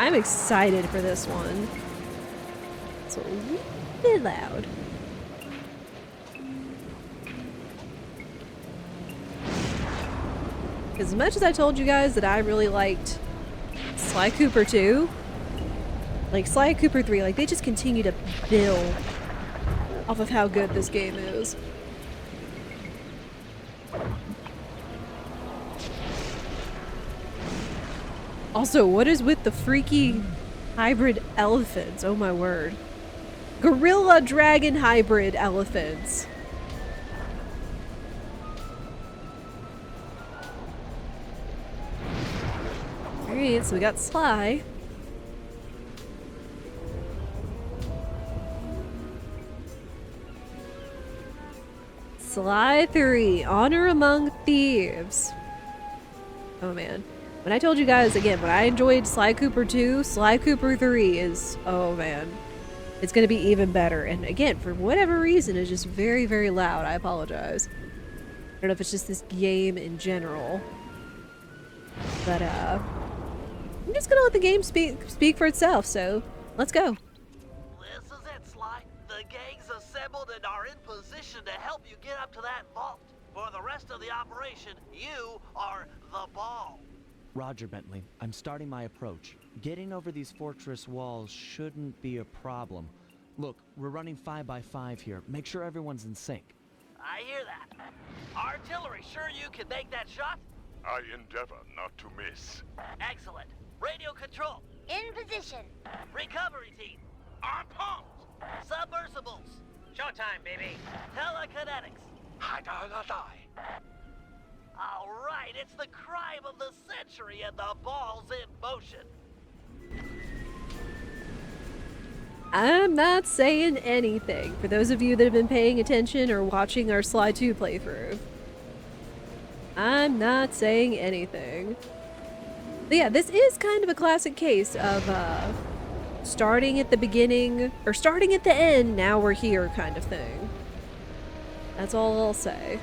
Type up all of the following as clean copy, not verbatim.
I'm excited for this one. It's a little bit loud. As much as I told you guys that I really liked Sly Cooper 2, like Sly Cooper 3, like they just continue to build off of how good this game is. Also, what is with the freaky hybrid elephants? Oh my word. Gorilla dragon hybrid elephants. Alright, so we got Sly. Sly 3, Honor Among Thieves. Oh man. When I told you guys, again, when I enjoyed Sly Cooper 2, Sly Cooper 3 is, oh man. It's gonna be even better. And again, for whatever reason, it's just very, very loud. I apologize. I don't know if it's just this game in general. But, I'm just gonna let the game speak for itself, so let's go. This is it, Sly. The gang's assembled and are in position to help you get up to that vault. For the rest of the operation, you are the ball. Roger, Bentley. I'm starting my approach. Getting over these fortress walls shouldn't be a problem. Look, we're running 5x5 here. Make sure everyone's in sync. I hear that. Artillery, sure you can make that shot? I endeavor not to miss. Excellent. Radio control. In position. Recovery team. Arm pumped. Submersibles. Showtime, baby. Telekinetics. All right, it's the crime of the century and the ball's in motion. I'm not saying anything for those of you that have been paying attention or watching our Sly 2 playthrough. I'm not saying anything. But yeah, this is kind of a classic case of starting at the beginning or starting at the end, now we're here kind of thing. That's all I'll say.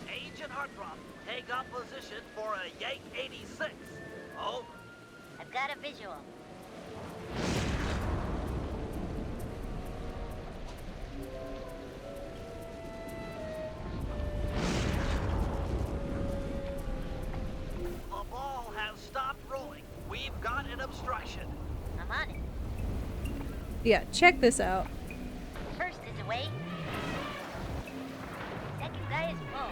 Agent Heartthrob, take up position for a Yank 86. Over. I've got a visual. The ball has stopped rolling. We've got an obstruction. I'm on it. Yeah, check this out. First is away. Second guy is full.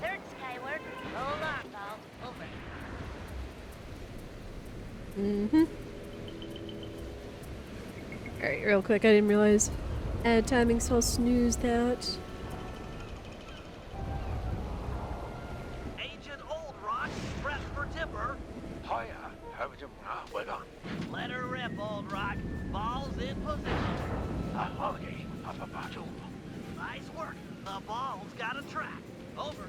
Third skyward. Roll arm ball. Over. Mm-hmm. Alright, real quick, I didn't realize add timing, so I'll snooze that. Agent Old Rock, press for timber. Let her rip, Old Rock. Ball's in position. Nice work. The ball's got a track. Over.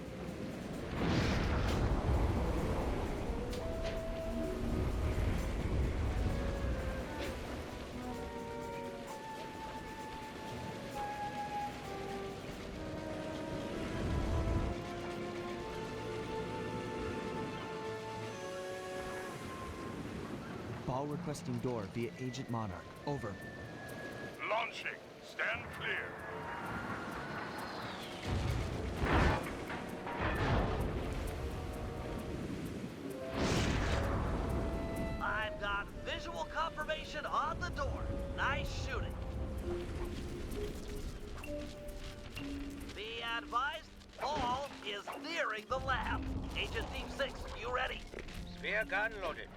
Ball requesting door via Agent Monarch. Over. Launching. Stand clear. I've got visual confirmation on the door. Nice shooting. Be advised, ball is nearing the lab. Agent Team 6, you ready? Spear gun loaded.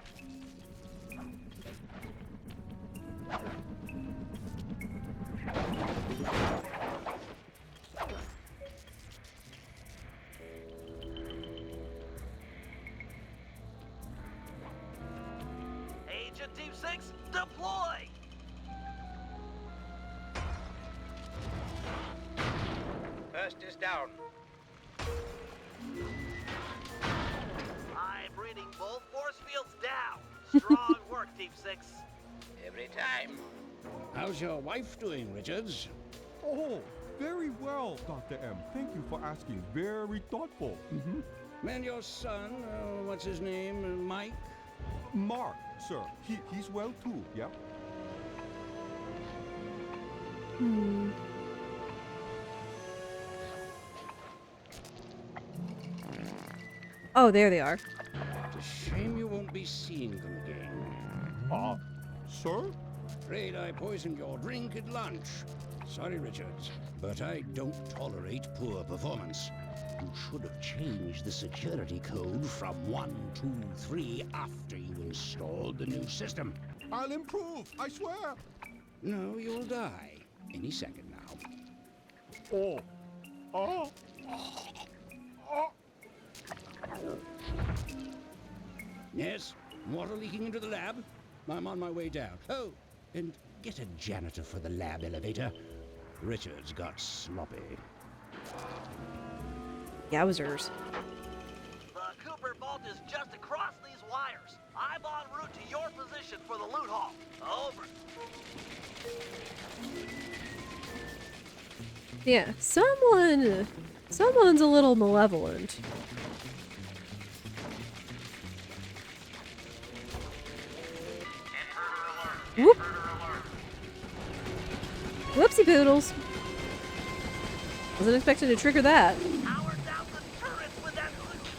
Agent Team 6, deploy! First is down. I'm reading both force fields down. Strong work, Team 6. Every time. How's your wife doing, Richards? Oh, Very well, Dr. M. Thank you for asking. Very thoughtful. And your son, what's his name, Mike? Mark, sir. He's well too, yeah? Hmm. Oh, there they are. It's a shame you won't be seeing them again. Sir? Afraid I poisoned your drink at lunch. Sorry, Richards, but I don't tolerate poor performance. You should have changed the security code from 123 after you installed the new system. I'll improve, I swear. No, you'll die. Any second now. Oh. Oh. Oh. Yes? Water leaking into the lab? I'm on my way down. Oh, and get a janitor for the lab elevator. Richards got sloppy. Yowzers. The Cooper vault is just across these wires. I'm en route to your position for the loot haul. Over. Yeah, someone's a little malevolent. Whoop. Whoopsie poodles. Wasn't expecting to trigger that. Power down the turrets with that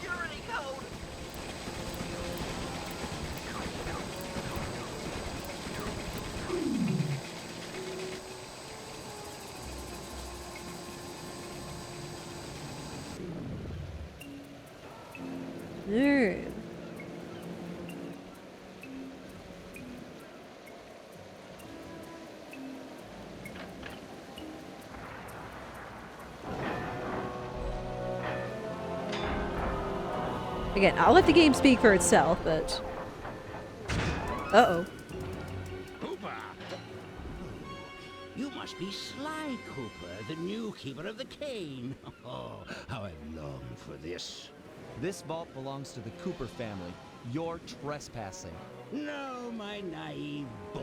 security code. Alright. Again, I'll let the game speak for itself, but... Uh-oh. Cooper! You must be Sly Cooper, the new keeper of the cane. Oh, how I long for this. This vault belongs to the Cooper family. You're trespassing. No, my naive boy,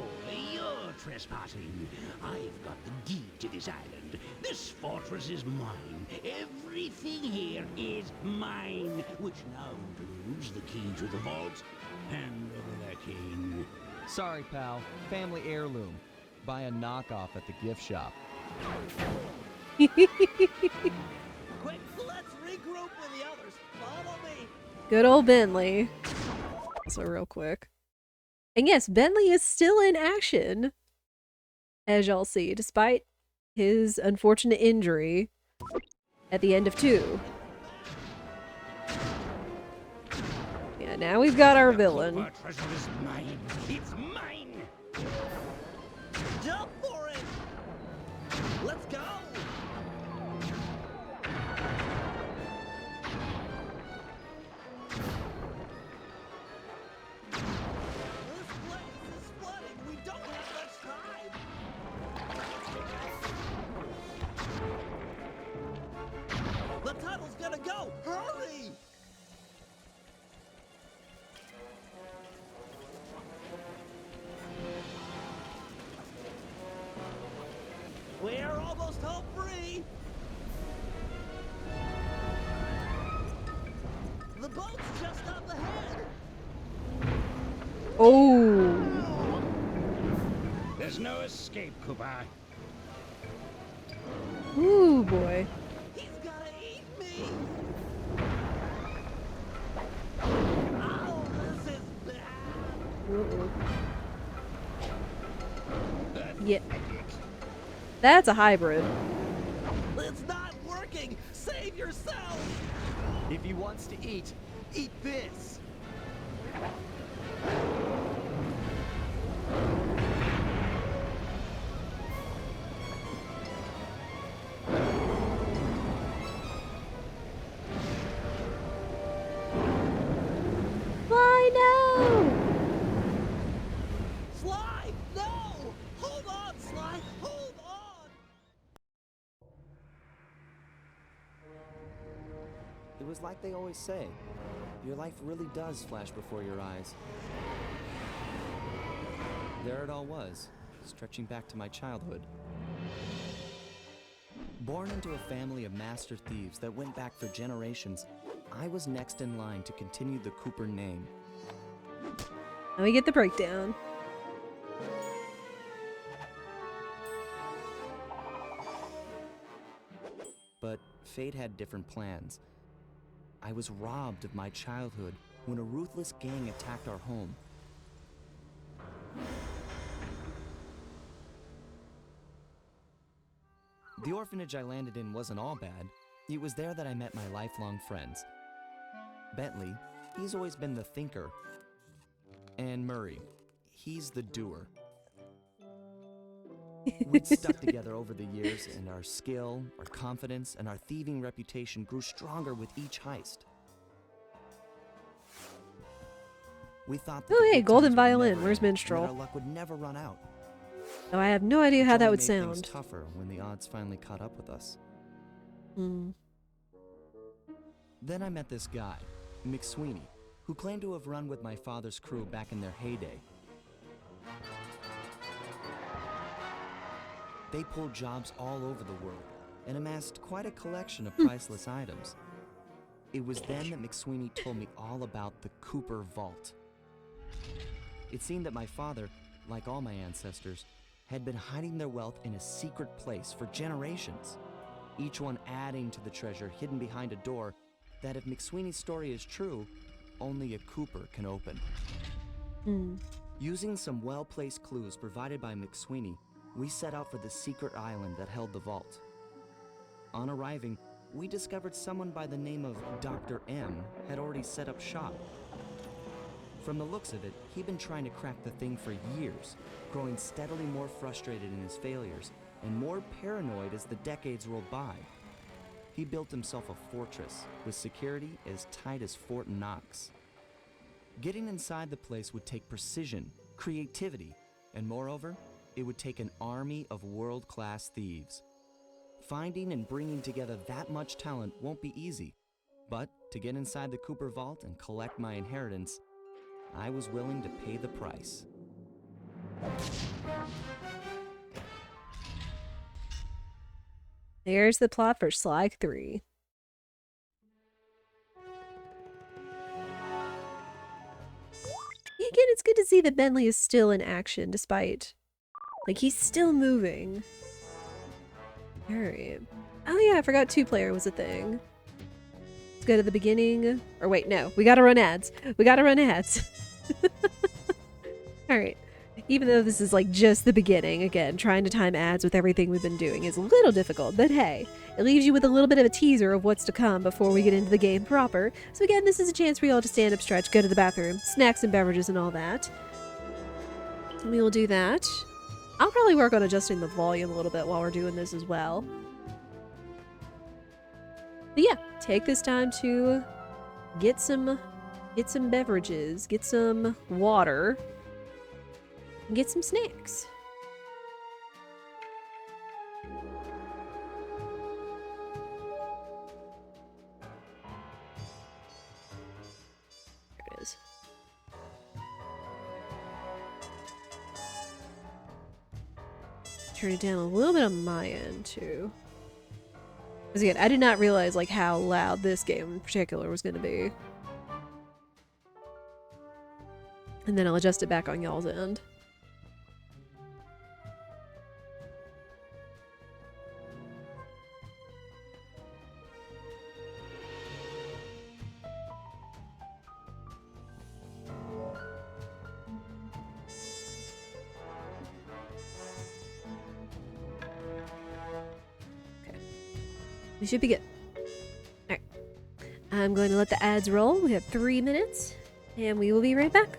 you're trespassing. I've got the deed to this island. This fortress is mine. Everything here is mine, which now includes the key to the vault. Hand over that cane. Sorry, pal. Family heirloom. Buy a knockoff at the gift shop. Quick, let's regroup with the others. Follow me. Good old Bentley. Also real quick. And yes, Bentley is still in action, as y'all see, despite his unfortunate injury at the end of 2. Yeah, now we've got our villain. Cooper treasure is mine. It's mine. Jump for it. Let's go. This place is flooding. We don't have much time. The tunnel's gonna go. Hurry! We're almost home free. The boat's just up ahead. Oh, There's no escape, Cooper. ooh boy. He's gonna eat me. Oh, this is bad. Uh-oh. Yeah, that's a hybrid. It's not working. Save yourself. If he wants to eat this! Why no? Sly, no! Hold on, Sly. Hold on. It was like they always say. Your life really does flash before your eyes. There it all was, stretching back to my childhood. Born into a family of master thieves that went back for generations, I was next in line to continue the Cooper name. Now we get the breakdown. But fate had different plans. I was robbed of my childhood when a ruthless gang attacked our home. The orphanage I landed in wasn't all bad. It was there that I met my lifelong friends. Bentley, he's always been the thinker. And Murray, he's the doer. We'd stuck together over the years, and our skill, our confidence, and our thieving reputation grew stronger with each heist. We thought that Oh, the hey, good golden times would violin. never Where's end, and Minstrel? that our luck would never run out. Oh, I have no idea how Which that only would made things sound. tougher when the odds finally caught up with us. Hmm. Then I met this guy, McSweeney, who claimed to have run with my father's crew back in their heyday. They pulled jobs all over the world and amassed quite a collection of priceless items. It was then that McSweeney told me all about the Cooper Vault. It seemed that my father, like all my ancestors, had been hiding their wealth in a secret place for generations, each one adding to the treasure hidden behind a door that, if McSweeney's story is true, only a Cooper can open. Hmm. Using some well-placed clues provided by McSweeney, we set out for the secret island that held the vault. On arriving, we discovered someone by the name of Dr. M had already set up shop. From the looks of it, he'd been trying to crack the thing for years, growing steadily more frustrated in his failures and more paranoid as the decades rolled by. He built himself a fortress with security as tight as Fort Knox. Getting inside the place would take precision, creativity, and moreover, it would take an army of world-class thieves. Finding and bringing together that much talent won't be easy, but to get inside the Cooper Vault and collect my inheritance, I was willing to pay the price. There's the plot for Sly 3. Again, it's good to see that Bentley is still in action despite... Like, he's still moving. Alright. Oh yeah, I forgot 2-player was a thing. Let's go to the beginning. Or wait, no. We gotta run ads. We gotta run ads. Alright. Even though this is like just the beginning, again, trying to time ads with everything we've been doing is a little difficult, but hey, it leaves you with a little bit of a teaser of what's to come before we get into the game proper. So again, this is a chance for y'all to stand up, stretch, go to the bathroom, snacks and beverages and all that. We will do that. I'll probably work on adjusting the volume a little bit while we're doing this as well. But yeah, take this time to get some beverages, get some water, and get some snacks. There it is. Turn it down a little bit on my end too. Because again, I did not realize like how loud this game in particular was going to be. And then I'll adjust it back on y'all's end. We should be good. Alright. I'm going to let the ads roll. We have 3 minutes, and we will be right back.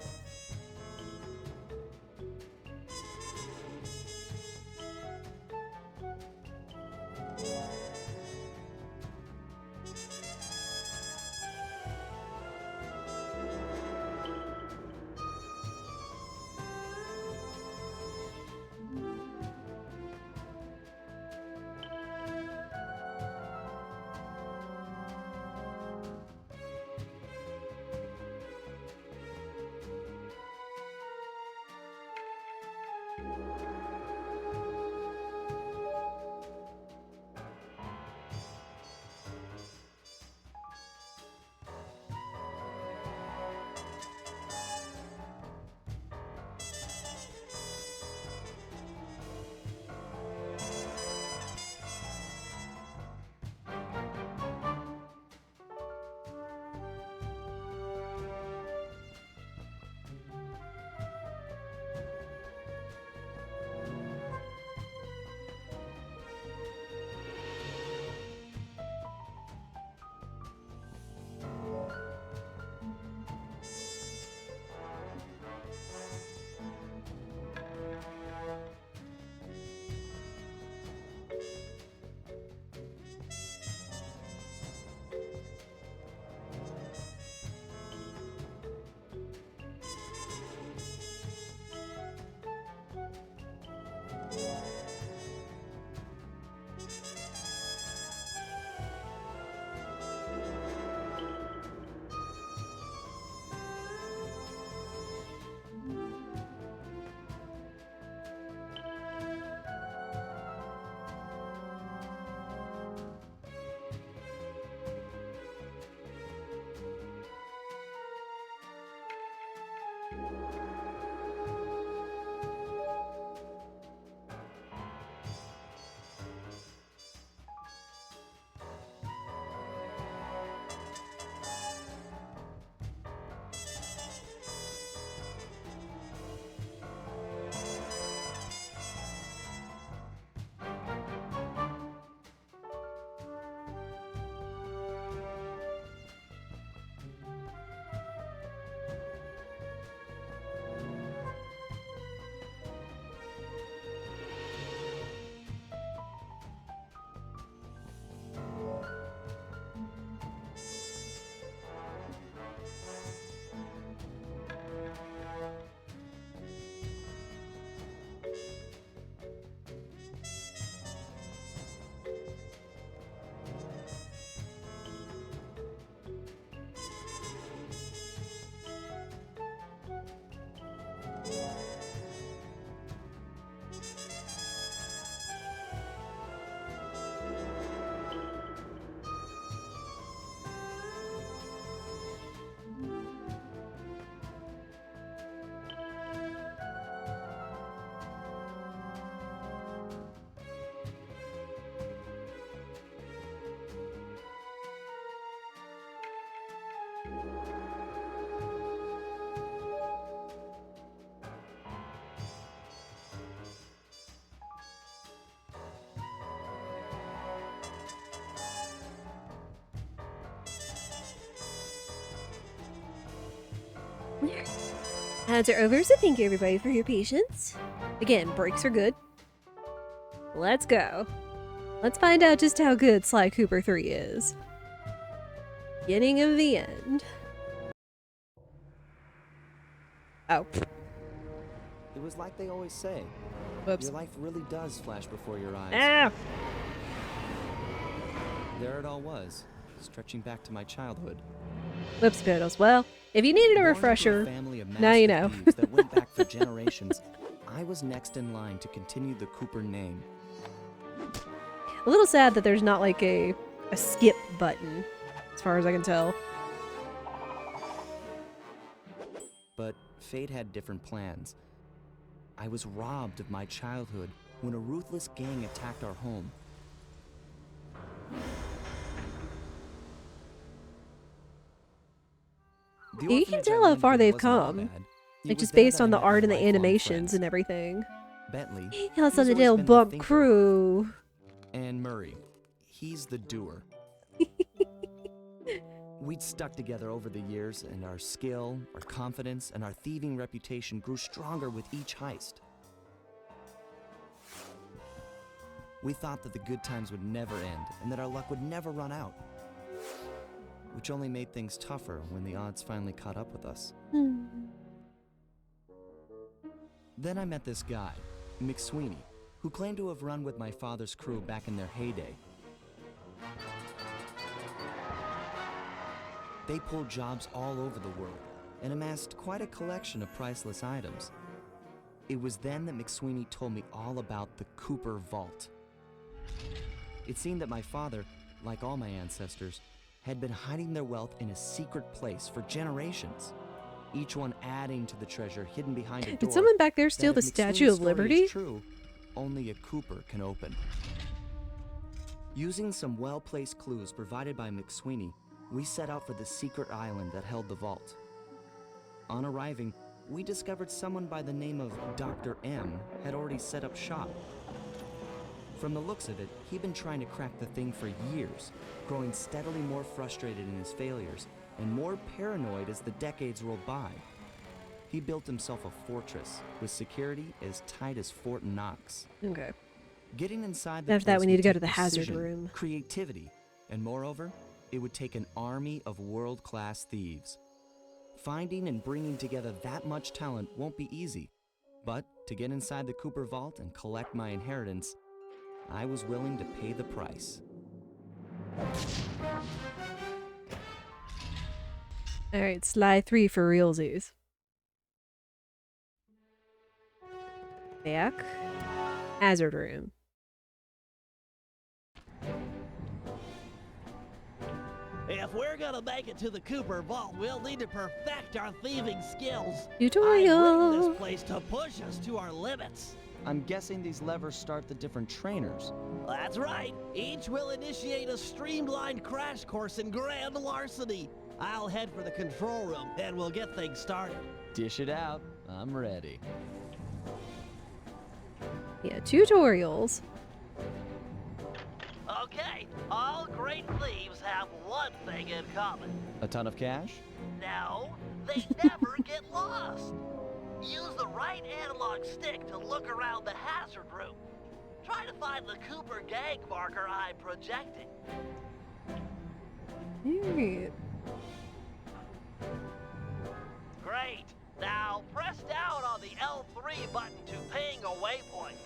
Ads are over, so thank you everybody for your patience. Again, breaks are good. Let's go. Let's find out just how good Sly Cooper 3 is. Beginning of the end. Oh. It was like they always say. Whoops. Your life really does flash before your eyes. Ah! There it all was, stretching back to my childhood. Whoops, Piddles. Well, if you needed a Born into refresher, family of now you master know. thieves that went back for generations, I was next in line to continue the Cooper name. A little sad that there's not like a skip button, as far as I can tell. But fate had different plans. I was robbed of my childhood when a ruthless gang attacked our home. The You can orphanage I tell how landed far in they've wasn't all come. bad. It Like was just there based that on I the met my art and the lifelong animations friends. and everything. Bentley, How's he's on the always little been bump thinker. crew? And Murray, he's the doer. We'd stuck together over the years, and our skill, our confidence, and our thieving reputation grew stronger with each heist. We thought that the good times would never end, and that our luck would never run out. Which only made things tougher when the odds finally caught up with us. Then I met this guy, McSweeney, who claimed to have run with my father's crew back in their heyday. They pulled jobs all over the world and amassed quite a collection of priceless items. It was then that McSweeney told me all about the Cooper Vault. It seemed that my father, like all my ancestors, had been hiding their wealth in a secret place for generations, each one adding to the treasure hidden behind a door. Did someone back there steal that the if Statue McSweeney's of story Liberty? is true, only a Cooper can open. Using some well-placed clues provided by McSweeney, we set out for the secret island that held the vault. On arriving, we discovered someone by the name of Dr. M had already set up shop. From the looks of it, he'd been trying to crack the thing for years, growing steadily more frustrated in his failures and more paranoid as the decades rolled by. He built himself a fortress with security as tight as Fort Knox. Okay. Getting inside the After that, place we need would to go take to the hazard precision, room. creativity, and moreover, it would take an army of world-class thieves. Finding and bringing together that much talent won't be easy, but to get inside the Cooper Vault and collect my inheritance, I was willing to pay the price. Alright, Sly 3 for realsies. Back. Hazard room. If we're gonna make it to the Cooper Vault, we'll need to perfect our thieving skills. I Tutorial. rigged this place to push us to our limits. I'm guessing these levers start the different trainers. That's right. Each will initiate a streamlined crash course in grand larceny. I'll head for the control room, and we'll get things started. Dish it out. I'm ready. Yeah, tutorials. Okay, all great thieves have one thing in common. A ton of cash? No, they never get lost. Use the right analog stick to look around the hazard room. Try to find the Cooper gang marker I'm projecting. Alright. Great. Now press down on the L3 button to ping a waypoint.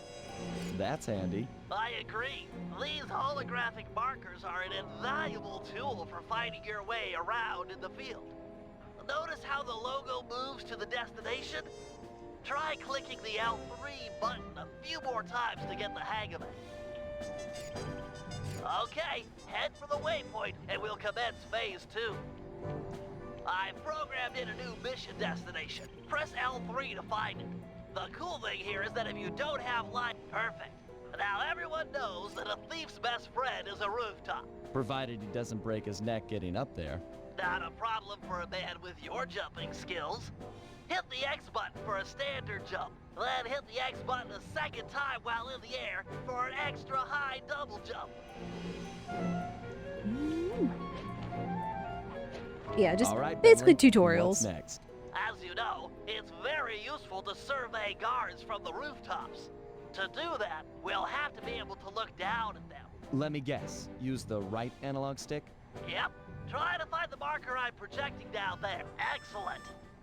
That's handy. I agree. These holographic markers are an invaluable tool for finding your way around in the field. Notice how the logo moves to the destination? Try clicking the L3 button a few more times to get the hang of it. Okay, head for the waypoint and we'll commence phase 2. I've programmed in a new mission destination. Press L3 to find it. The cool thing here is that if you don't have light, perfect. Now everyone knows that a thief's best friend is a rooftop. Provided he doesn't break his neck getting up there. Not a problem for a man with your jumping skills. Hit the X button for a standard jump. Then hit the X button a second time while in the air for an extra high double jump. Yeah, just All right, basically Bentley, tutorials. What's next? As you know, It's very useful to survey guards from the rooftops. To do that, we'll have to be able to look down at them. Let me guess. Use the right analog stick? Yep. Try to find the marker I'm projecting down there. Excellent.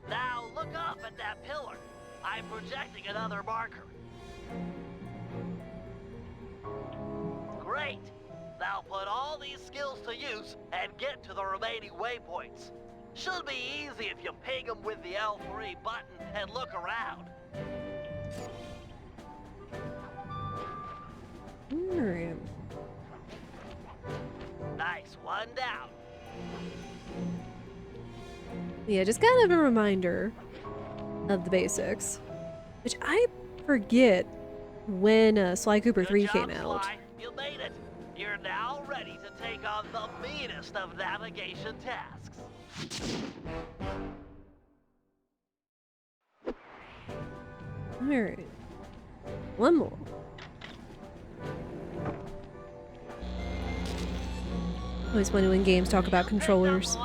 Now look up at that pillar. I'm projecting another marker. Great. Now put all these skills to use and get to the remaining waypoints. Should be easy if you ping them with the L3 button and look around. Alright. Nice, one down. Yeah, just kind of a reminder of the basics. Which I forget when Sly Cooper Good 3 job, came out. Sly. You made it. You're now ready to take on the meanest of navigation tasks. Alright. One more. Always funny when games talk about controllers.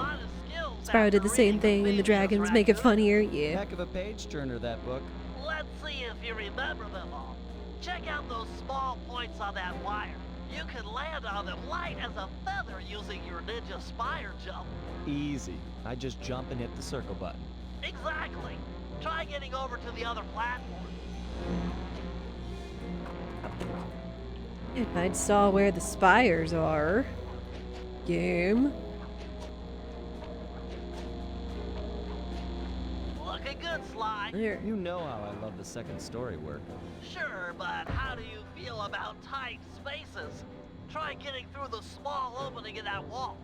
Spyro did the same thing and the dragons make it funnier, yeah. Heck of a page turner, that book. Let's see if you remember them all. Check out those small points on that wire. You can land on them light as a feather using your ninja spire jump. Easy. I just jump and hit the circle button. Exactly. Try getting over to the other platform. If I'd saw where the spires are. Game. Looking good, Sly. There. You know how I love the second story work. Sure, but how do you feel about tight spaces? Try getting through the small opening in that wall.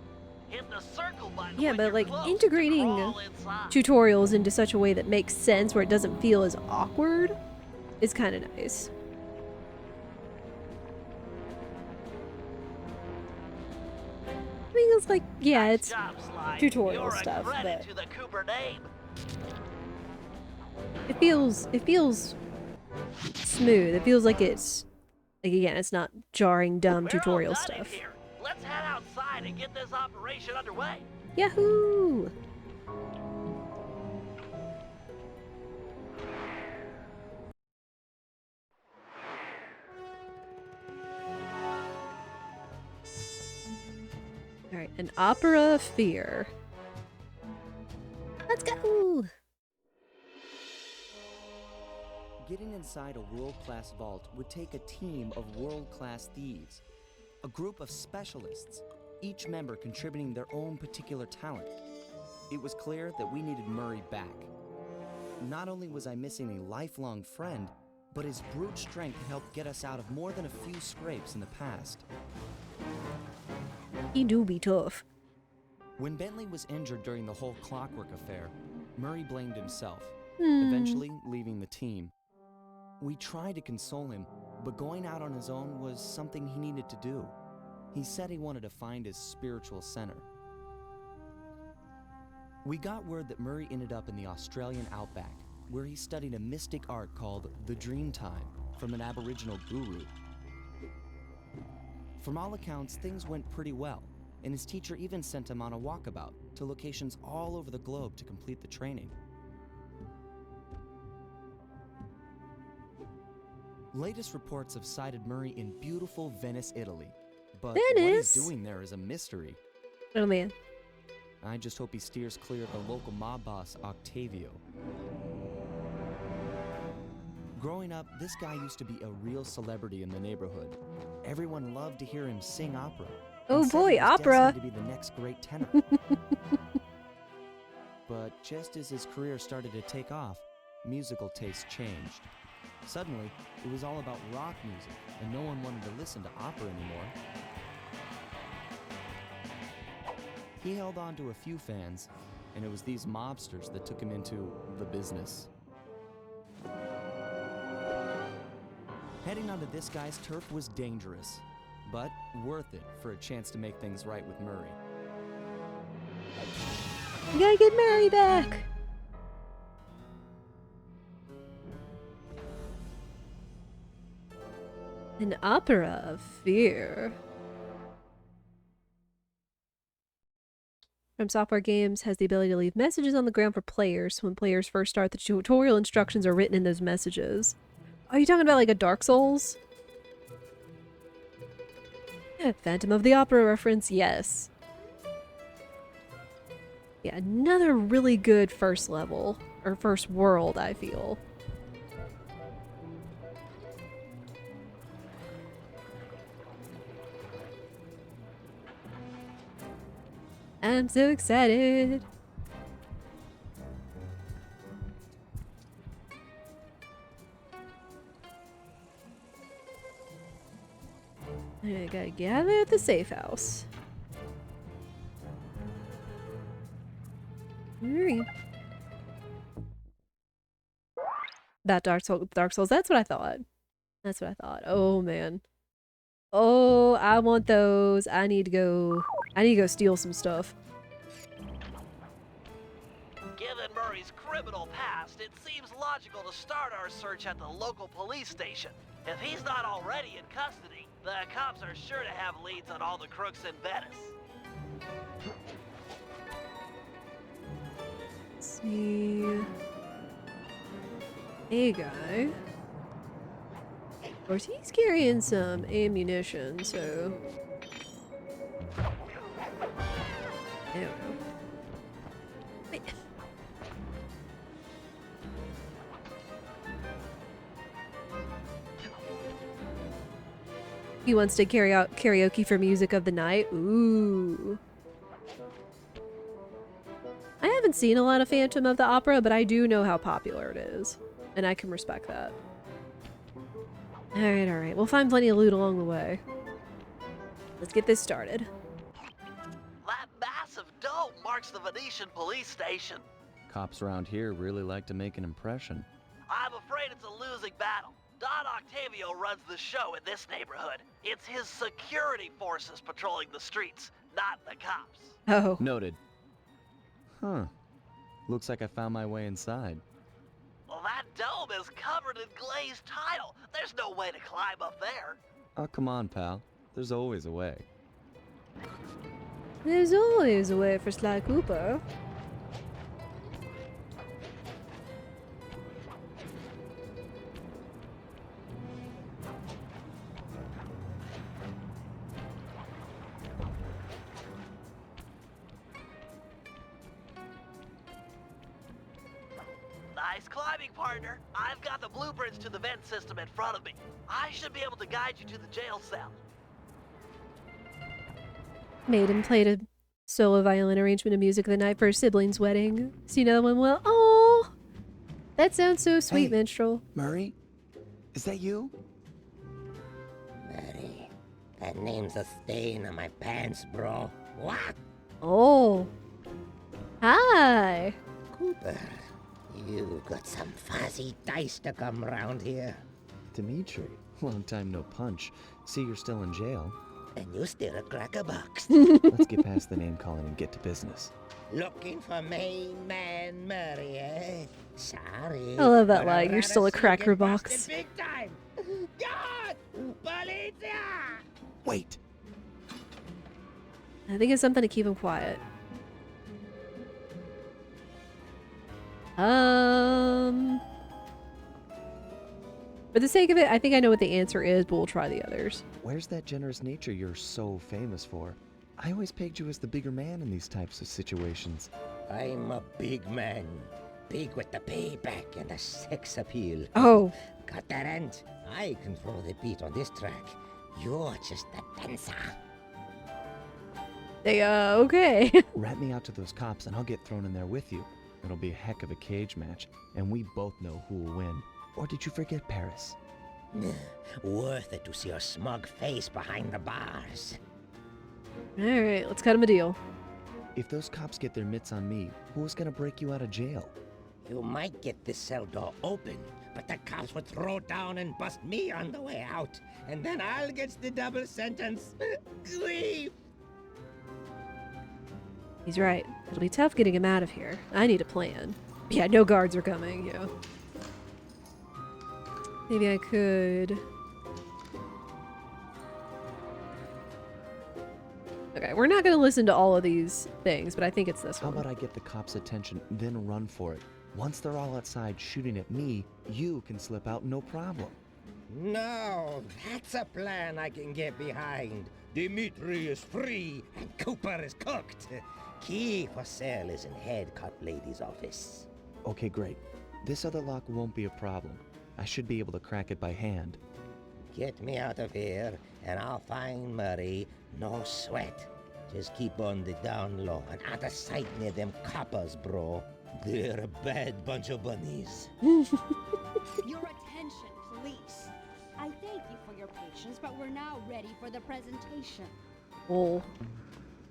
Hit the circle button. Yeah, when but you're like close to integrating crawl inside. tutorials into such a way that makes sense where it doesn't feel as awkward is kind of nice. I mean, it's like, yeah, Nice it's job, Sly. tutorial You're a stuff, credit but to the Cooper name. it feels smooth. It feels like it's like, again, it's not jarring, dumb We're tutorial all done in stuff. here. Let's head outside and get this operation underway. Yahoo! Alright, an opera of fear. Let's go! Getting inside a world-class vault would take a team of world-class thieves. A group of specialists, each member contributing their own particular talent. It was clear that we needed Murray back. Not only was I missing a lifelong friend, but his brute strength helped get us out of more than a few scrapes in the past. He do be tough. When Bentley was injured during the whole Clockwork affair, Murray blamed himself, Hmm. eventually leaving the team. We tried to console him, but going out on his own was something he needed to do. He said he wanted to find his spiritual center. We got word that Murray ended up in the Australian outback, where he studied a mystic art called the Dreamtime from an Aboriginal guru. From all accounts, things went pretty well, and his teacher even sent him on a walkabout to locations all over the globe to complete the training. Latest reports have cited Murray in beautiful Venice, Italy, but what Venice? he's doing there is a mystery. Oh man. I just hope he steers clear of the local mob boss, Octavio. Growing up, this guy used to be a real celebrity in the neighborhood. Everyone loved to hear him sing opera. Oh and said boy, he was opera. destined to be the next great tenor. But just as his career started to take off, musical tastes changed. Suddenly, it was all about rock music, and no one wanted to listen to opera anymore. He held on to a few fans, and it was these mobsters that took him into the business. Heading onto this guy's turf was dangerous, but worth it for a chance to make things right with Murray. You gotta get Mary back! An opera of fear. From Software Games has the ability to leave messages on the ground for players. So when players first start, the tutorial instructions are written in those messages. Are you talking about like a Dark Souls? Yeah, Phantom of the Opera reference, yes. Yeah, another really good first level, or first world, I feel. I'm so excited. I gotta gather at the safe house. Alright. That Dark Souls, that's what I thought. That's what I thought. Oh man. Oh, I want those. I need to go steal some stuff. Given Murray's criminal past, it seems logical to start our search at the local police station. If he's not already in custody, the cops are sure to have leads on all the crooks in Venice. Let's see. Hey, guy. Of course, he's carrying some ammunition, so... I don't know. Wait. He wants to carry out karaoke for music of the night. Ooh. I haven't seen a lot of Phantom of the Opera, but I do know how popular it is. And I can respect that. Alright, alright. We'll find plenty of loot along the way. Let's get this started. That massive dome marks the Venetian police station. Cops around here really like to make an impression. I'm afraid it's a losing battle. Don Octavio runs the show in this neighborhood. It's his security forces patrolling the streets, not the cops. Oh. Noted. Huh. Looks like I found my way inside. Well, that dome is covered in glazed tile. There's no way to climb up there. Oh, come on, pal. There's always a way. There's always a way for Sly Cooper. Nice climbing, partner. I've got the blueprints to the vent system in front of me. I should be able to guide you to the jail cell. Maiden played a solo violin arrangement of music of the night for her sibling's wedding. See another one? Well, oh, that sounds so sweet, Hey. minstrel. Murray? Is that you? Mary, that name's a stain on my pants, bro. What? Oh, hi. Cooper, you got some fuzzy dice to come round here. Dimitri. Long time no punch. See, you're still in jail. And you still a cracker box. Let's get past the name calling and get to business. Looking for main man Murray, eh? Sorry. I love that but line. I'd You're rather still a see you cracker get busted box. Big time. God! Policia! Wait! I think it's something to keep him quiet. For the sake of it, I think I know what the answer is, but we'll try the others. Where's that generous nature you're so famous for? I always pegged you as the bigger man in these types of situations. I'm a big man. Big with the payback and the sex appeal. Oh, Got that end? I control the beat on this track. You're just a dancer. they, okay. Rat me out to those cops and I'll get thrown in there with you. It'll be a heck of a cage match, and we both know who will win. Or did you forget Paris? Worth it to see your smug face behind the bars. Alright, let's cut him a deal. If those cops get their mitts on me, who's gonna break you out of jail? You might get this cell door open, but the cops would throw down and bust me on the way out. And then I'll get the double sentence. Grief! He's right. It'll be tough getting him out of here. I need a plan. Yeah, no guards are coming, yeah. Maybe I could... Okay, we're not gonna listen to all of these things, but I think it's this How one. about I get the cops' attention, then run for it? Once they're all outside shooting at me, you can slip out no problem. No, that's a plan I can get behind. Dimitri is free and Cooper is cooked. Key for sale is in head cop lady's office. Okay, great. This other lock won't be a problem. I should be able to crack it by hand. Get me out of here, and I'll find Murray. No sweat. Just keep on the down low and out of sight near them coppers, bro. They're a bad bunch of bunnies. Your attention, please. I thank you for your patience, but we're now ready for the presentation. Oh.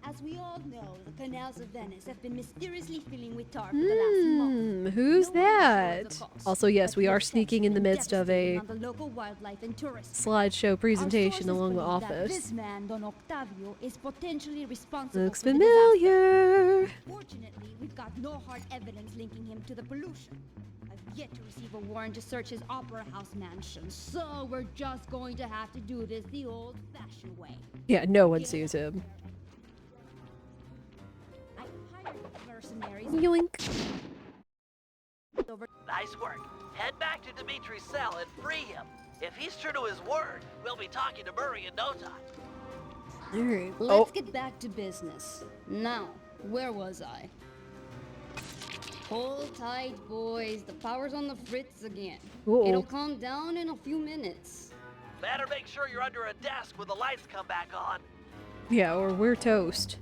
As we all know, the canals of Venice have been mysteriously filling with tar for the last month. Who's No one is sure of that? the cause, Also, yes, but we the are effects sneaking in the have been midst of a devastating on the local wildlife and tourists. slideshow presentation Our sources along the believe that office. This man, Don Octavio, is potentially responsible Looks for the disaster. familiar. Fortunately, we've got no hard evidence linking him to the pollution. I've yet to receive a warrant to search his opera house mansion, so we're just going to have to do this the old-fashioned way. Yeah, no one sees him. I hired mercenaries Yoink. over. Nice work. Head back to Dimitri's cell and free him. If he's true to his word, we'll be talking to Murray in no time. Alright. Let's get back to business. Now, where was I? Hold tight, boys. The power's on the fritz again. Uh-oh. It'll calm down in a few minutes. Better make sure you're under a desk when the lights come back on. Yeah, or we're toast.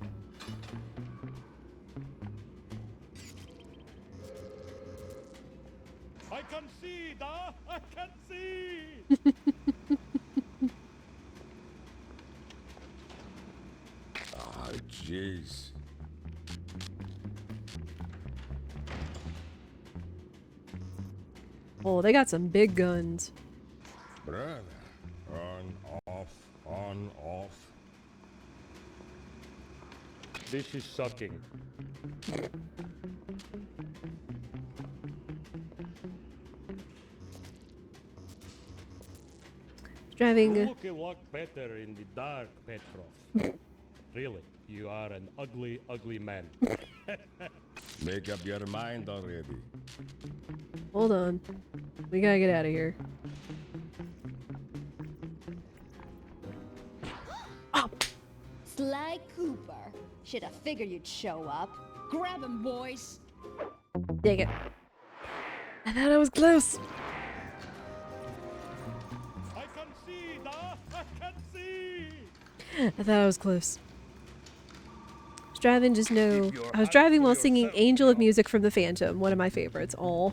I can see, da! I can see! Oh, jeez. Oh, they got some big guns. Brother. On, off. This is sucking. Driving. You look a lot better in the dark, Petrov. Really, you are an ugly, ugly man. Make up your mind already. Hold on. We gotta get out of here. Sly Cooper. Should have figured you'd show up. Grab him, boys. Dang it. I thought I was close. I can see, da! I can see! I thought I was close. I was driving, just know. I was driving while singing Angel of Music from the Phantom, one of my favorites. Aw.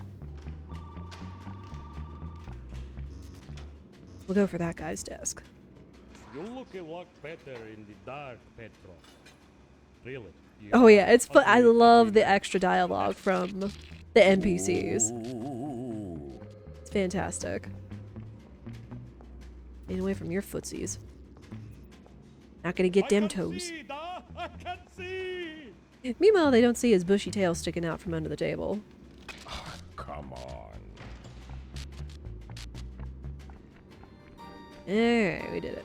We'll go for that guy's desk. You look a lot better in the dark, Petrov. Really. You Oh are yeah, it's an fun. I ugly, love ugly the man. extra dialogue from the NPCs. It's fantastic. Staying away from your footsies. Not gonna get them toes. I can see! Meanwhile, they don't see his bushy tail sticking out from under the table. Come on. Alright, we did it.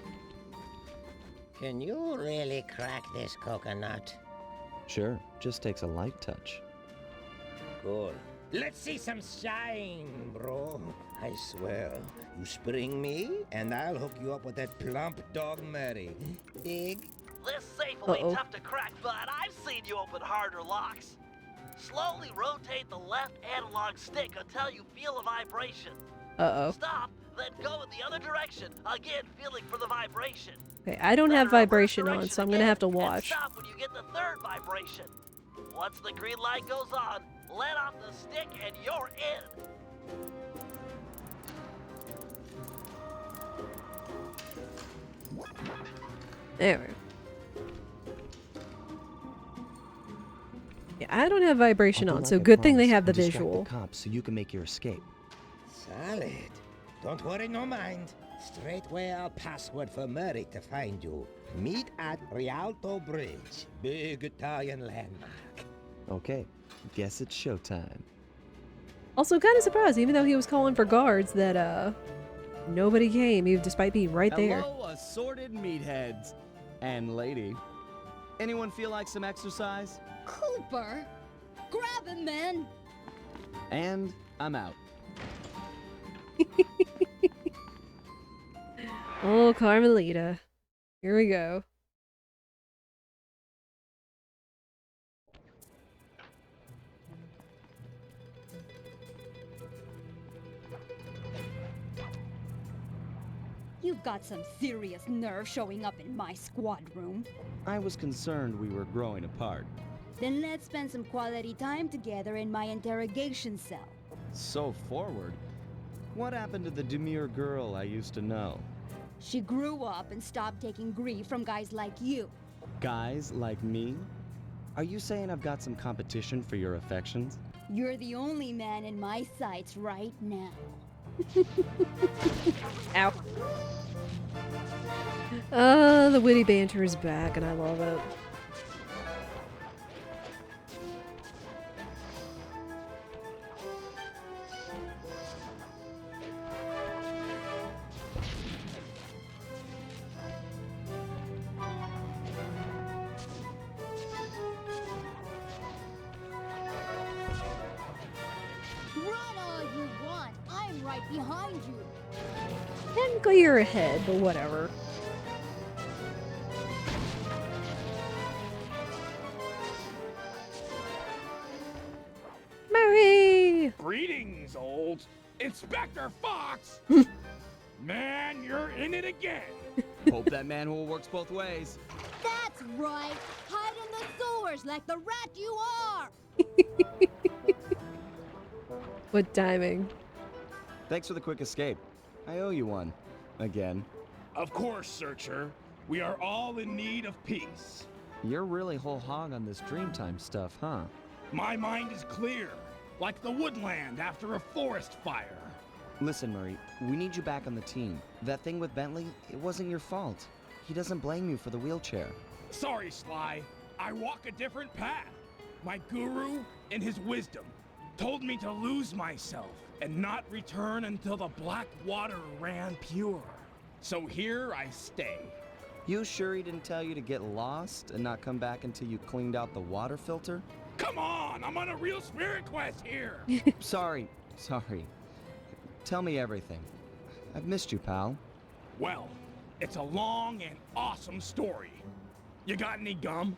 Can you really crack this coconut? Sure, just takes a light touch. Good. Let's see some shine, bro. I swear, you spring me, and I'll hook you up with that plump dog Murray. Dig? This safe will Uh-oh. be tough to crack, but I've seen you open harder locks. Slowly rotate the left analog stick until you feel a vibration. Uh-oh. Stop, then go in the other direction, again feeling for the vibration. Okay, I don't Then have reverse vibration on, direction so I'm gonna again, have to and watch. stop when you get the third vibration. Once the green light goes on, let off the stick and you're in. There we go. Yeah, I don't have vibration I'll do on, like so I good thing they promised, have the distract visual. the cops so you can make your escape. Solid. Don't worry, no mind. Straightway our password for Murray to find you. Meet at Rialto Bridge. Big Italian landmark. Okay, guess it's showtime. Also, kind of surprised, even though he was calling for guards, that nobody came, even despite being right there. Hello, assorted meatheads. And lady. Anyone feel like some exercise? Cooper! Grab him, man! And I'm out. Oh, Carmelita. Here we go. You've got some serious nerve showing up in my squad room. I was concerned we were growing apart. Then let's spend some quality time together in my interrogation cell. So forward. What happened to the demure girl I used to know? She grew up and stopped taking grief from guys like you. Guys like me? Are you saying I've got some competition for your affections? You're the only man in my sights right now. Ow. The witty banter is back and I love it. Run all you want. I'm right behind you. Technically you're ahead, but whatever. Murray! Greetings, old Inspector Fox! Man, you're in it again! Hope that manhole works both ways. That's right. Hide in the sewers like the rat you are. What timing. Thanks for the quick escape. I owe you one. Again. Of course, Searcher. We are all in need of peace. You're really whole hog on this Dreamtime stuff, huh? My mind is clear, like the woodland after a forest fire. Listen, Murray, we need you back on the team. That thing with Bentley, it wasn't your fault. He doesn't blame you for the wheelchair. Sorry, Sly. I walk a different path. My guru, in his wisdom, told me to lose myself and not return until the black water ran pure. So here I stay. You sure he didn't tell you to get lost and not come back until you cleaned out the water filter? Come on, I'm on a real spirit quest here. Sorry. Tell me everything. I've missed you, pal. Well, it's a long and awesome story. You got any gum?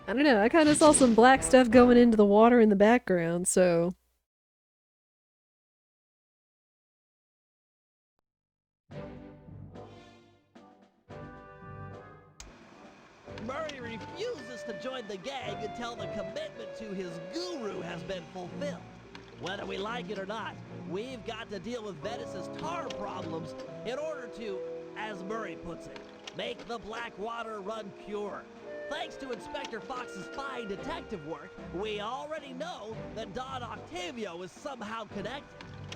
I don't know, I kind of saw some black stuff going into the water in the background, so... Murray refuses to join the gang until the commitment to his guru has been fulfilled. Whether we like it or not, we've got to deal with Venice's tar problems in order to, as Murray puts it, make the black water run pure. Thanks to Inspector Fox's fine detective work, we already know that Don Octavio is somehow connected.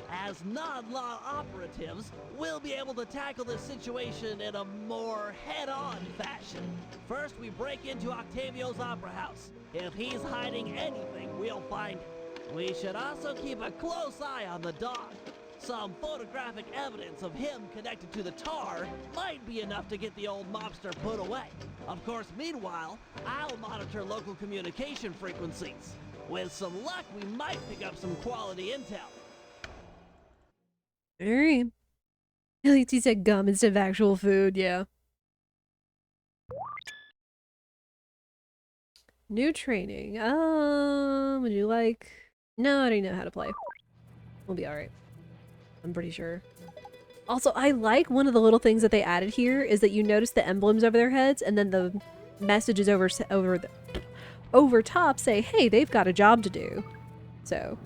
As non-law operatives, we'll be able to tackle this situation in a more head-on fashion. First, we break into Octavio's opera house. If he's hiding anything, we'll find it. We should also keep a close eye on the dog. Some photographic evidence of him connected to the tar might be enough to get the old mobster put away. Of course, meanwhile, I'll monitor local communication frequencies. With some luck, we might pick up some quality intel. Alright. At least he said gum instead of actual food, yeah. New training. Would you like... No, I don't know how to play. We'll be alright. I'm pretty sure. Also, I like one of the little things that they added here is that you notice the emblems over their heads and then the messages over top say, hey, they've got a job to do. So,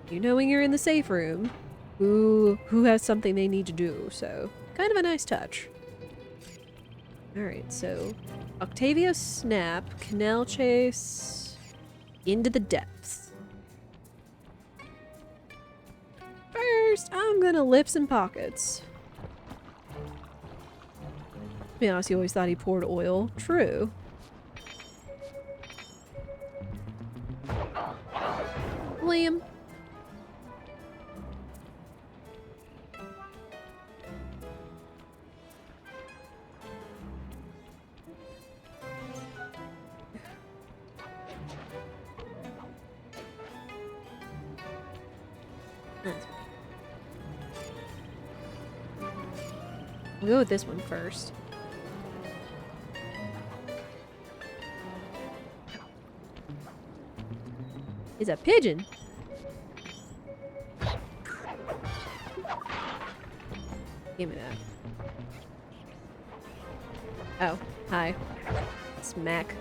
you know when you're in the safe room who has something they need to do, so kind of a nice touch. Alright, so Octavio Snap, Canal Chase, into the depths. First, I'm gonna lips and pockets. To be honest, he always thought he poured oil. True. Liam. Nice. We'll go with this one first. It's a pigeon. Give me that. Oh, hi. Smack.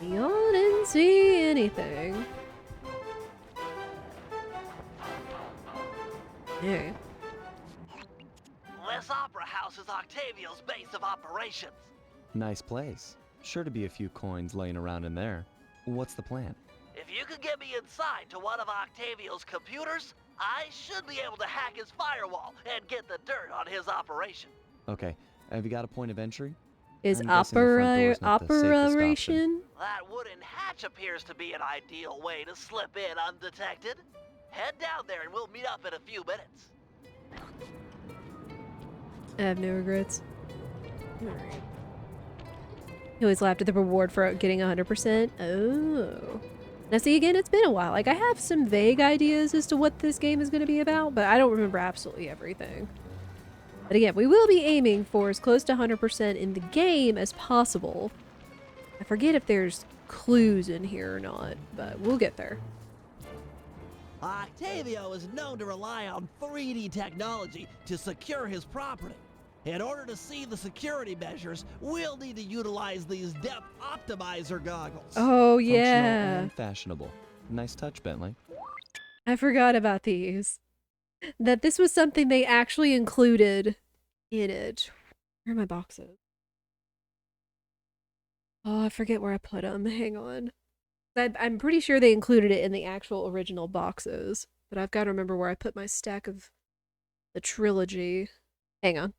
Y'all didn't see anything. Hey. This opera house is Octavio's base of operations. Nice place. Sure to be a few coins laying around in there. What's the plan? If you could get me inside to one of Octavio's computers, I should be able to hack his firewall and get the dirt on his operation. Okay, have you got a point of entry? Is I'm guessing the front door's not the safest option. operation? That wooden hatch appears to be an ideal way to slip in undetected. Head down there and we'll meet up in a few minutes. I have no regrets. Alright. He always laughed at the reward for getting 100%. Oh. Now see, again, it's been a while. Like, I have some vague ideas as to what this game is going to be about, but I don't remember absolutely everything. But again, we will be aiming for as close to 100% in the game as possible. I forget if there's clues in here or not, but we'll get there. Octavio is known to rely on 3D technology to secure his property. In order to see the security measures, we'll need to utilize these depth optimizer goggles. Oh, Functional yeah. and fashionable. Nice touch, Bentley. I forgot about these. That this was something they actually included in it. Where are my boxes? Oh, I forget where I put them. Hang on. I'm pretty sure they included it in the actual original boxes, but I've got to remember where I put my stack of the trilogy. Hang on.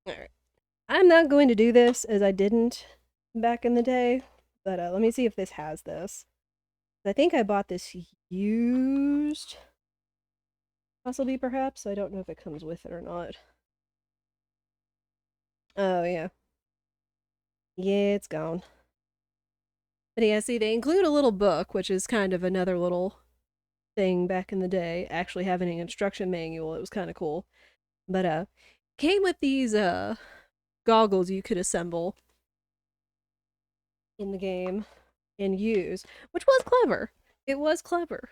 Alright. I'm not going to do this as I didn't back in the day, but let me see if this has this. I think I bought this used, possibly perhaps. I don't know if it comes with it or not. Oh, yeah. Yeah, it's gone. But yeah, see, they include a little book, which is kind of another little thing back in the day. Actually having an instruction manual, it was kind of cool. But, came with these, goggles you could assemble in the game and use, which was clever. It was clever.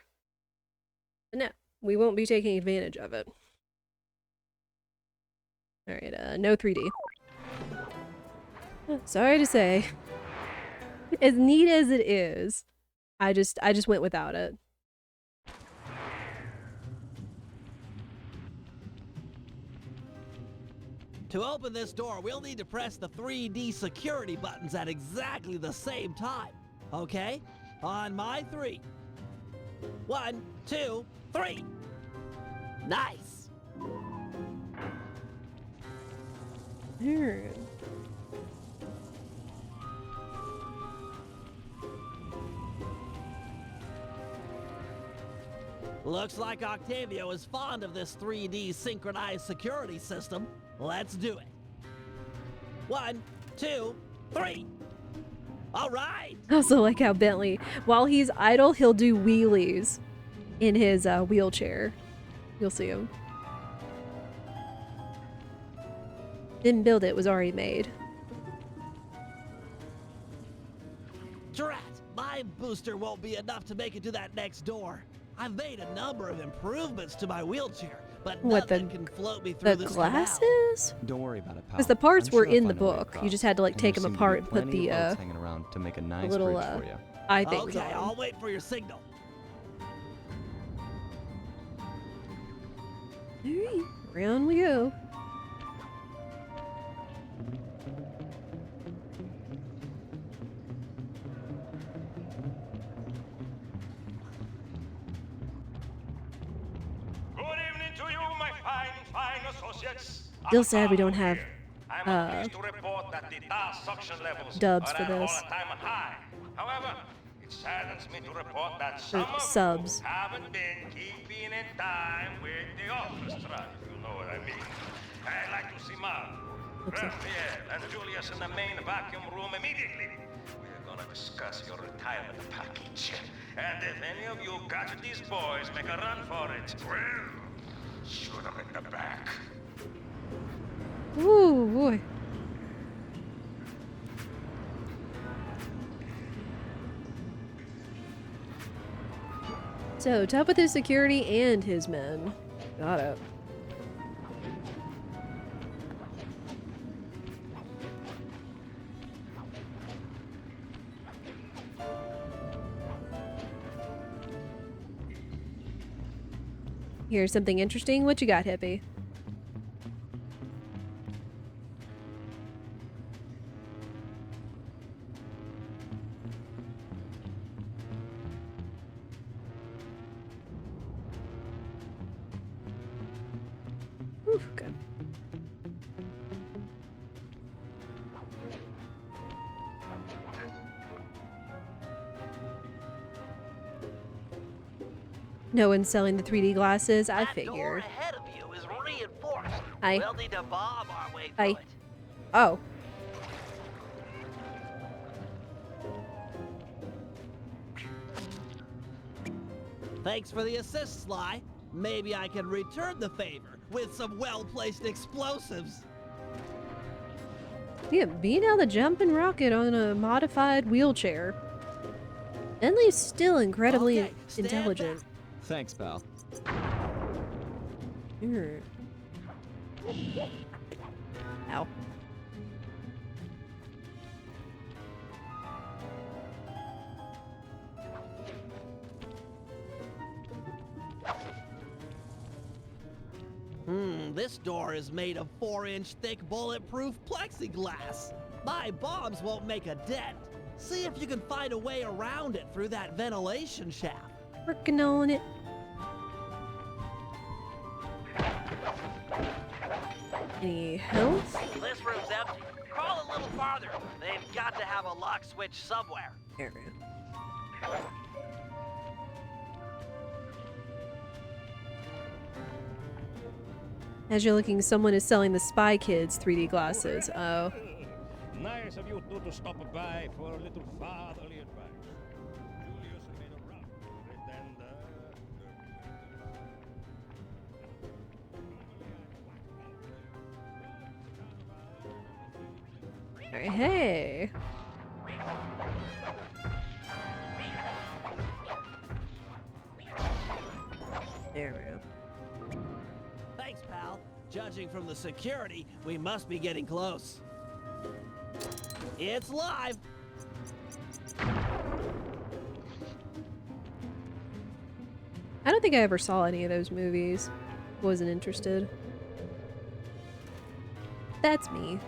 But no, we won't be taking advantage of it. Alright, no 3D. Sorry to say. As neat as it is, I just went without it. To open this door, we'll need to press the 3D security buttons at exactly the same time. Okay? On my 3. 1, 2, 3. Nice. Alright. Looks like Octavio is fond of this 3D synchronized security system. Let's do it. 1, 2, 3. All right. I also like how Bentley, while he's idle, he'll do wheelies in his wheelchair. You'll see him. Didn't build it, was already made. Drat, my booster won't be enough to make it to that next door. I've made a number of improvements to my wheelchair, but What, nothing the- can float me through The this canal. glasses? Don't worry about it, pal. Because the parts I'm were sure I'll in the find a way book. You across. just had to like And take there them seem to be apart and put plenty the of boats hanging around to make a nice little bridge for you. eye things Okay, on. I'll wait for your signal. Alright, round we go. Good evening to you, my fine associates. Still sad we don't have I'm pleased to report that the tar suction levels dubs are for at this. all-time high. However, it saddens me to report that some of subs. you haven't been keeping in time with the orchestra, if you know what I mean. I'd like to see Mark, Raphael, and Julius in the main vacuum room immediately. We're gonna discuss your retirement package. And if any of you got these boys make a run for it, well, shoot them in the back. Ooh, boy. So, top with his security and his men. Got it. Here's something interesting. What you got, hippie? Oof, good. No one's selling the 3D glasses. I That door figured. ahead of you is reinforced. Aye. We'll need to bomb our way Aye. through it. Oh. Thanks for the assist, Sly. Maybe I can return the favor with some well-placed explosives. Yeah, being out the jumping rocket on a modified wheelchair. Bentley's still incredibly Okay, stand intelligent. Thanks, pal. Mm. Ow. This door is made of 4-inch thick bulletproof plexiglass. My bombs won't make a dent. See if you can find a way around it through that ventilation shaft. Working on it. Any health? This room's empty. Crawl a little farther. They've got to have a lock switch somewhere. There we go. As you're looking, someone is selling the Spy Kids 3D glasses. Oh. Nice of you two to stop by for a little fatherly advice. Julius made a rough pretender. Hey. There we go. Thanks, pal. Judging from the security, we must be getting close. It's live. I don't think I ever saw any of those movies. Wasn't interested. That's me.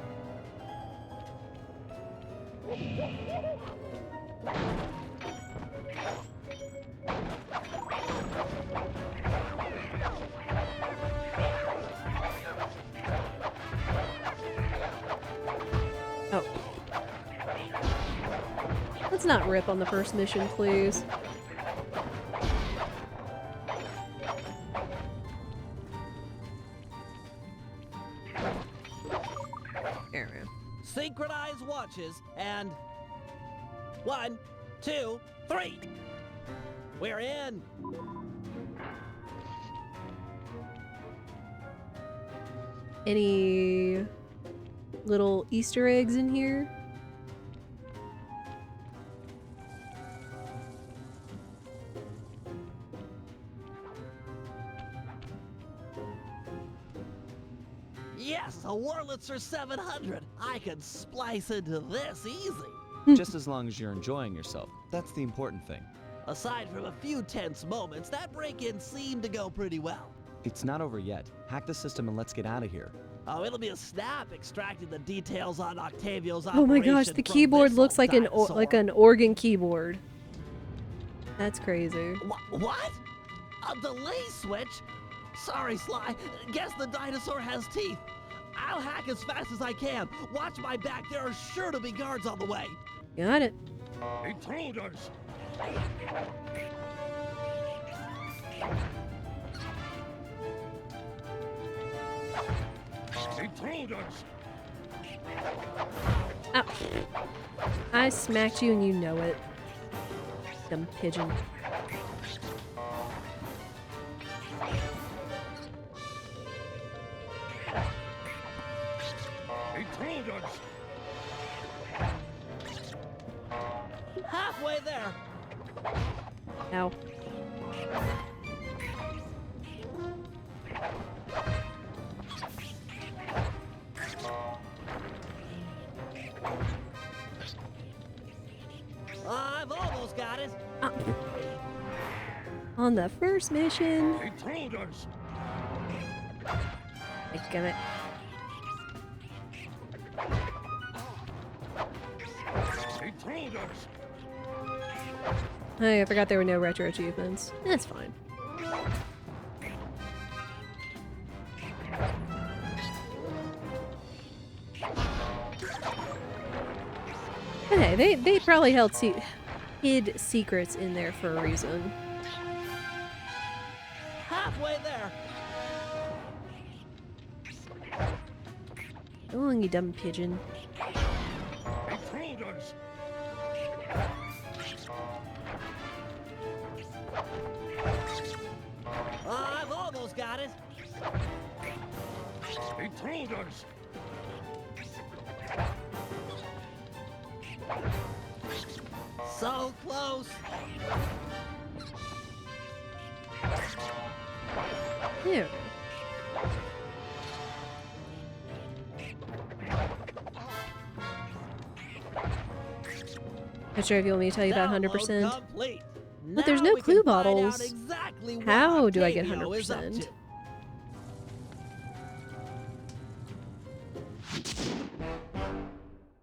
Oh. Let's not rip on the first mission, please. There we go. Synchronized watches and 1, 2, 3. We're in. Any little Easter eggs in here? Yes, a Wurlitzer 700. I could splice into this easy. Just as long as you're enjoying yourself. That's the important thing. Aside from a few tense moments, that break-in seemed to go pretty well. It's not over yet. Hack the system and let's get out of here. Oh, it'll be a snap extracting the details on Octavio's Oh my gosh, operation the from keyboard this looks old like dinosaur. an organ keyboard. That's crazy. What? A delay switch? Sorry, Sly. Guess the dinosaur has teeth. I'll hack as fast as I can. Watch my back. There are sure to be guards on the way. Got it. Intruders! Intruders! Ow. I smacked you and you know it. Dumb pigeon. Intruders! Halfway there. Ow. I've almost got it. On the first mission. Intruders! Damn it. Intruders! Hey, I forgot there were no retro achievements. That's fine. Hey, they probably hid secrets in there for a reason. Halfway there. Go on, you dumb pigeon. Intruders! I've almost got it. Intruders! So close. Ew. Not sure if you want me to tell you about 100%. Complete. But there's Now no we clue can find out bottles. exactly what How do I get Octavio is up 100%? to.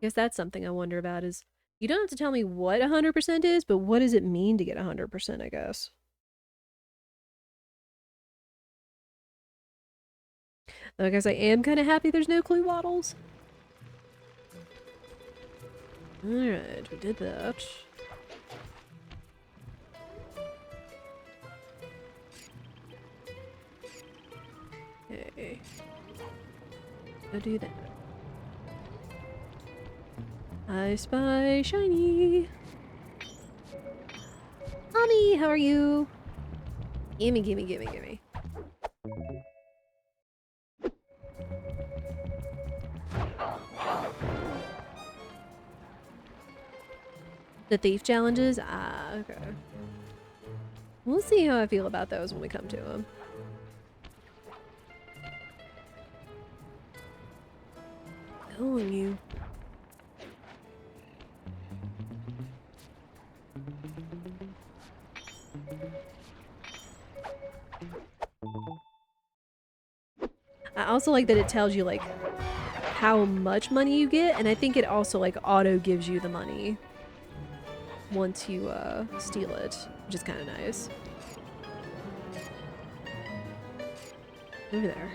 Guess that's something I wonder about is you don't have to tell me what 100% is, but what does it mean to get 100%, I guess. I guess I am kind of happy there's no clue bottles. Alright, we did that. Okay. Go do that. I spy shiny. Mommy, how are you? Gimme, gimme, gimme, gimme. The thief challenges? Ah, okay. We'll see how I feel about those when we come to them. Go on, you. I also like that it tells you like how much money you get, and I think it also like auto gives you the money once you steal it, which is kind of nice. Over there.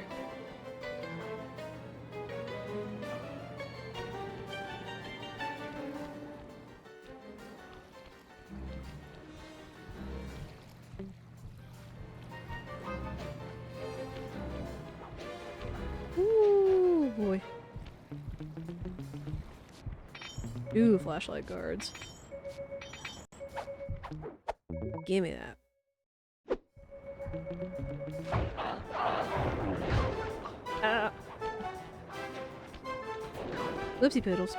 Ooh, boy. Ooh, flashlight guards. Give me that. Whoopsie poodles.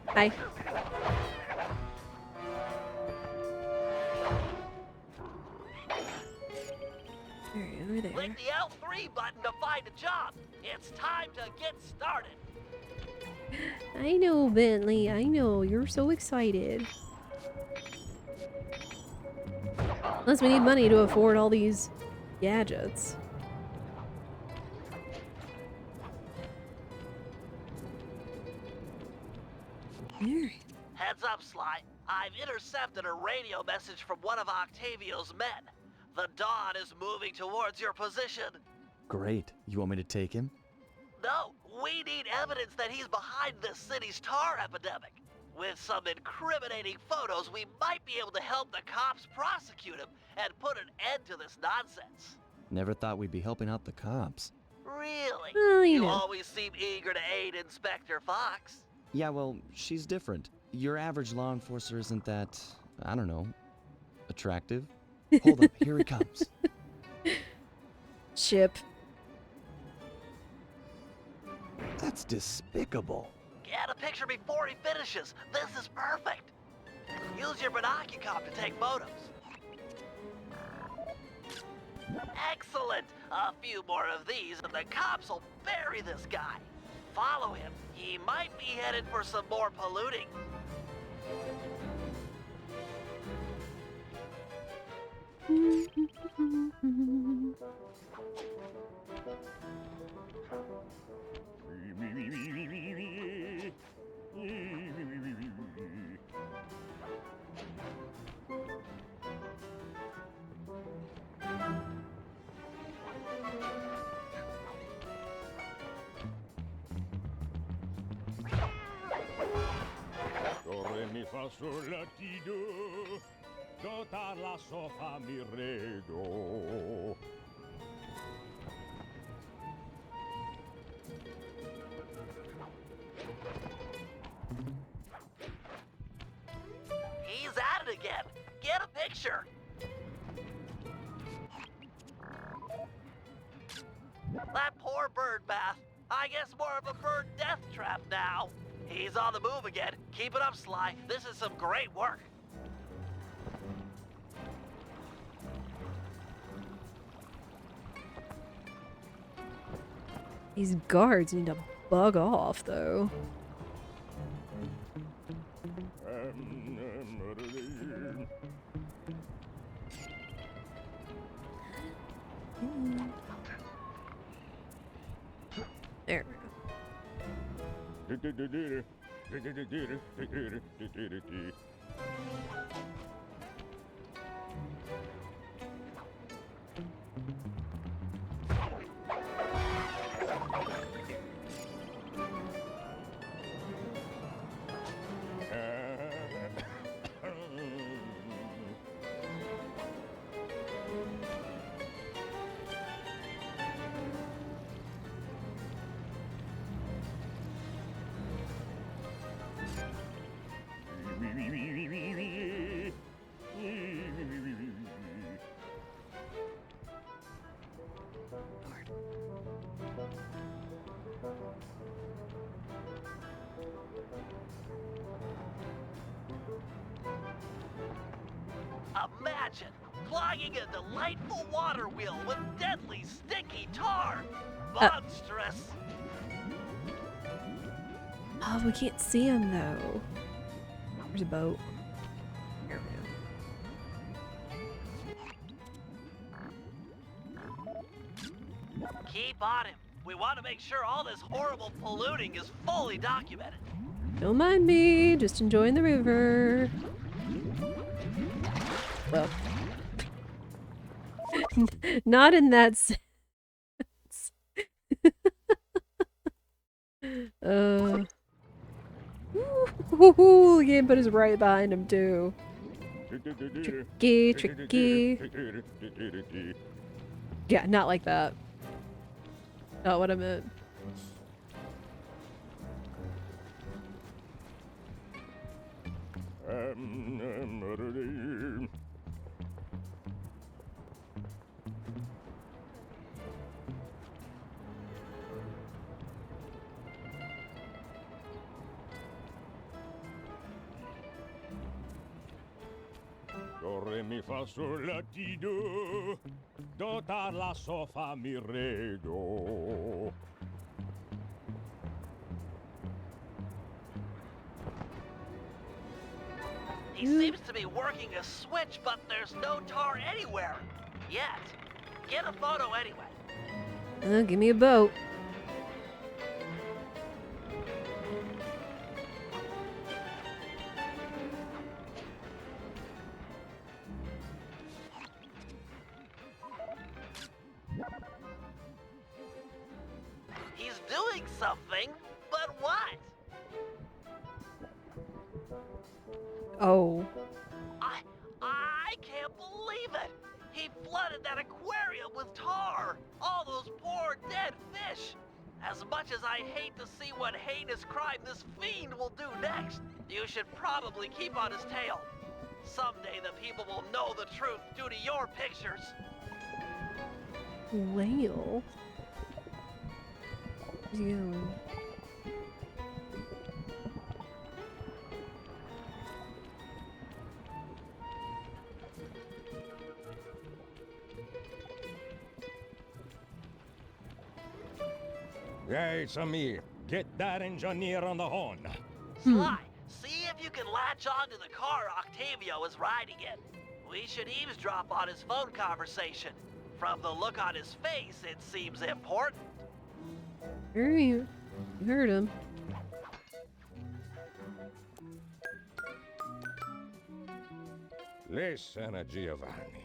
Hi. Alright, over there. Click the L3 button to find a job. It's time to get started. I know, Bentley. I know. You're so excited. Unless we need money to afford all these gadgets. Alright. Heads up, Sly. I've intercepted a radio message from one of Octavio's men. The Dawn is moving towards your position. Great. You want me to take him? No, we need evidence that he's behind this city's tar epidemic. With some incriminating photos, we might be able to help the cops prosecute him and put an end to this nonsense. Never thought we'd be helping out the cops. Really? Well, you know. always seem eager to aid Inspector Fox. Yeah, well, she's different. Your average law enforcer isn't that, I don't know, attractive? Hold up, here he comes. Ship. That's despicable. Get a picture before he finishes. This is perfect. Use your binocular to take photos. Excellent. A few more of these and the cops will bury this guy. Follow him. He might be headed for some more polluting. Do, re, mi, fa, sol, la, ti, do. Do, ta, la, so, fa, mi, re, do. He's at it again. Get a picture. That poor bird bath. I guess more of a bird death trap now. He's on the move again. Keep it up, Sly. This is some great work. These guards need to bug off, though. There we go. Imagine clogging a delightful water wheel with deadly sticky tar. Monstrous. Oh, we can't see him, though. There's a boat. There we go. Keep on him. We want to make sure all this horrible polluting is fully documented. Don't mind me, just enjoying the river. Well, not in that sense. The game put us right behind him too. Tricky, tricky. Yeah, not like that. Not what I meant. Do, re, mi, fa, sol, la, ti, do. Do, disfrutar la sofa mi redo. He seems to be working a switch, but there's no tar anywhere. Yet. Get a photo anyway. Give me a boat. He's doing something, but what? Oh. I can't believe it! He flooded that aquarium with tar! All those poor dead fish! As much as I hate to see what heinous crime this fiend will do next, you should probably keep on his tail. Someday the people will know the truth due to your pictures. Whale. Where's he going? Yeah, it's a me. Get that engineer on the horn. Sly, see if you can latch onto the car Octavio is riding in. We should eavesdrop on his phone conversation. From the look on his face, it seems important. You heard him. Listen, Giovanni.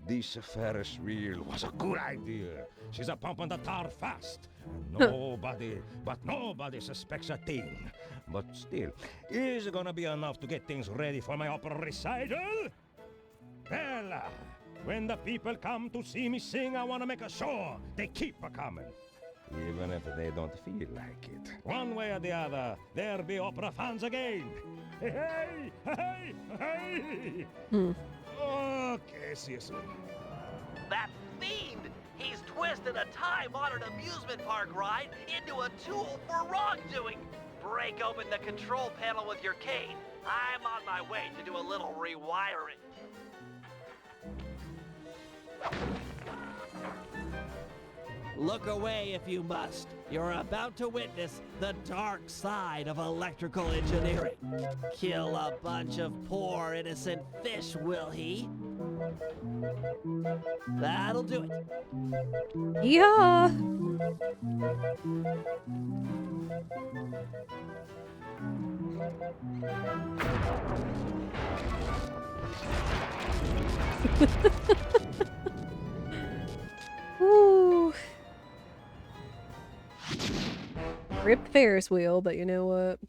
This Ferris wheel was a good idea. She's a pumping the tar fast. Nobody suspects a thing. But still, is it gonna be enough to get things ready for my opera recital? Bella, when the people come to see me sing, I wanna make a show. They keep a-coming. Even if they don't feel like it. One way or the other, there'll be opera fans again. Hey, hey, hey, hey! Okay, see you soon. That fiend! He's twisted a time-honored amusement park ride into a tool for wrongdoing. Break open the control panel with your cane. I'm on my way to do a little rewiring. Look away if you must. You're about to witness the dark side of electrical engineering. Kill a bunch of poor innocent fish, will he? That'll do it. Yeah. Woo. Rip Ferris wheel, but you know what?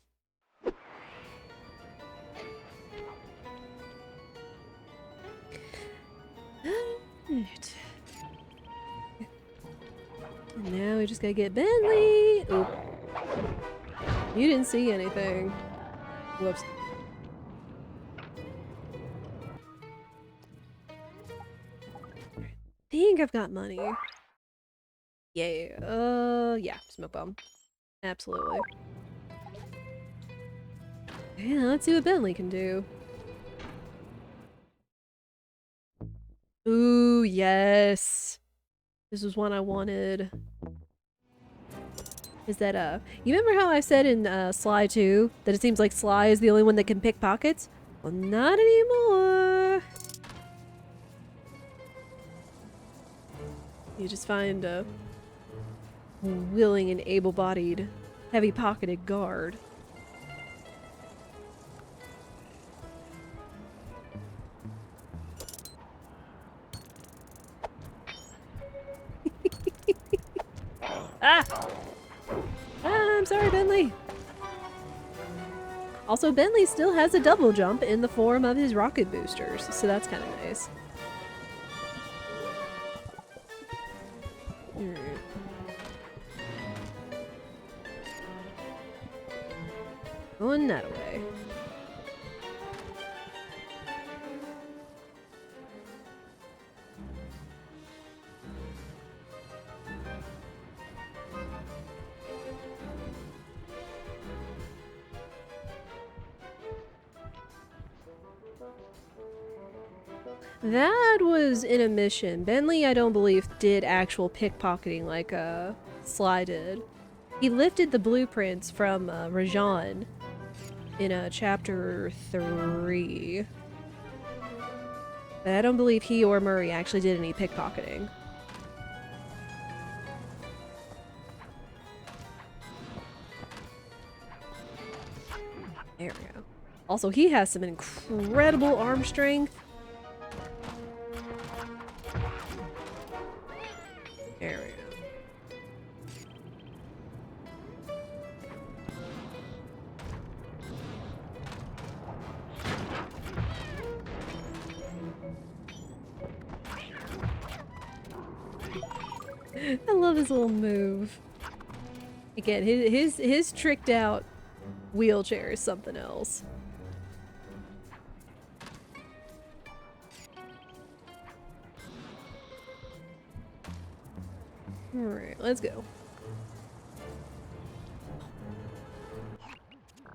Alright. And now we just gotta get Bentley. Oop. You didn't see anything. Whoops. I think I've got money. Yeah. Yeah, smoke bomb. Absolutely. Yeah, let's see what Bentley can do. Ooh, yes. This was one I wanted. Is that, you remember how I said in, Sly 2 that it seems like Sly is the only one that can pick pockets? Well, not anymore. You just find a willing and able-bodied, heavy-pocketed guard. Ah! I'm sorry, Bentley. Also, Bentley still has a double jump in the form of his rocket boosters, so that's kind of nice. Alright. Going that way. That was in a mission. Bentley, I don't believe, did actual pickpocketing like Sly did. He lifted the blueprints from Rajan in chapter 3. But I don't believe he or Murray actually did any pickpocketing. There we go. Also, he has some incredible arm strength. There we go. I love his little move. Again, his tricked out wheelchair is something else. Alright, let's go.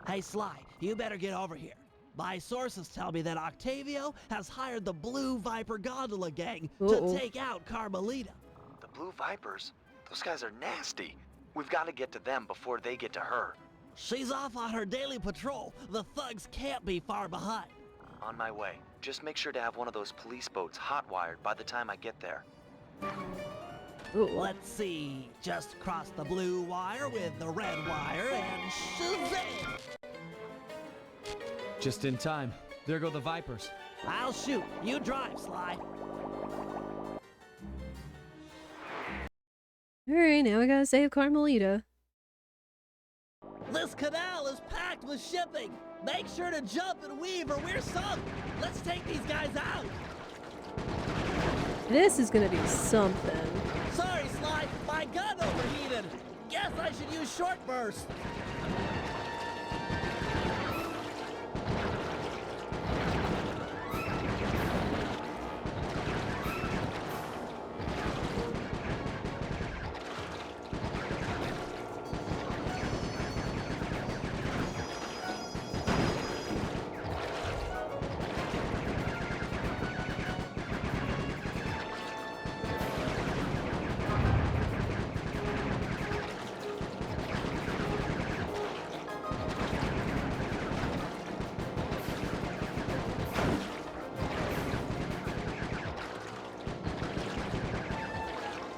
Hey, Sly, you better get over here. My sources tell me that Octavio has hired the Blue Viper Gondola Gang to take out Carmelita. The Blue Vipers? Those guys are nasty. We've got to get to them before they get to her. She's off on her daily patrol. The thugs can't be far behind. On my way. Just make sure to have one of those police boats hot-wired by the time I get there. Ooh. Let's see. Just cross the blue wire with the red wire and shazam! Just in time. There go the Vipers. I'll shoot. You drive, Sly. Alright, now we gotta save Carmelita. This canal is packed with shipping. Make sure to jump and weave or we're sunk. Let's take these guys out. This is gonna be something. Sorry, Sly. My gun overheated. Guess I should use short burst.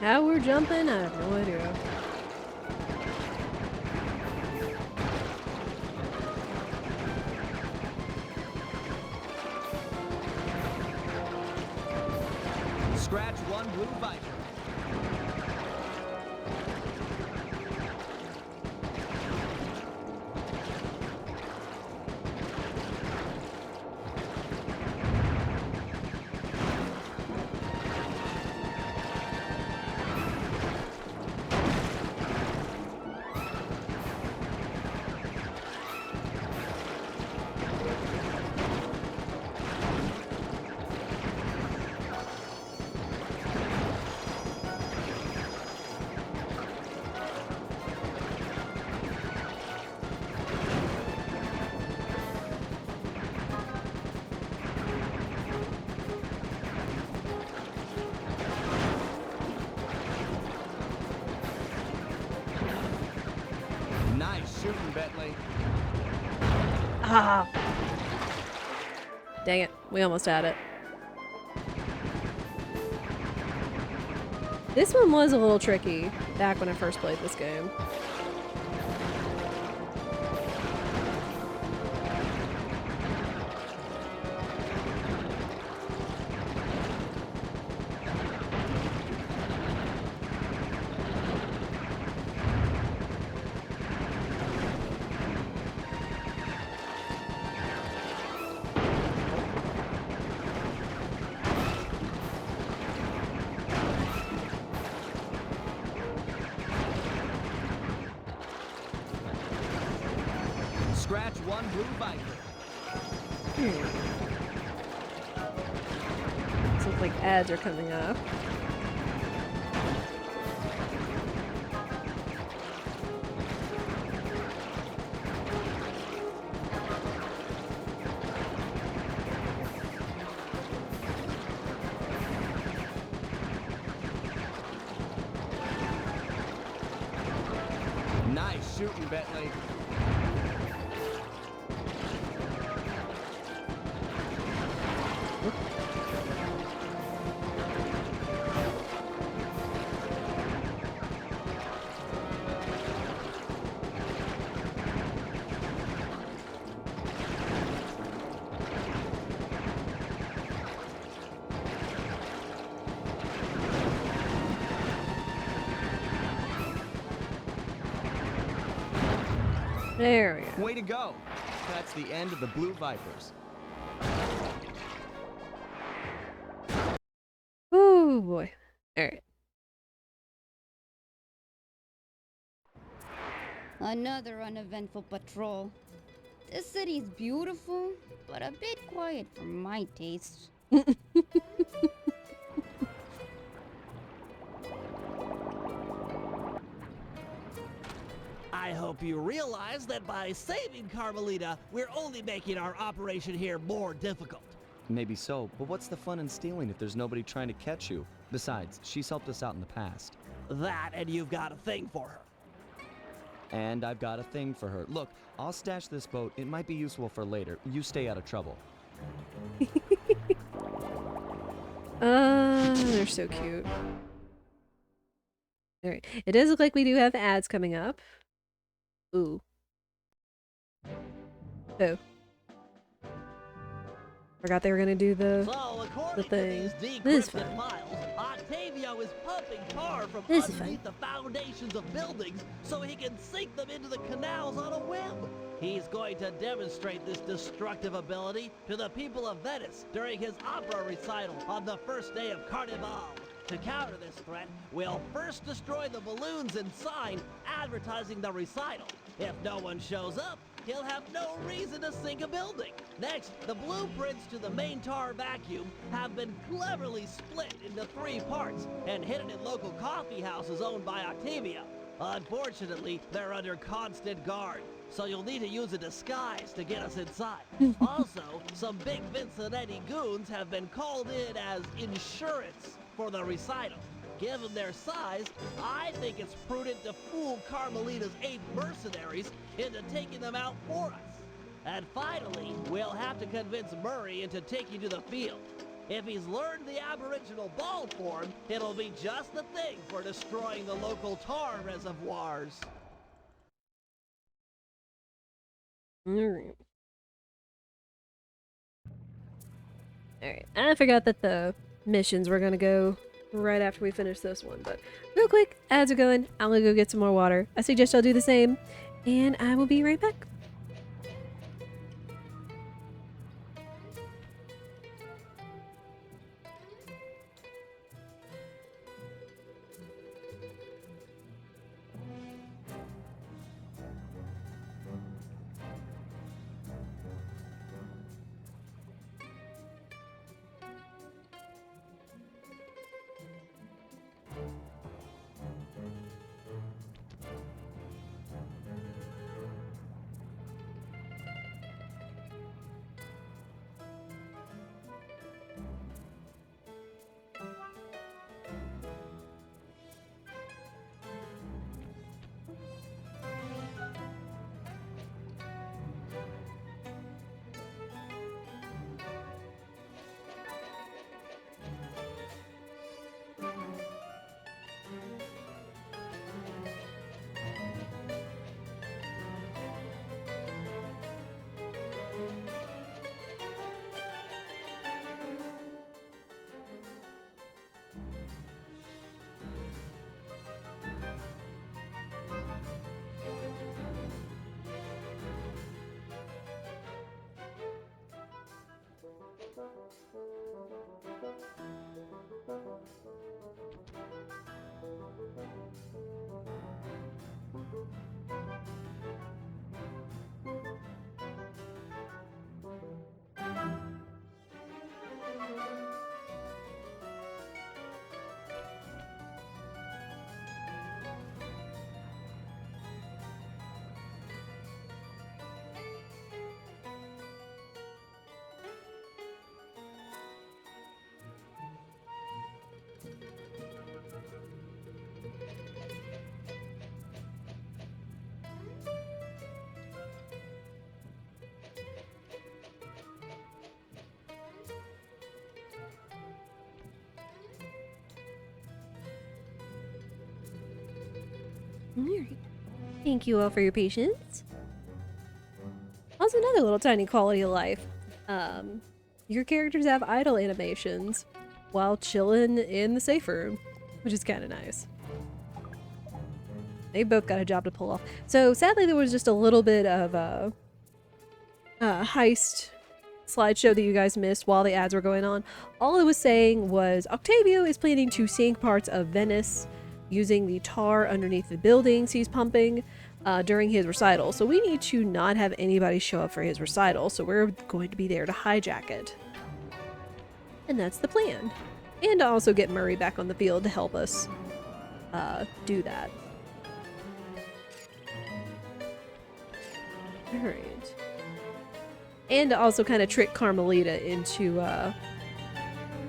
How we're jumping, I have no idea. Scratch one Blue Viper. Nice shooting, Bentley. Ah! Dang it, we almost had it. This one was a little tricky back when I first played this game. Scratch one Blue Viper. These look like ads are coming up. shooting, Bentley. There we go. Way to go. That's the end of the Blue Vipers. Oh boy. Alright. Another uneventful patrol. This city's beautiful, but a bit quiet for my taste. I hope you realize that by saving Carmelita, we're only making our operation here more difficult. Maybe so, but what's the fun in stealing if there's nobody trying to catch you? Besides, she's helped us out in the past. That, and you've got a thing for her. And I've got a thing for her. Look, I'll stash this boat. It might be useful for later. You stay out of trouble. They're so cute. Alright. It does look like we do have ads coming up. Ooh. Oh. Forgot they were gonna do the thing. This is fun. Octavio is pumping tar from This is underneath the foundations of buildings so he can sink them into the canals on a whim. He's going to demonstrate this destructive ability to the people of Venice during his opera recital on the first day of Carnival. To counter this threat, we'll first destroy the balloons and sign advertising the recital. If no one shows up, he'll have no reason to sink a building. Next, the blueprints to the main tar vacuum have been cleverly split into 3 parts and hidden in local coffee houses owned by Octavia. Unfortunately, they're under constant guard, so you'll need to use a disguise to get us inside. Also, some big Vincennetti goons have been called in as insurance for the recital. Given their size, I think it's prudent to fool Carmelita's 8 mercenaries into taking them out for us. And finally, we'll have to convince Murray into taking to the field. If he's learned the aboriginal ball form, it'll be just the thing for destroying the local tar reservoirs. Alright. Alright. I forgot that the missions were gonna go right after we finish this one, but real quick, ads are going. I'm gonna go get some more water. I suggest y'all do the same, and I will be right back. Alright. Thank you all for your patience. Also, another little tiny quality of life. Your characters have idle animations while chilling in the safe room, which is kind of nice. They both got a job to pull off. So sadly, there was just a little bit of a heist slideshow that you guys missed while the ads were going on. All it was saying was Octavio is planning to sink parts of Venice using the tar underneath the buildings he's pumping during his recital. So we need to not have anybody show up for his recital, so we're going to be there to hijack it. And that's the plan. And to also get Murray back on the field to help us do that. Alright. And to also kind of trick Carmelita into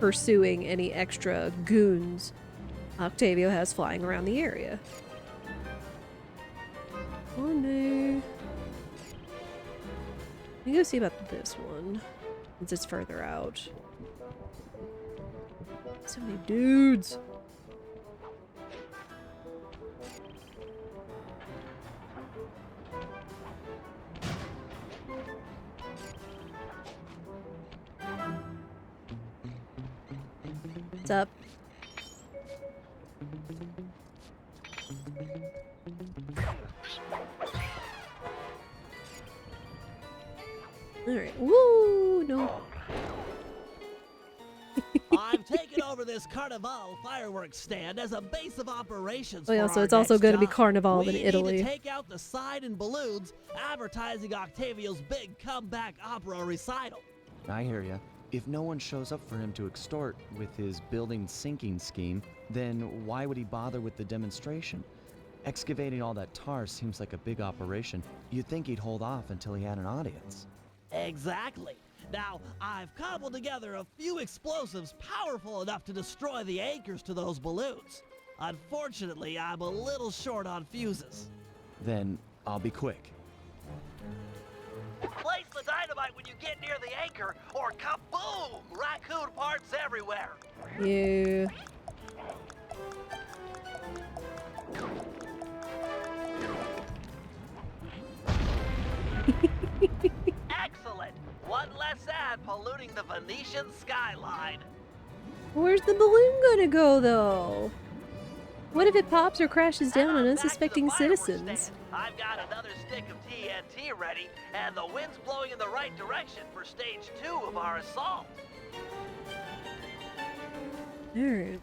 pursuing any extra goons Octavio has flying around the area. Oh no. Let me go see about this one, since it's further out. So many dudes. What's up? Alright. Woo! No. I've taken over this Carnival fireworks stand as a base of operations. Oh yeah, for so our it's also next going to be job. Carnival in We need Italy. to take out the sign and balloons advertising Octavio's big comeback opera recital. I hear ya. If no one shows up for him to extort with his building sinking scheme, then why would he bother with the demonstration? Excavating all that tar seems like a big operation. You'd think he'd hold off until he had an audience. Exactly. Now, I've cobbled together a few explosives powerful enough to destroy the anchors to those balloons. Unfortunately, I'm a little short on fuses. Then I'll be quick. Place the dynamite when you get near the anchor, or kaboom! Raccoon parts everywhere. Yeah. Excellent. One less ad polluting the Venetian skyline. Where's the balloon gonna go, though? What if it pops or crashes down on unsuspecting citizens? I've got another stick of TNT ready, and the wind's blowing in the right direction for stage 2 of our assault. Alright.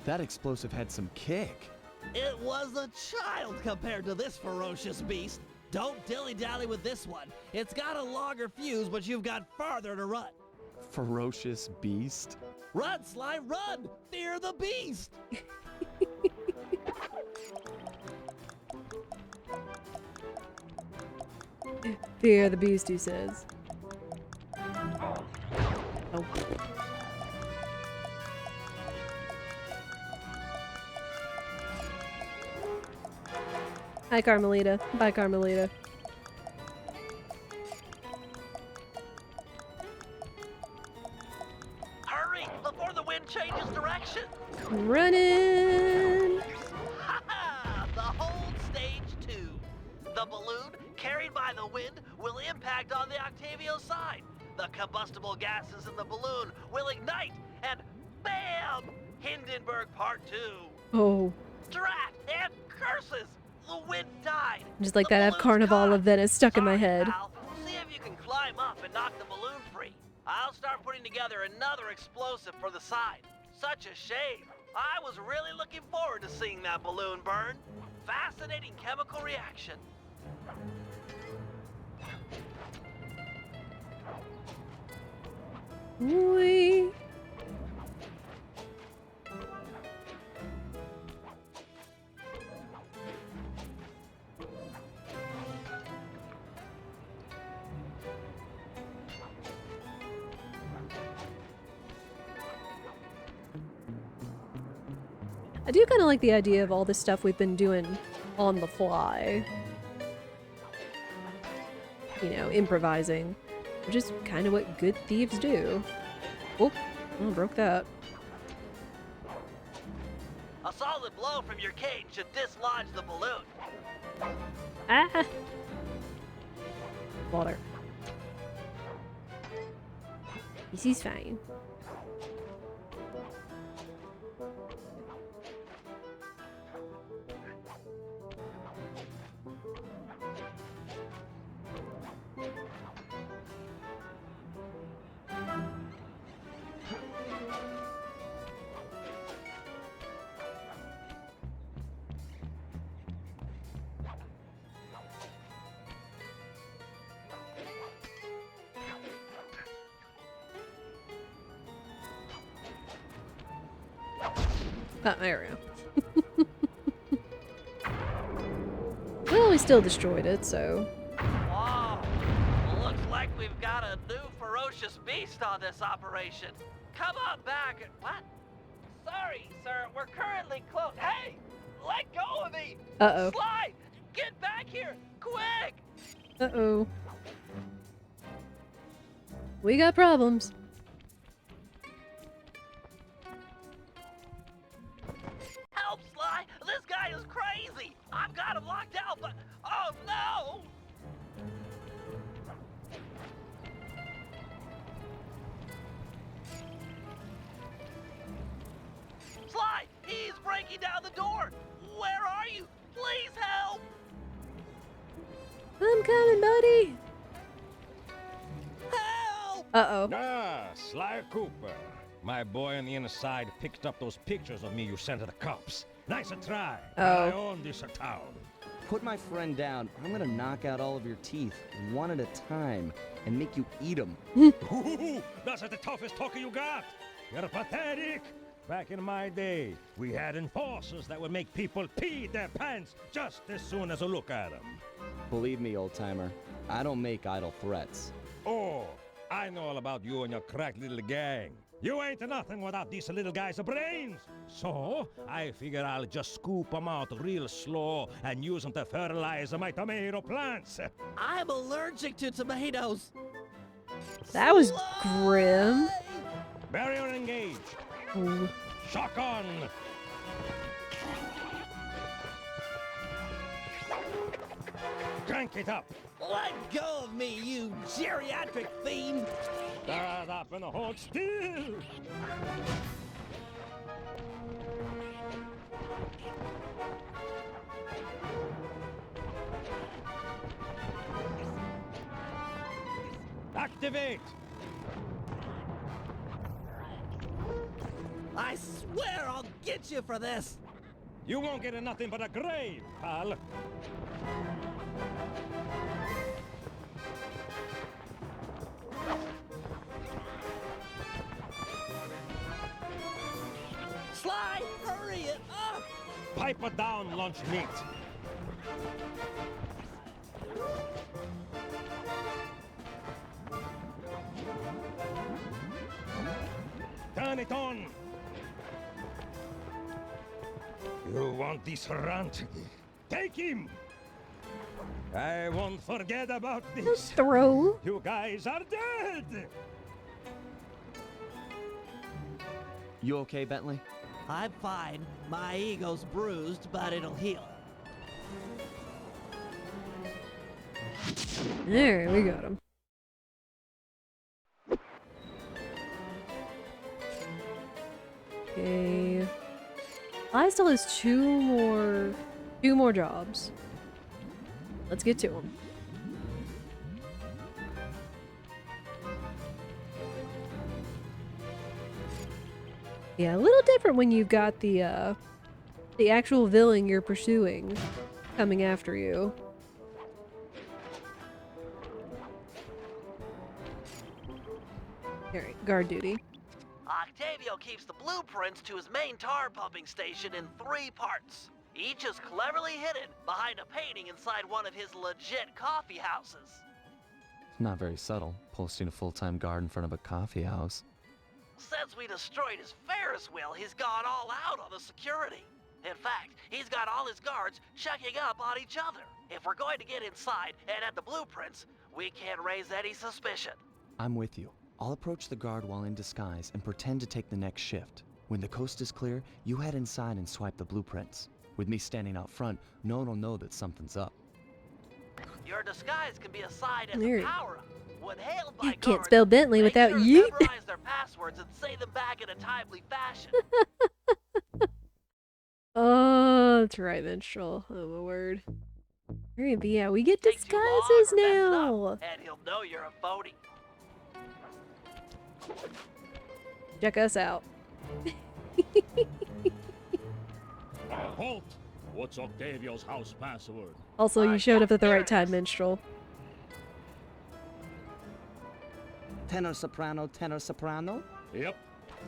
That explosive had some kick. It was a child compared to this ferocious beast. Don't dilly-dally with this one. It's got a longer fuse, but you've got farther to run. Ferocious beast? Run, Sly, run! Fear the beast! Fear the beast, he says. Oh. Hi, Carmelita. Bye, Carmelita. Hurry, before the wind changes direction. Running! Ha-ha! The whole stage 2. The balloon, carried by the wind, will impact on the Octavio side. The combustible gases in the balloon will ignite, and bam! Hindenburg Part 2. Oh. Drat and curses! The wind died. Just like that, I have Carnival of Venice stuck in my head. Pal, see if you can climb up and knock the balloon free. I'll start putting together another explosive for the side. Such a shame. I was really looking forward to seeing that balloon burn. Fascinating chemical reaction. Whee! I do kind of like the idea of all this stuff we've been doing on the fly. You know, improvising. Which is kind of what good thieves do. Oh, broke that. A solid blow from your cane should dislodge the balloon. Ah! Water. This is fine. Oh, there we go. Well, we still destroyed it, so. Whoa! Looks like we've got a new ferocious beast on this operation. Come on back. What? Sorry, sir. We're currently closed. Hey! Let go of me! Uh-oh. Sly! Get back here! Quick! Uh-oh. We got problems. Help, Sly! This guy is crazy! I've got him locked out, but... Oh, no! Sly! He's breaking down the door! Where are you? Please help! I'm coming, buddy! Help! Uh-oh. Ah, Sly Cooper. My boy on the inside picked up those pictures of me you sent to the cops. Nice try. Oh. I own this town. Put my friend down. I'm gonna knock out all of your teeth, one at a time, and make you eat them. Ooh, that's the toughest talker you got. You're pathetic. Back in my day, we had enforcers that would make people pee their pants just as soon as a look at them. Believe me, old-timer, I don't make idle threats. Oh, I know all about you and your crack little gang. You ain't nothing without these little guys' brains. So, I figure I'll just scoop them out real slow and use them to fertilize my tomato plants. I'm allergic to tomatoes. That was grim. Barrier engaged. Ooh. Shock on. Crank it up. Let go of me, you geriatric fiend! Start up and hold still. Activate. I swear I'll get you for this! You won't get nothing but a grave, pal. Sly, hurry it up! Pipe it down, lunch meat. Turn it on. You want this runt? Take him! I won't forget about this. Throw. You guys are dead! You okay, Bentley? I'm fine. My ego's bruised, but it'll heal. There, we got him. Okay. I still has two more jobs. Let's get to them. Yeah, a little different when you've got the actual villain you're pursuing coming after you. Alright, guard duty. Octavio keeps the blueprints to his main tar pumping station in 3 parts. Each is cleverly hidden behind a painting inside one of his legit coffee houses. Not very subtle, posting a full-time guard in front of a coffee house. Since we destroyed his Ferris wheel, he's gone all out on the security. In fact, he's got all his guards checking up on each other. If we're going to get inside and at the blueprints, we can't raise any suspicion. I'm with you. I'll approach the guard while in disguise and pretend to take the next shift. When the coast is clear, you head inside and swipe the blueprints. With me standing out front, no one will know that something's up. Your disguise can be a side as There. a power-up. When hailed by Can't guards, spell Bentley make without sure to yeet. memorize their passwords and say them back in a timely fashion. Oh, that's right, Minstrel. Oh, my word. Alright, but yeah, we get Takes you long disguises or mess it now. up, and he'll know you're a phony. Check us out. Halt! What's Octavio's house password? Also, you showed up at the right time, Minstrel. Tenor soprano, tenor soprano? Yep.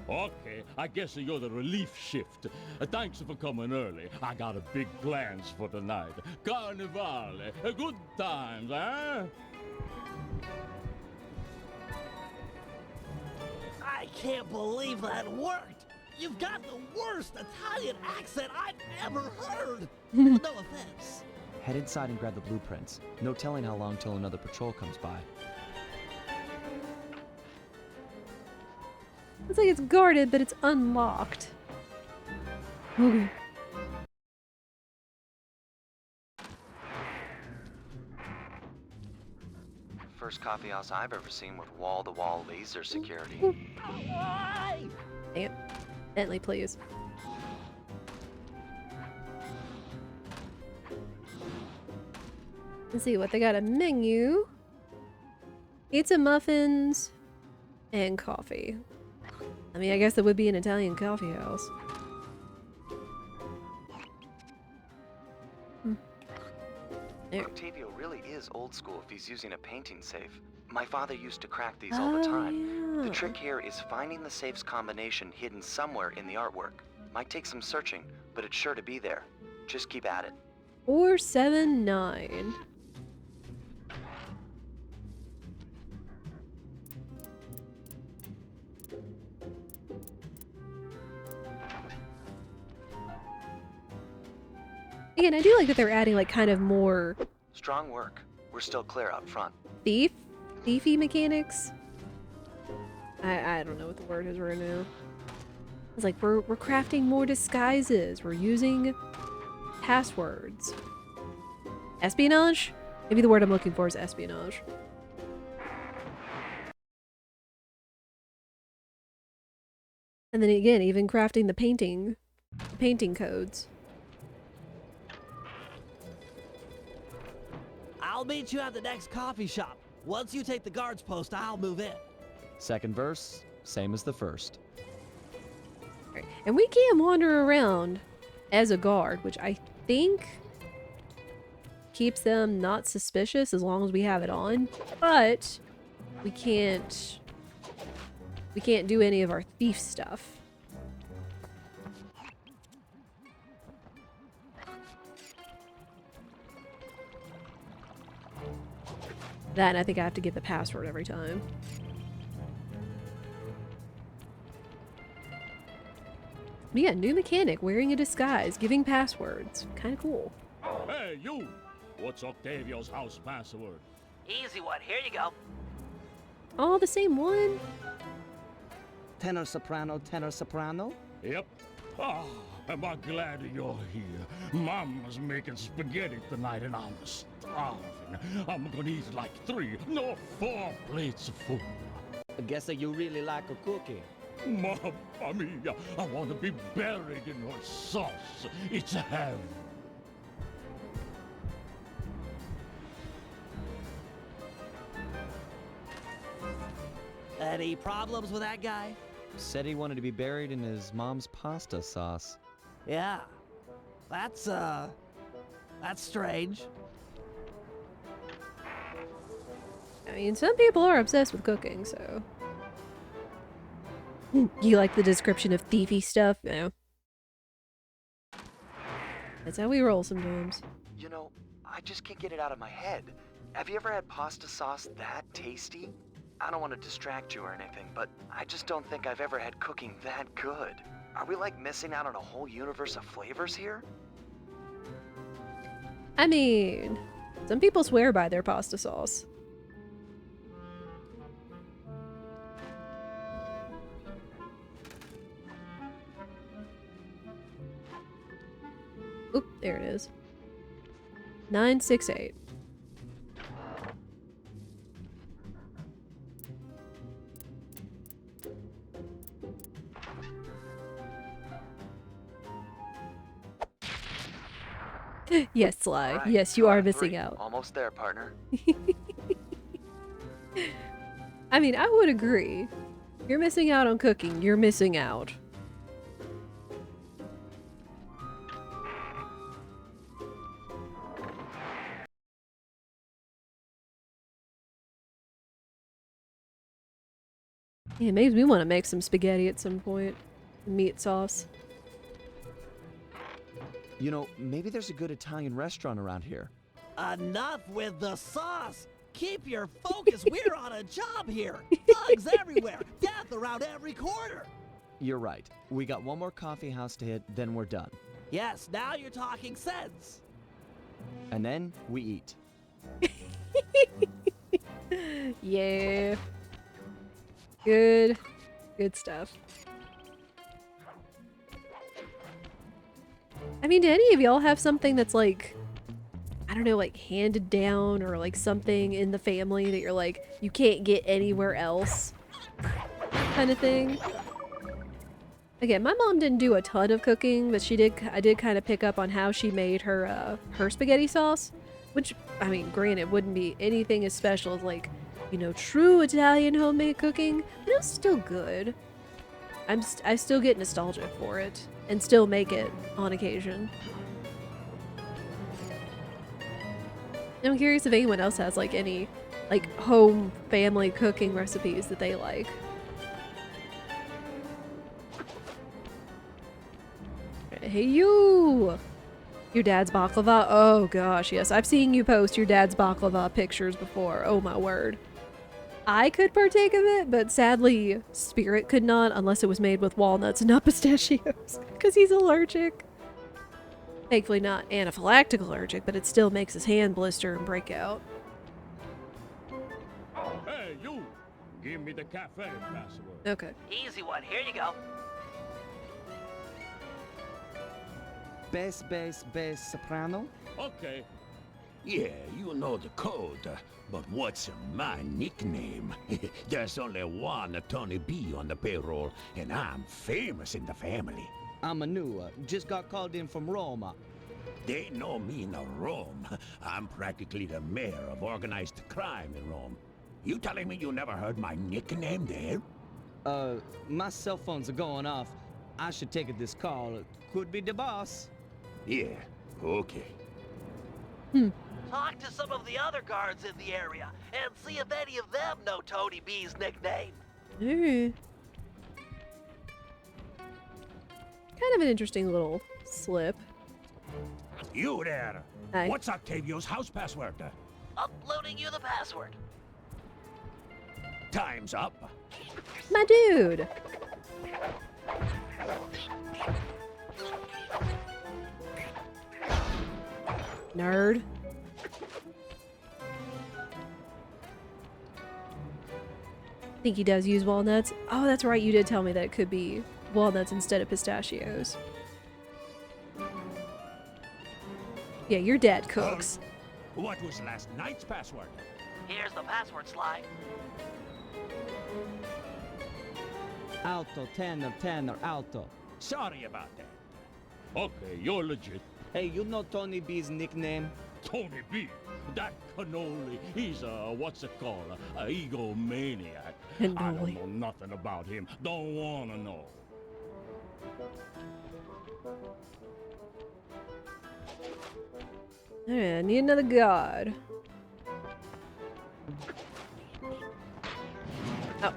Okay, I guess you're the relief shift. Thanks for coming early. I got a big plans for tonight. Carnivale, good times, huh? I can't believe that worked! You've got the worst Italian accent I've ever heard! No offense. Head inside and grab the blueprints. No telling how long till another patrol comes by. Looks like it's guarded, but it's unlocked. Okay. First coffee house I've ever seen with wall-to-wall laser security. Damn. Bentley, please. Let's see what they got. A menu. Pizza, muffins, and coffee. I mean, I guess it would be an Italian coffee house. There. Octavio really is old school if he's using a painting safe. My father used to crack these all the time. Yeah. The trick here is finding the safe's combination hidden somewhere in the artwork. Might take some searching, but it's sure to be there. Just keep at it. 479. Again, I do like that they're adding like kind of more Strong work. We're still clear up front. thiefy mechanics. I don't know what the word is right now. It's like we're crafting more disguises. We're using passwords. Espionage? Maybe the word I'm looking for is espionage. And then again, even crafting the painting codes. I'll meet you at the next coffee shop. Once you take the guard's post, I'll move in. Second verse, same as the first. Right. And we can wander around as a guard, which I think keeps them not suspicious as long as we have it on. But we can't do any of our thief stuff. That, and I think I have to give the password every time. But yeah, new mechanic, wearing a disguise, giving passwords. Kind of cool. Hey, you! What's Octavio's house password? Easy one, here you go. All the same one? Tenor soprano, tenor soprano? Yep. Ah, am I glad you're here. Mama's making spaghetti tonight and I'm starving. I'm gonna eat like 4 plates of food. I guess that you really like a cookie. Mamma mia, I want to be buried in her sauce. It's heaven. Any problems with that guy? Said he wanted to be buried in his mom's pasta sauce. Yeah. That's strange. I mean, some people are obsessed with cooking, so... You like the description of thiefy stuff? You know? That's how we roll sometimes. You know, I just can't get it out of my head. Have you ever had pasta sauce that tasty? I don't want to distract you or anything, but I just don't think I've ever had cooking that good. Are we like missing out on a whole universe of flavors here? I mean, some people swear by their pasta sauce. Oop, there it is. 968. Yes, Sly. Right, Yes, you 2 out are of missing 3. out. Almost there, partner. I mean, I would agree. You're missing out on cooking. You're missing out. Yeah, it makes me want to make some spaghetti at some point. Meat sauce. You know, maybe there's a good Italian restaurant around here. Enough with the sauce! Keep your focus, we're on a job here! Thugs everywhere! Death around every corner! You're right. We got one more coffee house to hit, then we're done. Yes, now you're talking sense! And then we eat. Yeah. Good stuff. I mean, do any of y'all have something that's like, I don't know, like handed down or like something in the family that you're like, you can't get anywhere else kind of thing? Again, my mom didn't do a ton of cooking, but I did kind of pick up on how she made her spaghetti sauce, which, I mean, granted, wouldn't be anything as special as like, you know, true Italian homemade cooking, but it was still good. I still get nostalgic for it and still make it on occasion. I'm curious if anyone else has like any like home family cooking recipes that they like. Hey you! Your dad's baklava? Oh gosh, yes. I've seen you post your dad's baklava pictures before. Oh my word. I could partake of it, but sadly, Spirit could not unless it was made with walnuts and not pistachios, because he's allergic. Thankfully not anaphylactic allergic, but it still makes his hand blister and break out. Hey, you! Give me the cafe password. Okay. Easy one. Here you go. Bass, soprano? Okay. Yeah, you know the code, but what's my nickname? There's only one Tony B on the payroll, and I'm famous in the family. I'm a new, just got called in from Roma. They know me in Rome. I'm practically the mayor of organized crime in Rome. You telling me you never heard my nickname there? My cell phones are going off. I should take this call. Could be the boss. Yeah, okay. Talk to some of the other guards in the area and see if any of them know Tony B's nickname. Kind of an interesting little slip. You there! Hi. What's Octavio's house password? Uploading you the password. Time's up. My dude! Nerd. Think he does use walnuts? Oh, that's right, you did tell me that it could be walnuts instead of pistachios. Yeah, your dad cooks. What was last night's password? Here's the password, Sly. Alto, tenor, alto. Sorry about that. Okay, you're legit. Hey, you know Tony B's nickname? Tony B. That cannoli. He's a, what's it called? A egomaniac. I don't know nothing about him. Don't wanna know. Alright, I need another guard. Oh.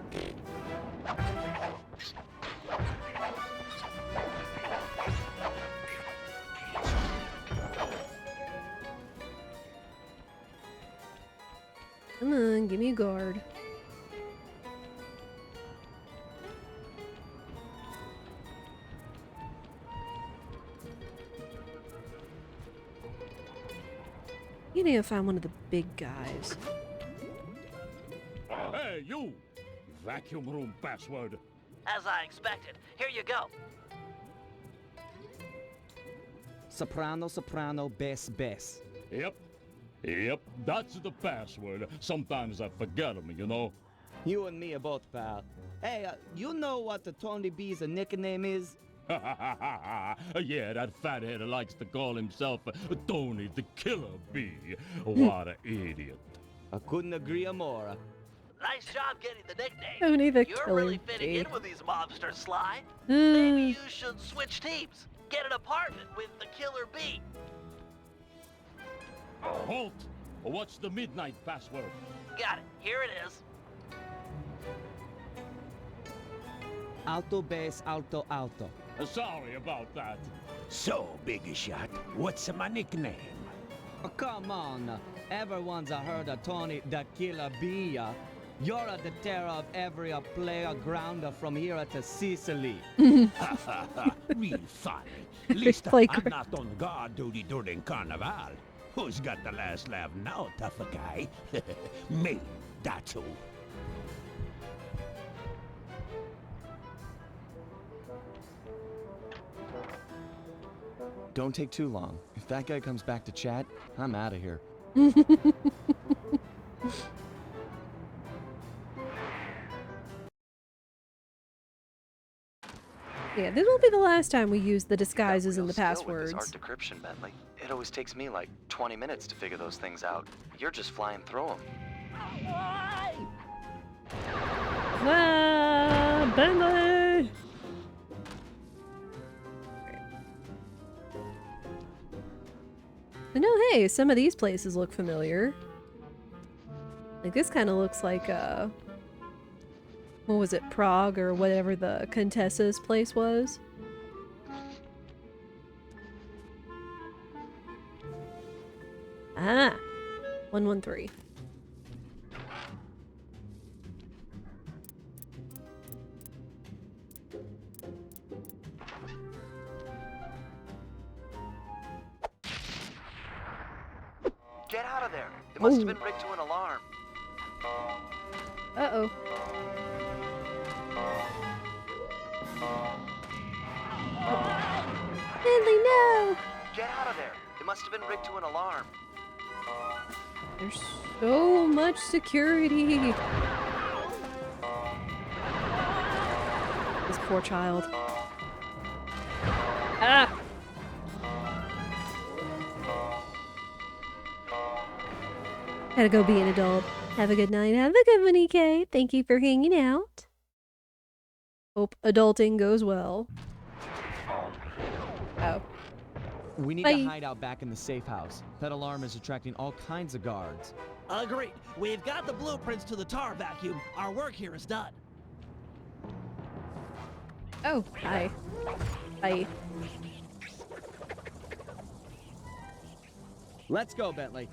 Come on, give me a guard. You need to find one of the big guys. Hey, you! Vacuum room password. As I expected. Here you go. soprano, soprano, bass, bass. Yep. Yep, that's the password. Sometimes I forget them, you know. You and me are both, pal. Hey, you know what the Tony B's nickname is? Yeah, that fathead likes to call himself Tony the Killer Bee. What an idiot. I couldn't agree more. Nice job getting the nickname. Tony the You're Killer really fitting Bee. in with these mobsters, Sly. Maybe you should switch teams. Get an apartment with the Killer Bee. Halt! What's the midnight password? Got it. Here it is. Alto, bass, alto, alto. Sorry about that. So, Big Shot, what's my nickname? Oh, come on. Everyone's heard of Tony the Killer Bee. You're the terror of every player grounder from here to Sicily. Real funny. At least Play I'm cr- not on guard duty during Carnival. Who's got the last laugh now, tough guy? Me, that's who. Don't take too long. If that guy comes back to chat, I'm out of here. Yeah, this will be the last time we use the disguises and the Real skill with this passwords. art decryption, Bentley. It always takes me like 20 minutes to figure those things out. You're just flying through them. Ah, Bentley! I know, hey, some of these places look familiar. Like, this kind of looks like, what was it, Prague or whatever the Contessa's place was? Ah! 113. Get out of there. It must have Oh. been rigged to an alarm. Uh-oh. Bentley, no! Get out of there. It must have been rigged to an alarm. There's so much security. This poor child. Ah! Gotta go be an adult. Have a good night. Have a good one, EK. Thank you for hanging out. Hope adulting goes well. Oh. We need Bye. to hide out back in the safe house. That alarm is attracting all kinds of guards. Agreed. We've got the blueprints to the tar vacuum. Our work here is done. Oh, hi. Hi. Let's go, Bentley.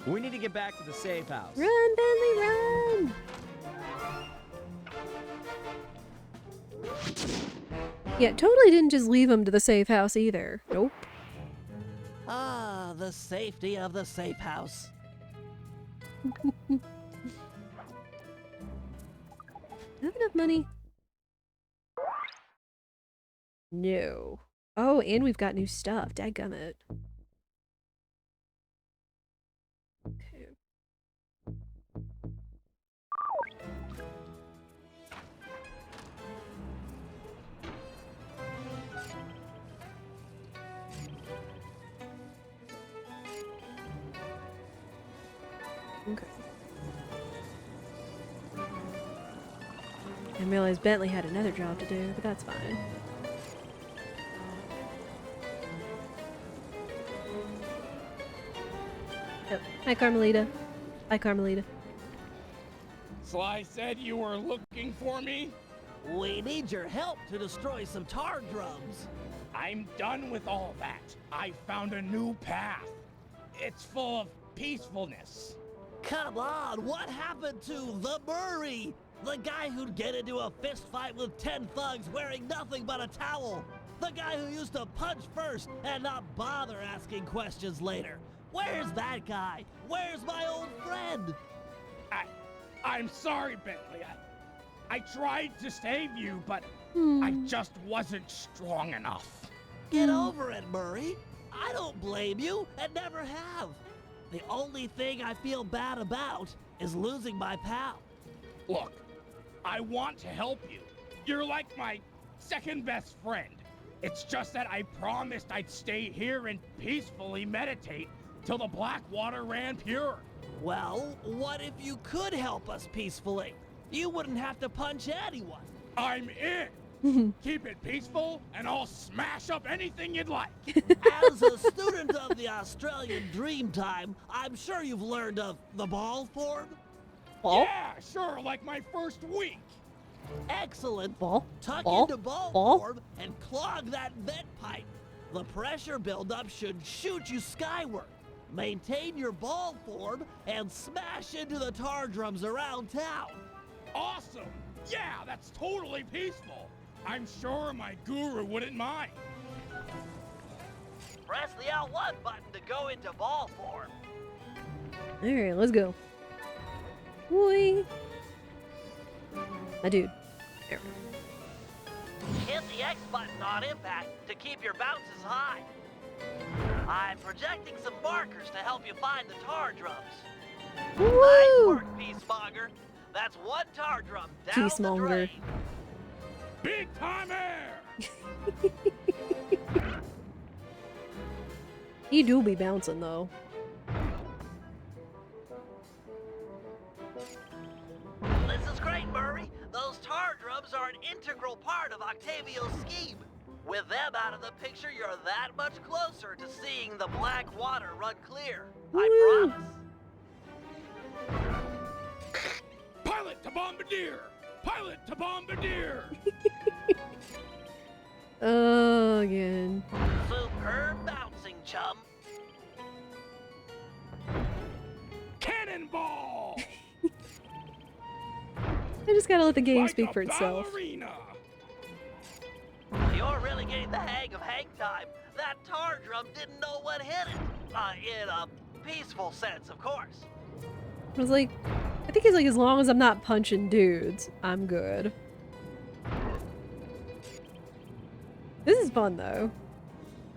We need to get back to the safe house. Run, Bentley, run! Yeah, totally didn't just leave him to the safe house either. Nope. Ah, the safety of the safe house. Have enough money? No. Oh, and we've got new stuff. Dadgummit. Okay. Okay. I realized Bentley had another job to do, but that's fine. Yep. Hi, Carmelita. Hi, Carmelita. Sly said you were looking for me? We need your help to destroy some tar drums. I'm done with all that. I found a new path. It's full of peacefulness. Come on, what happened to the Murray? The guy who'd get into a fist fight with 10 thugs wearing nothing but a towel. The guy who used to punch first and not bother asking questions later. Where's that guy? Where's my old friend? I'm sorry, Bentley. I tried to save you, but I just wasn't strong enough. Get over it, Murray. I don't blame you, and never have. The only thing I feel bad about is losing my pal. Look, I want to help you. You're like my second best friend. It's just that I promised I'd stay here and peacefully meditate till the black water ran pure. Well, what if you could help us peacefully? You wouldn't have to punch anyone. I'm in. Keep it peaceful, and I'll smash up anything you'd like. As a student of the Australian Dreamtime, I'm sure you've learned of the ball form. Ball? Yeah, sure, like my first week. Excellent. Ball? Tuck Ball? into ball Ball? form and clog that vent pipe. The pressure buildup should shoot you skyward. Maintain your ball form and smash into the tar drums around town. Awesome! Yeah, that's totally peaceful. I'm sure my guru wouldn't mind. Press the L1 button to go into ball form. Alright, let's go. Boy. My dude. There. Hit the X button on impact to keep your bounces high. I'm projecting some markers to help you find the tar drums. Woo! Nice work, Peacemonger. That's one tar drum down the drain. Big time air! He do be bouncing though. This is great, Murray. Those tar drums are an integral part of Octavio's scheme. With them out of the picture, you're that much closer to seeing the black water run clear. I promise. Pilot to bombardier! Pilot to bombardier! Oh, again. Superb bouncing, chum. Cannonball! I just gotta let the game speak for itself. Ballerina. You're really getting the hang of hang time. That tar drum didn't know what hit it. In a peaceful sense, of course. I was like, I think he's like, as long as I'm not punching dudes, I'm good. This is fun though.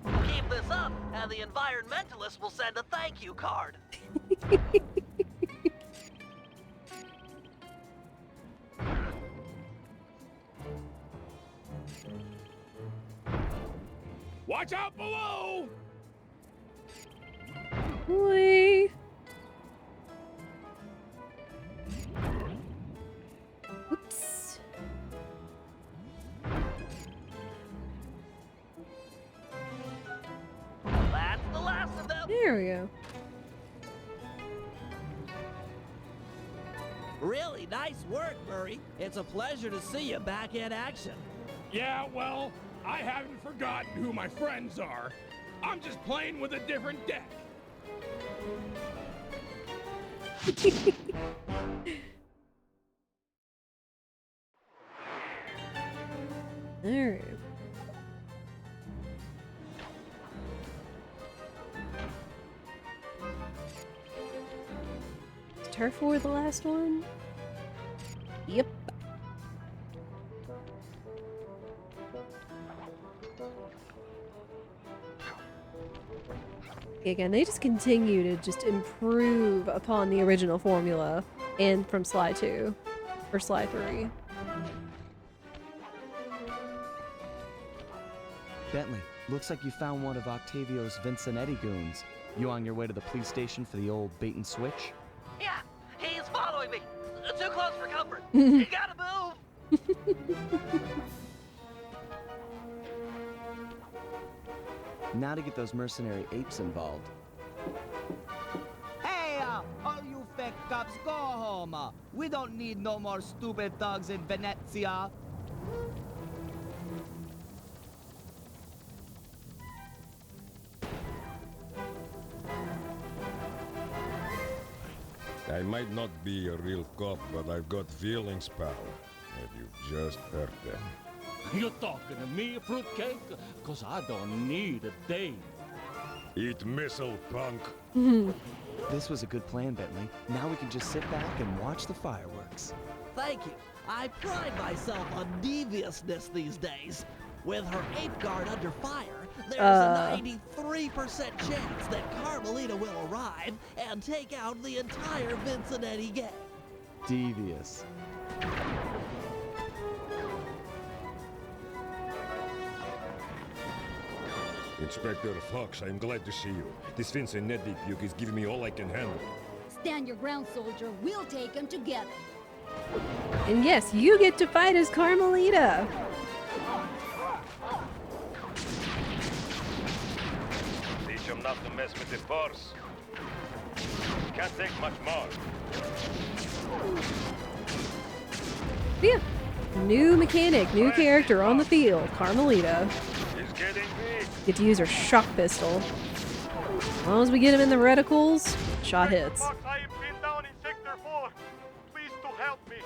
Keep this up, and the environmentalists will send a thank you card. Watch out below! Boy. Oops. That's the last of them. There we go. Really nice work, Murray. It's a pleasure to see you back in action. Yeah, well, I haven't forgotten who my friends are. I'm just playing with a different deck. Alright. Is Turf War the last one? Yep. Again, they just continue to just improve upon the original formula and from Sly 2 or Sly 3. Bentley, looks like you found one of Octavio's Vincennetti goons. You on your way to the police station for the old bait and switch? Yeah, he's following me. Too close for comfort. You gotta move. Now to get those mercenary apes involved. Hey, all you fake cops, go home. We don't need no more stupid thugs in Venezia. I might not be a real cop, but I've got feelings, pal. And you've just hurt them. You talking to me, fruitcake? Cause I don't need a date. Eat missile, punk. This was a good plan, Bentley. Now we can just sit back and watch the fireworks. Thank you. I pride myself on deviousness these days. With her 8th guard under fire, there's a 93% chance that Carmelita will arrive and take out the entire Vincennetti gang. Devious. Inspector Fox, I'm glad to see you. This Vincennetti puke is giving me all I can handle. Stand your ground, soldier. We'll take them together. And yes, you get to fight as Carmelita. Teach him not to mess with the force. Can't take much more. Yeah. New mechanic, new character on the field, Carmelita. He's getting big. Get to use her shock pistol. As long as we get him in the reticles, shot hits. Fox, I have been down in Sector 4. Please to help me.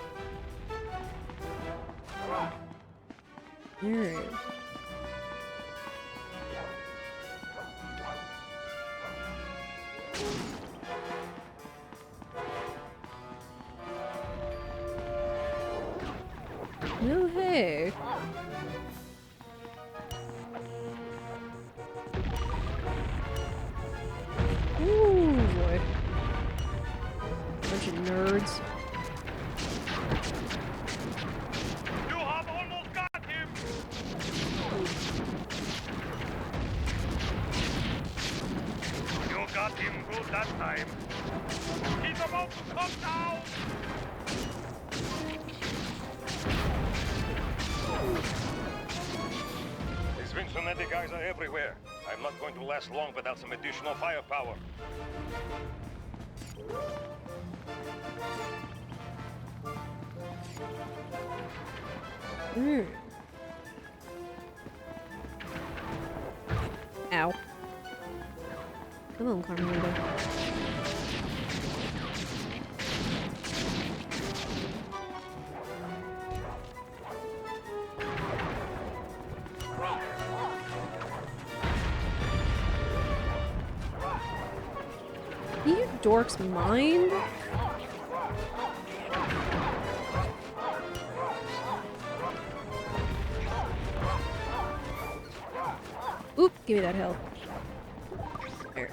Alright. Oh, hey. Ooh, boy. Bunch of nerds. You have almost got him. You got him good that time. He's about to come down. These Vincennetti guys are everywhere. I'm not going to last long without some additional firepower. Ow. Come on, Carmelita. You dorks mind? Oop, give me that health. There.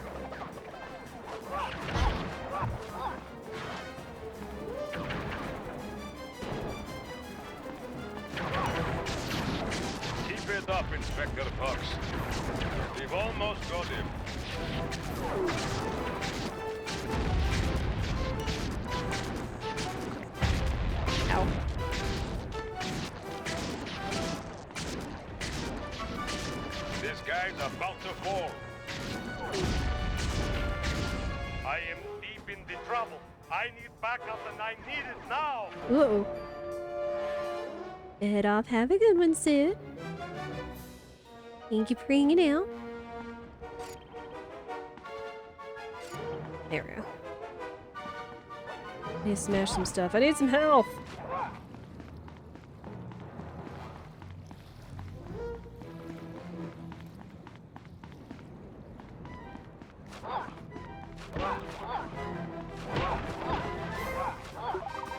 Keep it up, Inspector Fox. We've almost got him. Ow. This guy's about to fall. I am deep in the trouble. I need backup and I need it now. Uh-oh. Head off. Have a good one, Sid. Thank you for hanging out. There we go. I need to smash some stuff. I need some health.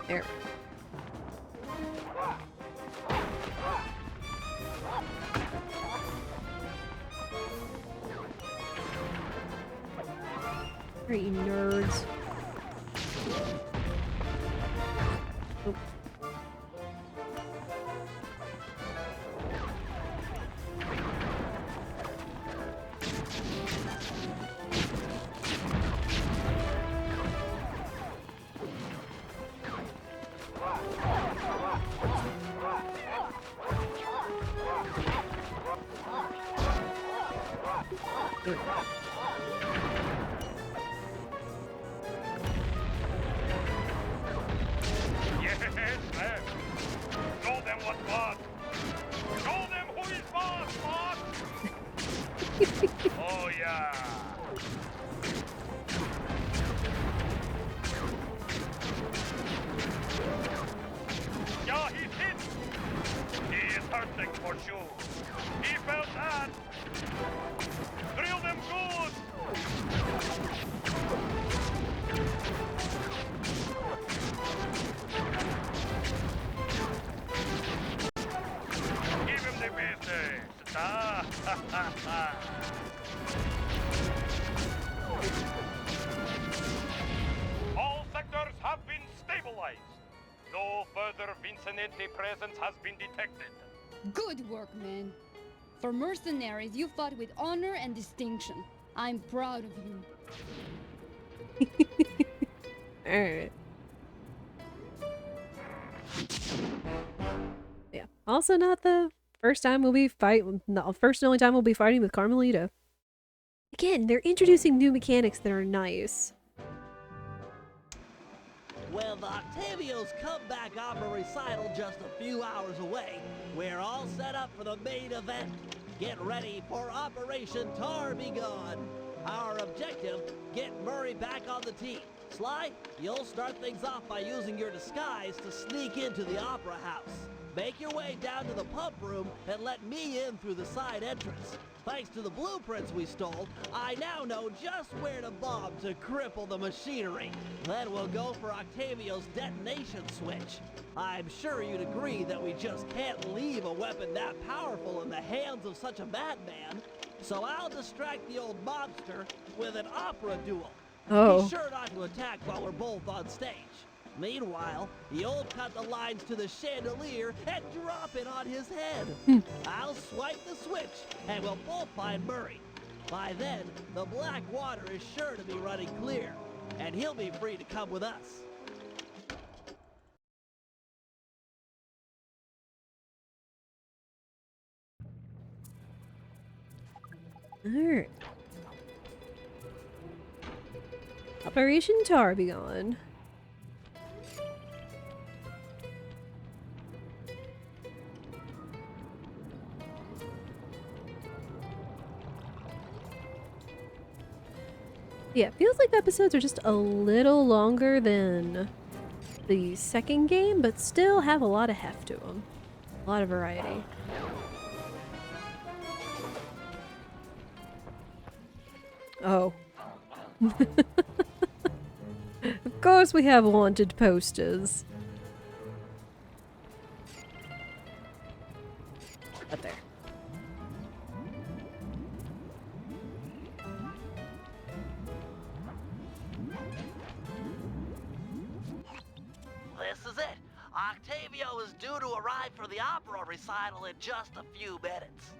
There. Alright, you nerds. Oh. Yes, man. Show them what's boss. Show them who is boss, boss. Oh, yeah. Yeah, he's hit. He is hurting for sure. He felt that. Drill them good. neutralized. No further Vincente presence has been detected. Good work, man. For mercenaries, you fought with honor and distinction. I'm proud of you. Alright. Yeah. Also not the first time we'll be fighting, the first and only time we'll be fighting with Carmelita. Again, they're introducing new mechanics that are nice. With Octavio's comeback opera recital just a few hours away, we're all set up for the main event. Get ready for Operation Tar Be Gone. Our objective, get Murray back on the team. Sly, you'll start things off by using your disguise to sneak into the opera house. Make your way down to the pump room and let me in through the side entrance. Thanks to the blueprints we stole, I now know just where to bomb to cripple the machinery. Then we'll go for Octavio's detonation switch. I'm sure you'd agree that we just can't leave a weapon that powerful in the hands of such a madman. So I'll distract the old mobster with an opera duel. Oh. Be sure not to attack while we're both on stage. Meanwhile, you'll cut the lines to the chandelier and drop it on his head. I'll swipe the switch, and we'll both find Murray. By then, the black water is sure to be running clear, and he'll be free to come with us. Alright. Operation Tar Be Gone. Yeah, feels like the episodes are just a little longer than the second game, but still have a lot of heft to them. A lot of variety. Oh. Of course we have wanted posters. Up there. This is it. Octavio is due to arrive for the opera recital in just a few minutes.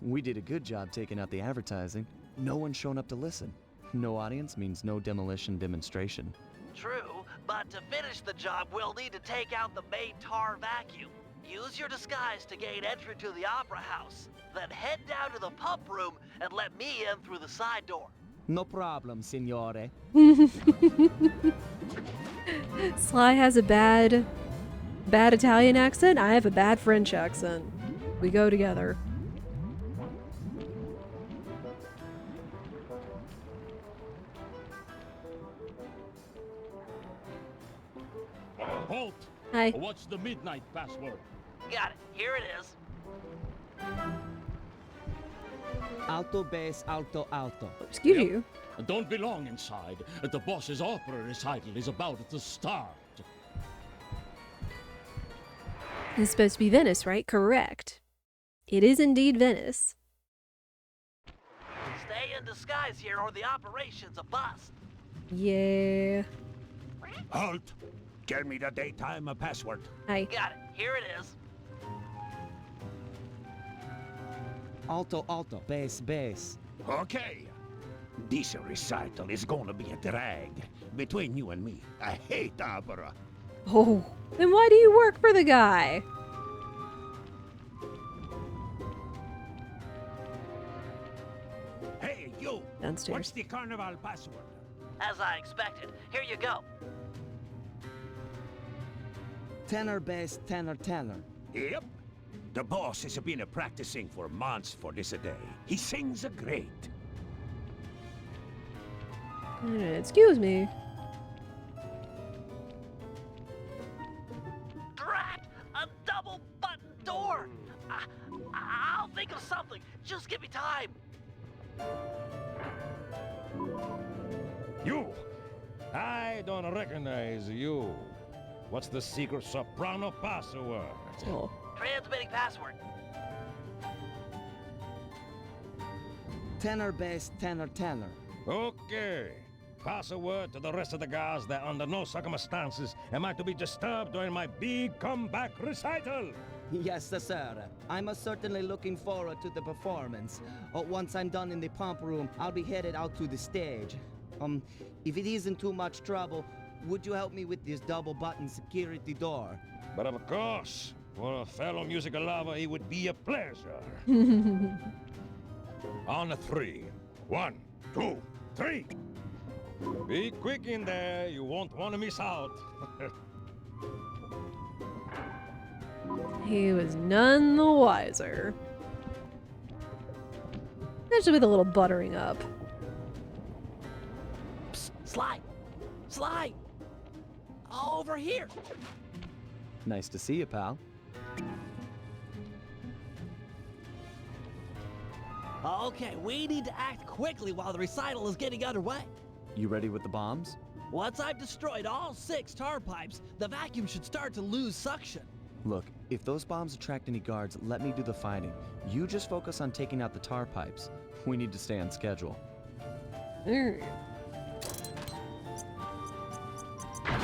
We did a good job taking out the advertising. No one's shown up to listen. No audience means no demolition demonstration. True, but to finish the job, we'll need to take out the main tar vacuum. Use your disguise to gain entry to the opera house. Then head down to the pump room and let me in through the side door. No problem, signore. Sly has a bad Italian accent. I have a bad French accent. We go together. Halt! Hi. What's the midnight password? Got it. Here it is. Alto, bass, alto, alto. Excuse you. Don't be long inside. The boss's opera recital is about to start. This is supposed to be Venice, right? Correct. It is indeed Venice. Stay in disguise here or the operation's a bust. Yeah. Halt! Tell me the daytime password. Hi. Got it. Here it is. Alto, alto, bass, bass. Okay. This recital is gonna be a drag. Between you and me, I hate opera. Oh, then why do you work for the guy? Hey, you! Downstairs. What's the carnival password? As I expected. Here you go. Tenor, bass, tenor, tenor. Yep. The boss has been practicing for months for this day. He sings great. Excuse me. Drat! A double button door! I'll think of something. Just give me time. You! I don't recognize you. What's the secret soprano password? Oh. Transmitting password. Tenor, bass, tenor, tenor. Okay. pass a word to the rest of the guards that under no circumstances am I to be disturbed during my big comeback recital. Yes, sir. I'm certainly looking forward to the performance. Once I'm done in the pump room, I'll be headed out to the stage. If it isn't too much trouble, would you help me with this double-button security door? But of course, for a fellow musical lover, it would be a pleasure. On a 3. 1, 2, 3. Be quick in there, you won't want to miss out. He was none the wiser. Especially with a little buttering up. Psst, Sly! Sly! Over here! Nice to see you, pal. Okay, we need to act quickly while the recital is getting underway. You ready with the bombs? Once I've destroyed all 6 tar pipes, the vacuum should start to lose suction. Look, if those bombs attract any guards, let me do the fighting. You just focus on taking out the tar pipes. We need to stay on schedule.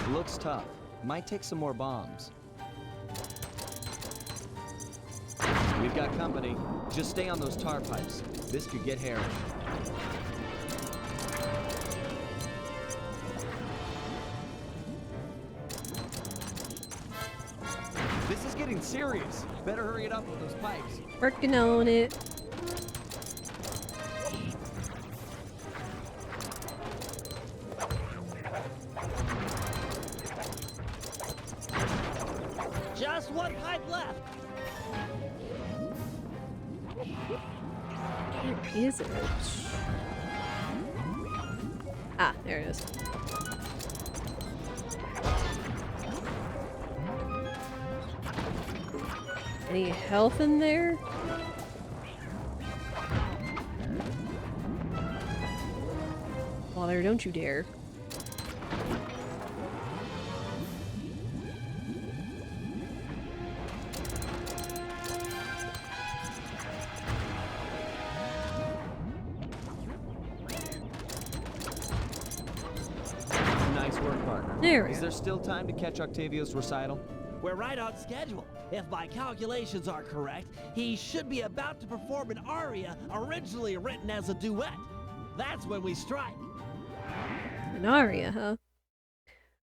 Looks tough. Might take some more bombs. We've got company. Just stay on those tar pipes. This could get hairy. This is getting serious. Better hurry it up with those pipes. Working on it. Just 1 pipe left. Where is it? Ah, there it is. Any health in there? Father, don't you dare. Nice work, partner. There we Is go. there still time to catch Octavio's recital? We're right on schedule. If my calculations are correct, he should be about to perform an aria originally written as a duet. That's when we strike. An aria, huh?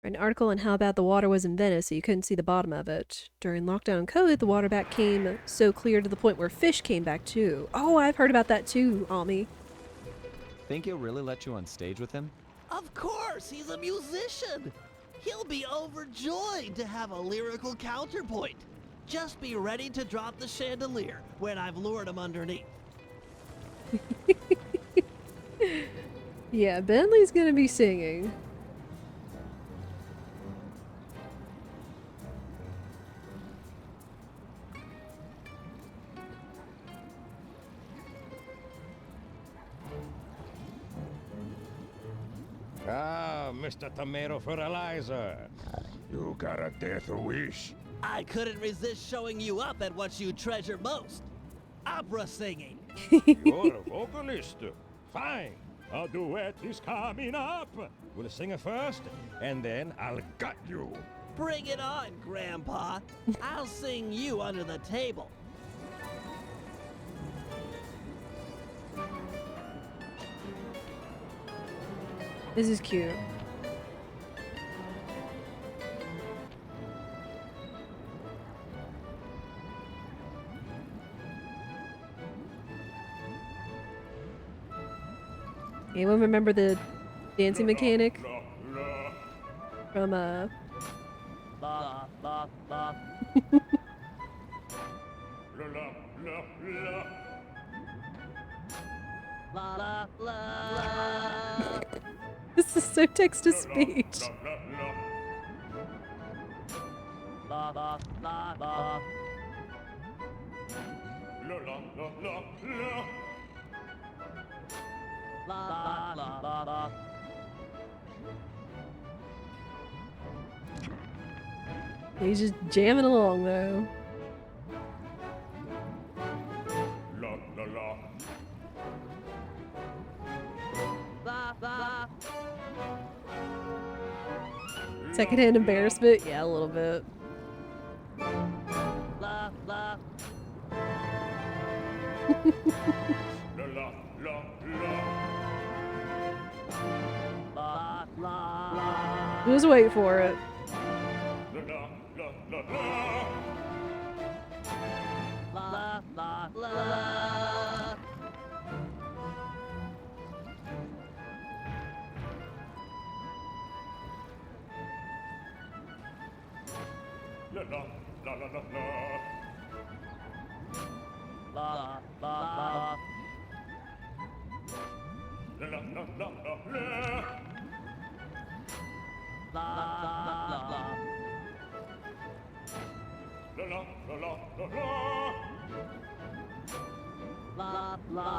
An article on how bad the water was in Venice, so you couldn't see the bottom of it. During lockdown and COVID, the water back came so clear to the point where fish came back too. Oh, I've heard about that too, Ami. Think he'll really let you on stage with him? Of course, he's a musician. He'll be overjoyed to have a lyrical counterpoint. Just be ready to drop the chandelier when I've lured him underneath. Yeah, Bentley's gonna be singing. Ah, Mr. Tomato Fertilizer. You got a death wish? I couldn't resist showing you up at what you treasure most. Opera singing. You're a vocalist. Fine. A duet is coming up. We'll sing it first, and then I'll gut you. Bring it on, Grandpa. I'll sing you under the table. This is cute. Anyone remember the dancing mechanic from Ba, ba, ba. La, la, la. This is so text to speech. La, la, la, la. La, la, la, la, la. He's just jamming along though. La la la. La, la. Secondhand embarrassment? Yeah, a little bit. La la. La la la la. La la. Just wait for it. La la la la la. La la la. La la la la la la. La la la. La la la la la la. La la la. La la la la la la. La la la.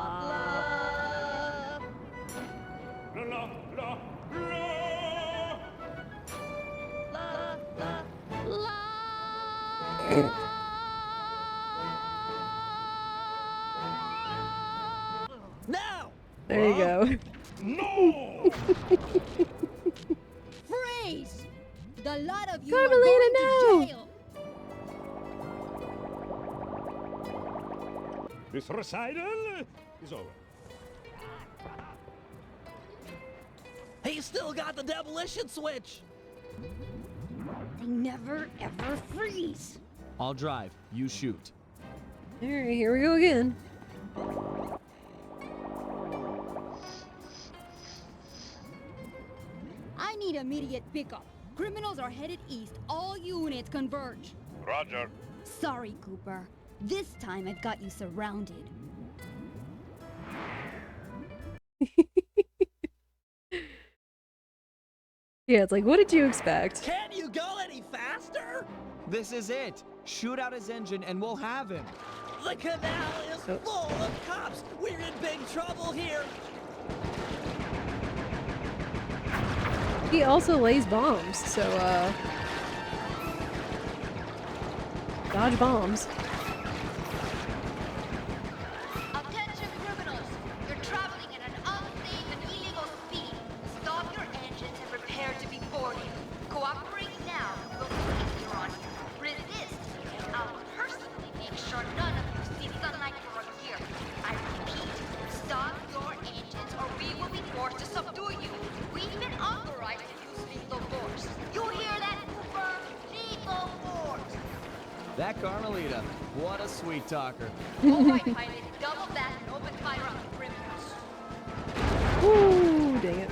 La la la la. Now! There you go. No! Freeze! The lot of you Carmelita, are going no! to jail. This recital is over. He's still got the demolition switch! They never ever freeze. I'll drive. You shoot. Alright, here we go again. I need immediate pickup. Criminals are headed east. All units converge. Roger. Sorry, Cooper. This time I've got you surrounded. Yeah, it's like, what did you expect? Can't you go any faster? This is it. Shoot out his engine and we'll have him. The canal is full of cops. We're in big trouble here. He also lays bombs, so, dodge bombs. Attention criminals! You're traveling at an unsafe and illegal speed. Stop your engines and prepare to be boarded. Cooperate now. We'll see if you're on. Resist, and I'll personally make sure none of you see sunlight for a year. I repeat, stop your engines or we will be forced to subdue you. We've been authorized to use lethal force. You hear that, Cooper? Lethal force! That Carmelita, what a sweet talker. All right, pilot, double back and open fire on the criminals. Ooh, dang it.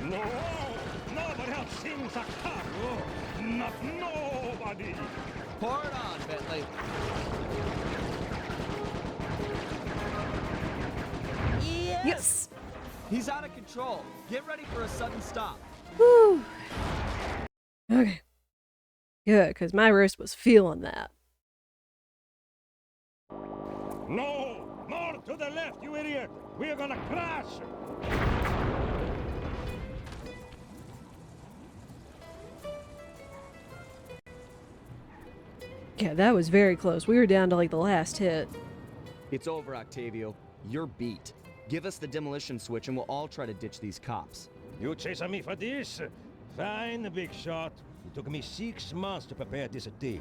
No! Nobody else sings a cargo! Not nobody! Pour it on, Bentley. Yes! He's out of control. Get ready for a sudden stop. Whew. Okay. Good, because my wrist was feeling that. No! More to the left, you idiot! We're gonna crash! Yeah, that was very close. We were down to like the last hit. It's over, Octavio. You're beat. Give us the demolition switch and we'll all try to ditch these cops. You chasing me for this? Fine, big shot. It took me 6 months to prepare this thing.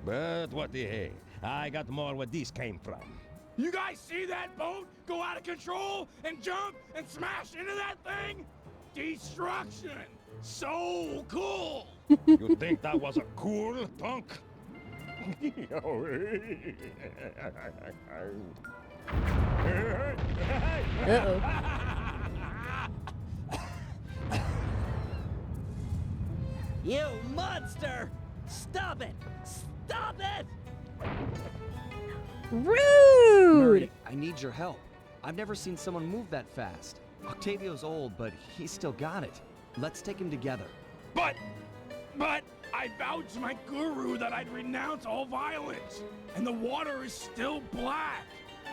But what the heck? I got more where this came from. You guys see that boat go out of control and jump and smash into that thing? Destruction! So cool! You think that was a cool, punk? Uh-oh. You monster! Stop it! Stop it! Rude! Murray, I need your help. I've never seen someone move that fast. Octavio's old, but he's still got it. Let's take him together. But I vowed to my guru that I'd renounce all violence, and the water is still black.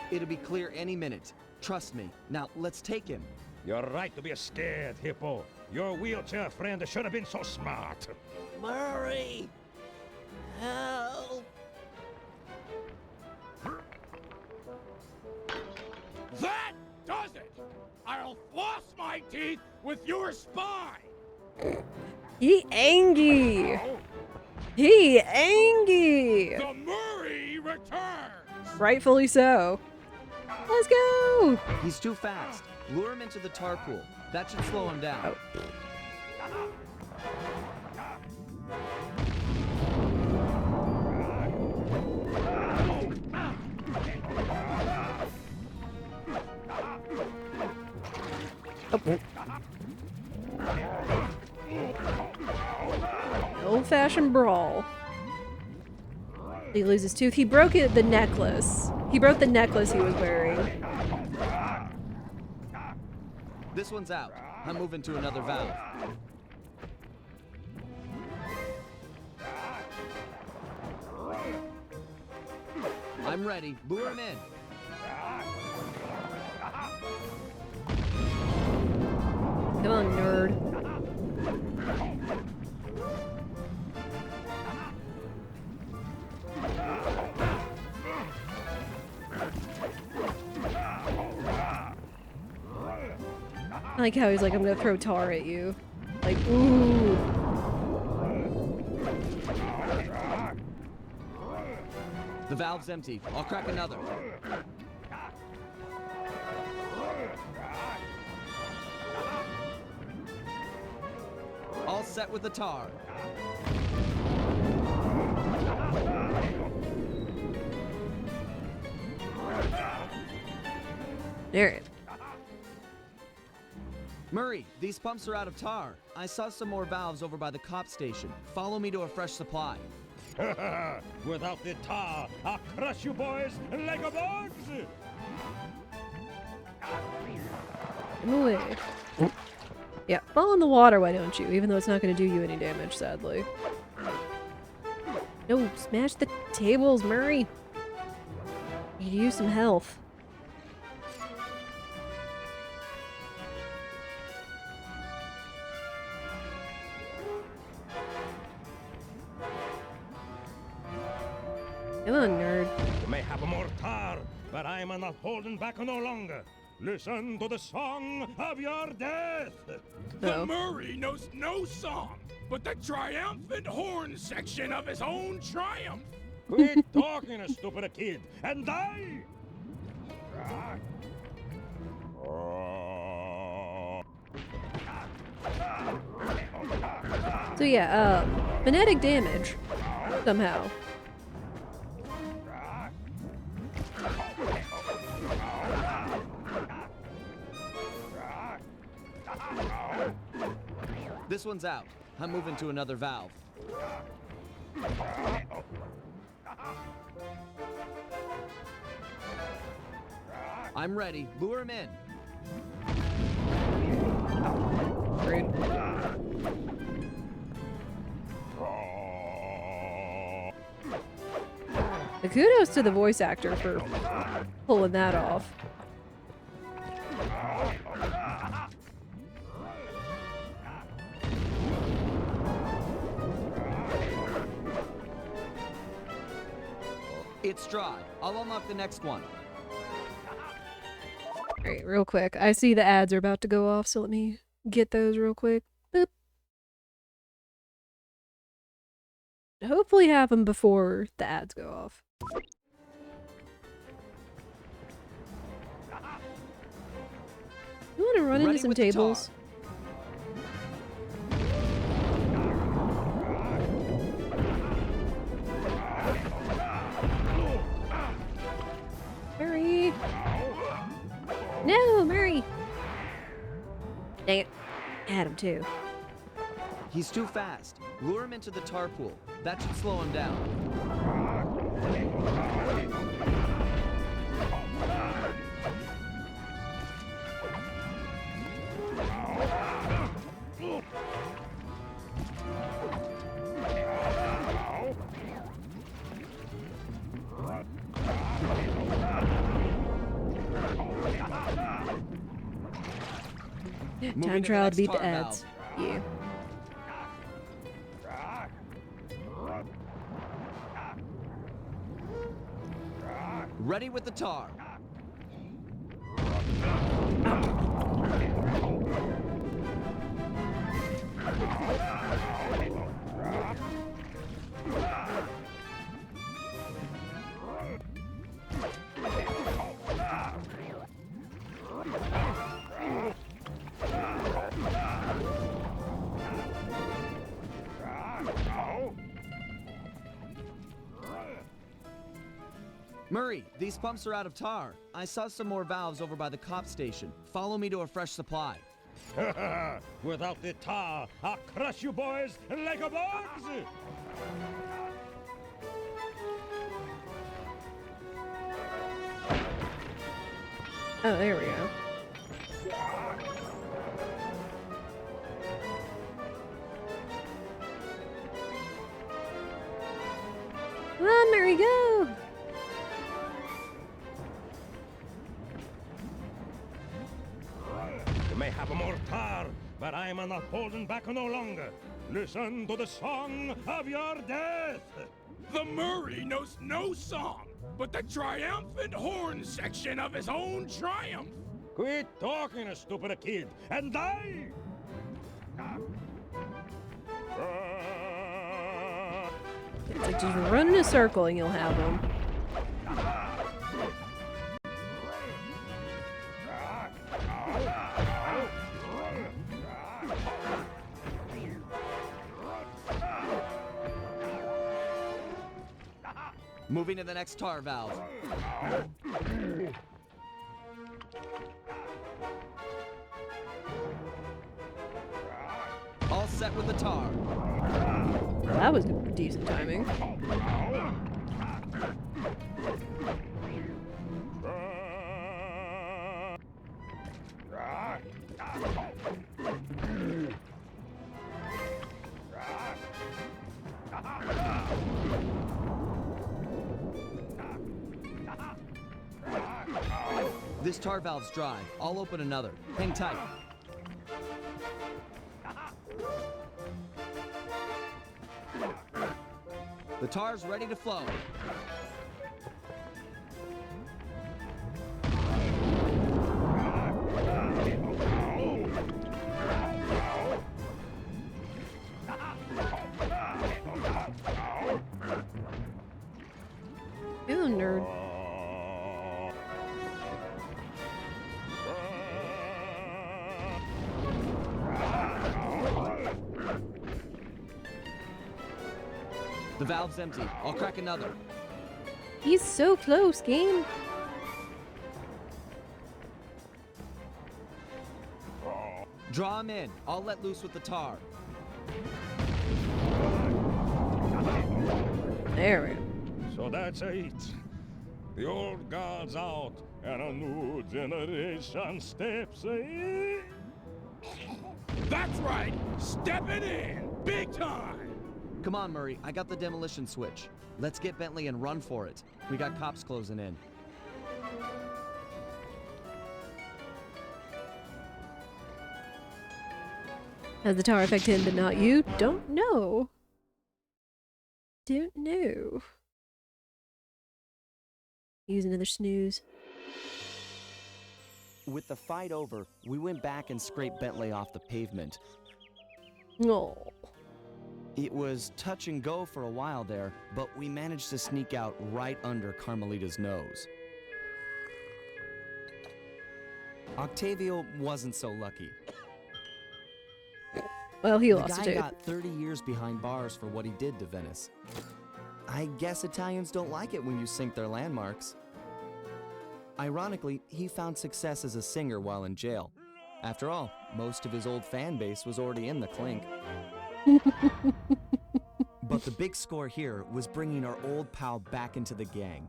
It'll be clear any minute. Trust me. Now, let's take him. You're right to be scared, Hippo. Your wheelchair friend should have been so smart. Murray! Help! That does it! I'll floss my teeth with your spine! He angry. He angry. The Murray returns! Rightfully so. Let's go. He's too fast. Lure him into the tar pool. That should slow him down. Old-fashioned brawl. He loses his tooth. He broke the necklace. He broke the necklace he was wearing. This one's out. I'm moving to another valve. I'm ready. Lure him in. Come on, nerd. I like how he's like, I'm gonna throw tar at you. Like, ooh. The valve's empty. I'll crack another. All set with the tar. There. Murray, these pumps are out of tar. I saw some more valves over by the cop station. Follow me to a fresh supply. Without the tar, I'll crush you boys like a bugs! Come away. Yeah, fall in the water, why don't you? Even though it's not going to do you any damage, sadly. No, smash the tables, Murray. You could use some health. Come on, nerd. You may have more tar, but I'm not holding back no longer. Listen to the song of your death! The Murray knows no song, but the triumphant horn section of his own triumph. Quit talking, stupid kid, and die! So yeah, phonetic damage. Somehow. This one's out. I'm moving to another valve. I'm ready. Lure him in. Rude. The kudos to the voice actor for pulling that off. It's dry. I'll unlock the next one. Alright, real quick. I see the ads are about to go off, so let me get those real quick. Boop. Hopefully have them before the ads go off. You want to run into some tables? Murray! No, Murray! Dang it. I had him too. He's too fast. Lure him into the tar pool. That should slow him down. Time trial to beat the ads. Yeah. Ready with the tar. Murray, these pumps are out of tar. I saw some more valves over by the cop station. Follow me to a fresh supply. Without the tar, I'll crush you boys like a bugs! Oh, there we go. Come on, Mary, go! You may have more tar, but I'm not holding back no longer. Listen to the song of your death! The Murray knows no song, but the triumphant horn section of his own triumph. Quit talking, stupid kid, and die! It's like just run in a circle and you'll have them. Moving to the next tar valve. All set with the tar. Well, that was decent timing. This tar valve's dry. I'll open another. Hang tight. The tar's ready to flow. Ew, nerd. The valve's empty. I'll crack another. He's so close, game. Draw him in. I'll let loose with the tar. There we go. So that's it. The old guard's out, and a new generation steps in. That's right, stepping in, big time. Come on, Murray. I got the demolition switch. Let's get Bentley and run for it. We got cops closing in. Has the tower affected him but not you? Don't know. Don't know. Use another snooze. With the fight over, we went back and scraped Bentley off the pavement. Oh. It was touch and go for a while there, but we managed to sneak out right under Carmelita's nose. Octavio wasn't so lucky. Well, he lost the it guy too. got 30 years behind bars for what he did to Venice. I guess Italians don't like it when you sink their landmarks. Ironically, he found success as a singer while in jail. After all, most of his old fan base was already in the clink. But the big score here was bringing our old pal back into the gang.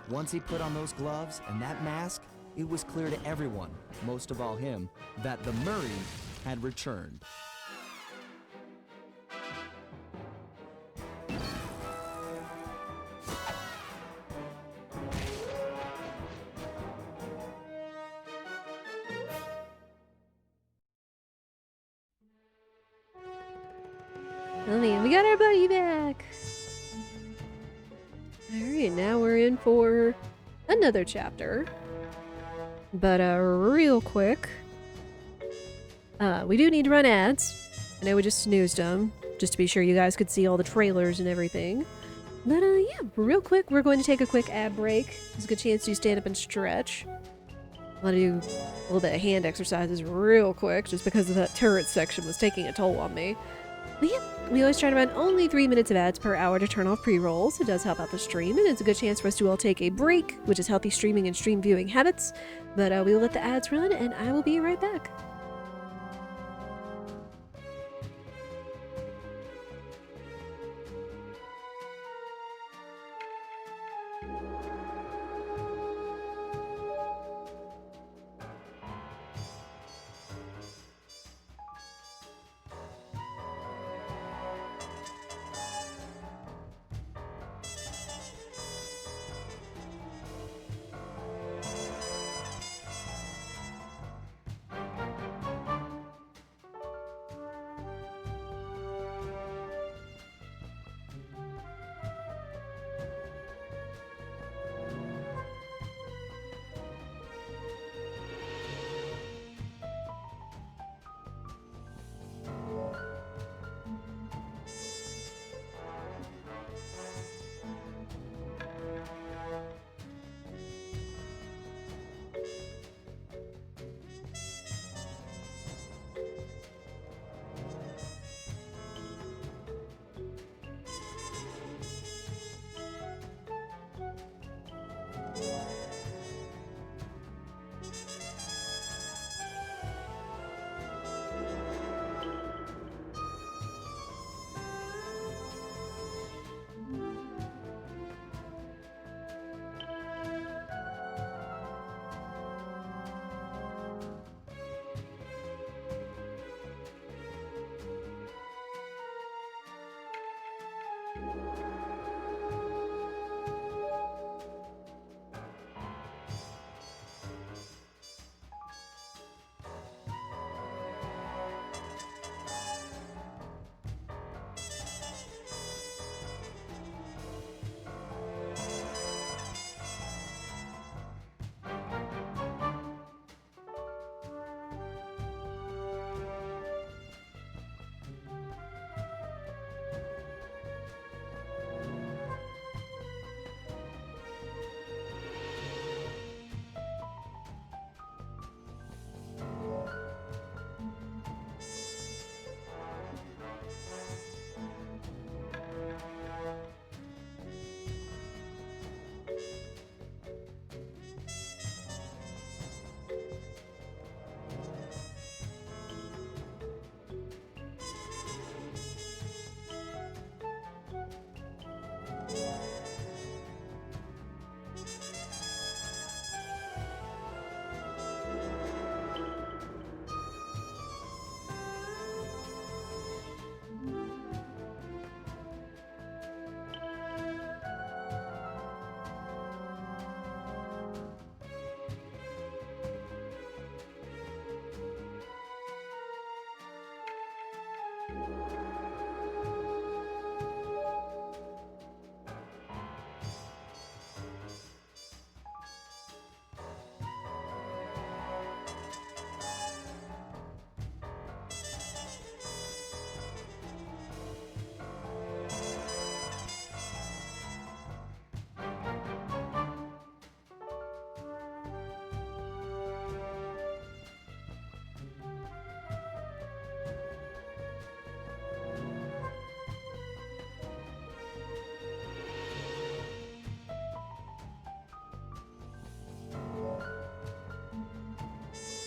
Once he put on those gloves and that mask, it was clear to everyone, most of all him, that the Murray had returned. Oh man, we got our buddy back. Alright, now we're in for another chapter. But real quick, we do need to run ads. I know we just snoozed them, just to be sure you guys could see all the trailers and everything. But yeah, real quick, we're going to take a quick ad break. It's a good chance to stand up and stretch. I'm gonna do a little bit of hand exercises real quick, just because of that turret section was taking a toll on me. But yeah, we always try to run only 3 minutes of ads per hour to turn off pre-rolls. It does help out the stream, and it's a good chance for us to all take a break, which is healthy streaming and stream viewing habits. But we will let the ads run, and I will be right back.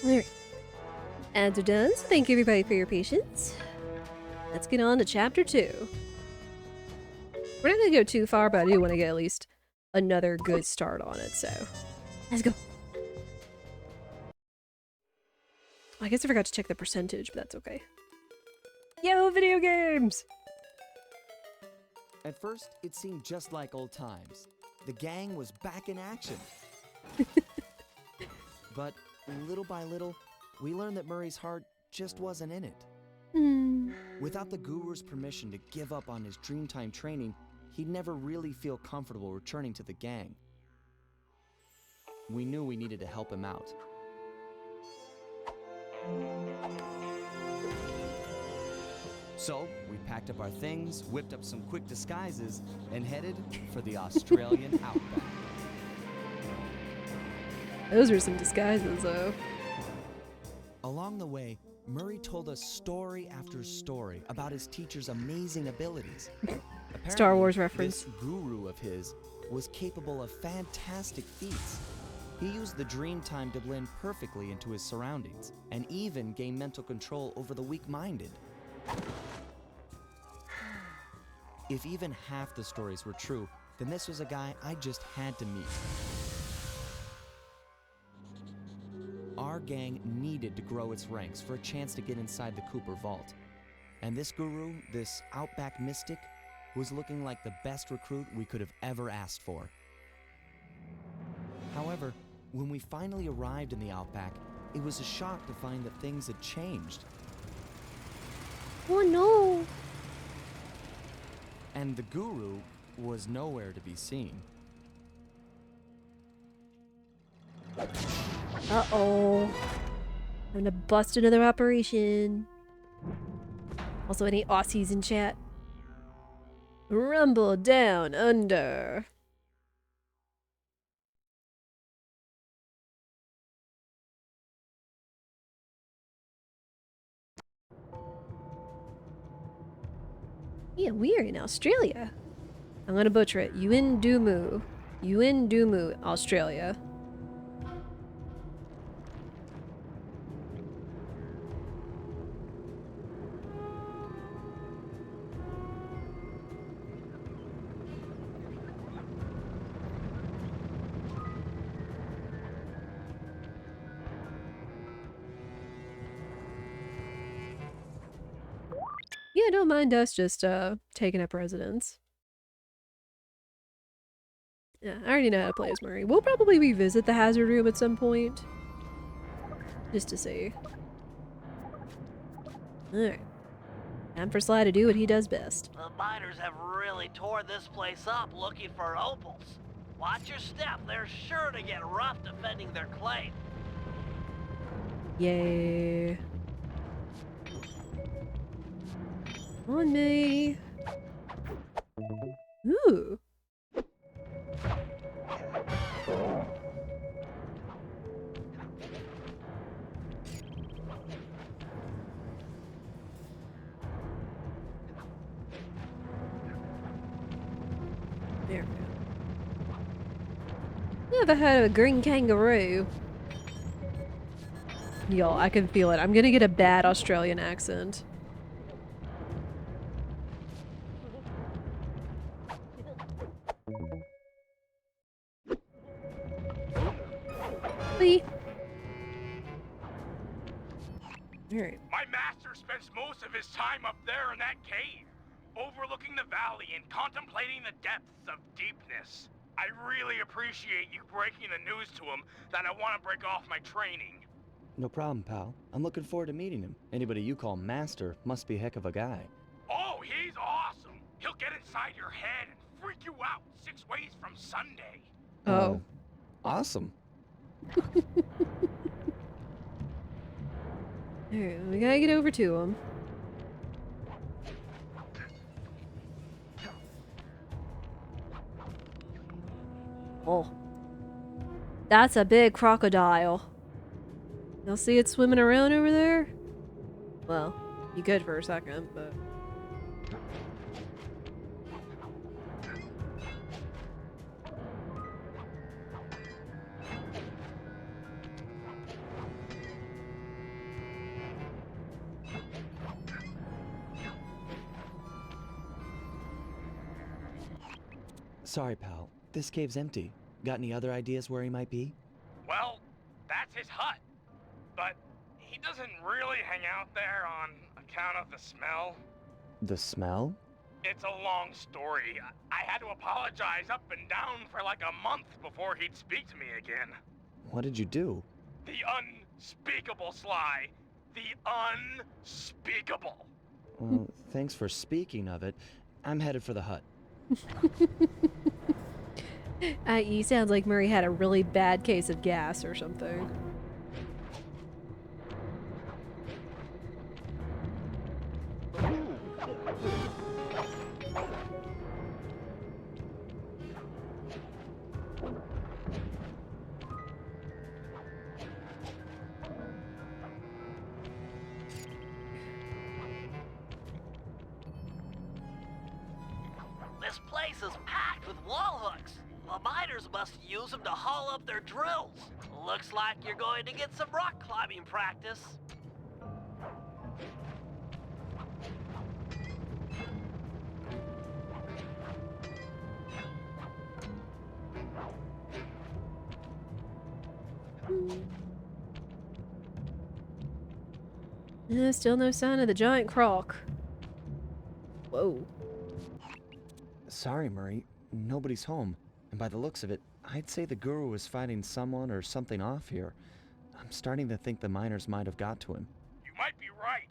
Alright. Ads are done, so thank you everybody for your patience. Let's get on to chapter 2. We're not gonna go too far, but I do want to get at least another good start on it, so let's go. I guess I forgot to check the percentage, but that's okay. Yo, video games! At first, it seemed just like old times. The gang was back in action. But little by little, we learned that Murray's heart just wasn't in it. Without the Guru's permission to give up on his Dreamtime training, he'd never really feel comfortable returning to the gang. We knew we needed to help him out. So, we packed up our things, whipped up some quick disguises, and headed for the Australian outback. Those are some disguises, though. Along the way, Murray told us story after story about his teacher's amazing abilities. Star Wars reference. This guru of his was capable of fantastic feats. He used the Dreamtime to blend perfectly into his surroundings, and even gain mental control over the weak-minded. If even half the stories were true, then this was a guy I just had to meet. Our gang needed to grow its ranks for a chance to get inside the Cooper vault. And this guru, this outback mystic, was looking like the best recruit we could have ever asked for. However, when we finally arrived in the outback, it was a shock to find that things had changed. Oh no! And the guru was nowhere to be seen. Uh-oh. I'm gonna bust another operation. Also, any Aussies in chat? Rumble down under. Yeah, we are in Australia. I'm gonna butcher it. Yuendumu. Yuendumu, Australia. Yeah, don't mind us just taking up residence. Yeah, I already know how to play as Murray. We'll probably revisit the hazard room at some point. Just to see. Alright. Time for Sly to do what he does best. The miners have really torn this place up looking for opals. Watch your step, they're sure to get rough defending their claim. Yay. On me. Ooh. There we go. Never heard of a green kangaroo. Y'all, I can feel it. I'm gonna get a bad Australian accent. Alright. My master spends most of his time up there in that cave, overlooking the valley and contemplating the depths of deepness. I really appreciate you breaking the news to him that I want to break off my training. No problem, pal. I'm looking forward to meeting him. Anybody you call master must be a heck of a guy. Oh, he's awesome. He'll get inside your head and freak you out 6 ways from Sunday. Oh. Awesome. Alright, we gotta get over to him. Oh. That's a big crocodile. You'll see it swimming around over there? Well, you could for a second, but... Sorry, pal. This cave's empty. Got any other ideas where he might be? Well, that's his hut. But he doesn't really hang out there on account of the smell. The smell? It's a long story. I had to apologize up and down for like a month before he'd speak to me again. What did you do? The unspeakable, Sly. The unspeakable. Well, thanks for speaking of it. I'm headed for the hut. I.e. sounds like Murray had a really bad case of gas or something. This place is packed with wall hooks. The miners must use them to haul up their drills. Looks like you're going to get some rock climbing practice. Still no sign of the giant croc. Whoa. Sorry, Murray. Nobody's home. And by the looks of it, I'd say the guru is fighting someone or something off here. I'm starting to think the miners might have got to him. You might be right.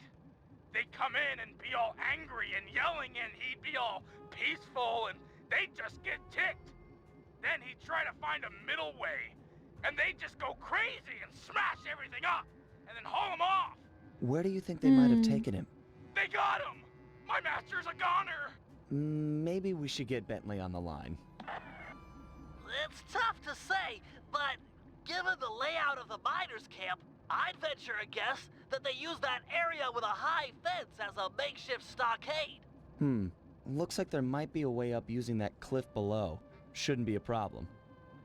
They'd come in and be all angry and yelling, and he'd be all peaceful, and they'd just get ticked. Then he'd try to find a middle way, and they'd just go crazy and smash everything up, and then haul him off. Where do you think they might have taken him? They got him! My master's a goner! Maybe we should get Bentley on the line. It's tough to say, but given the layout of the miners' camp, I'd venture a guess that they use that area with a high fence as a makeshift stockade. Looks like there might be a way up using that cliff below. Shouldn't be a problem.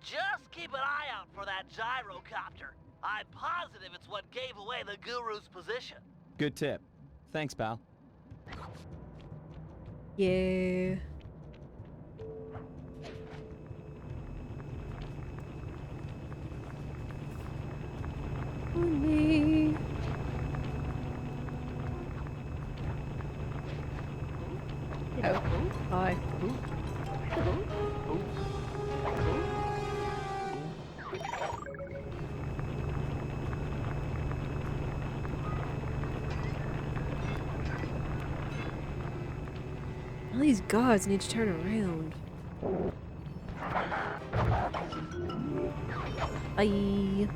Just keep an eye out for that gyrocopter. I'm positive it's what gave away the guru's position. Good tip. Thanks, pal. Yeah. Me. Oh, hi. All these gods need to turn around. Bye.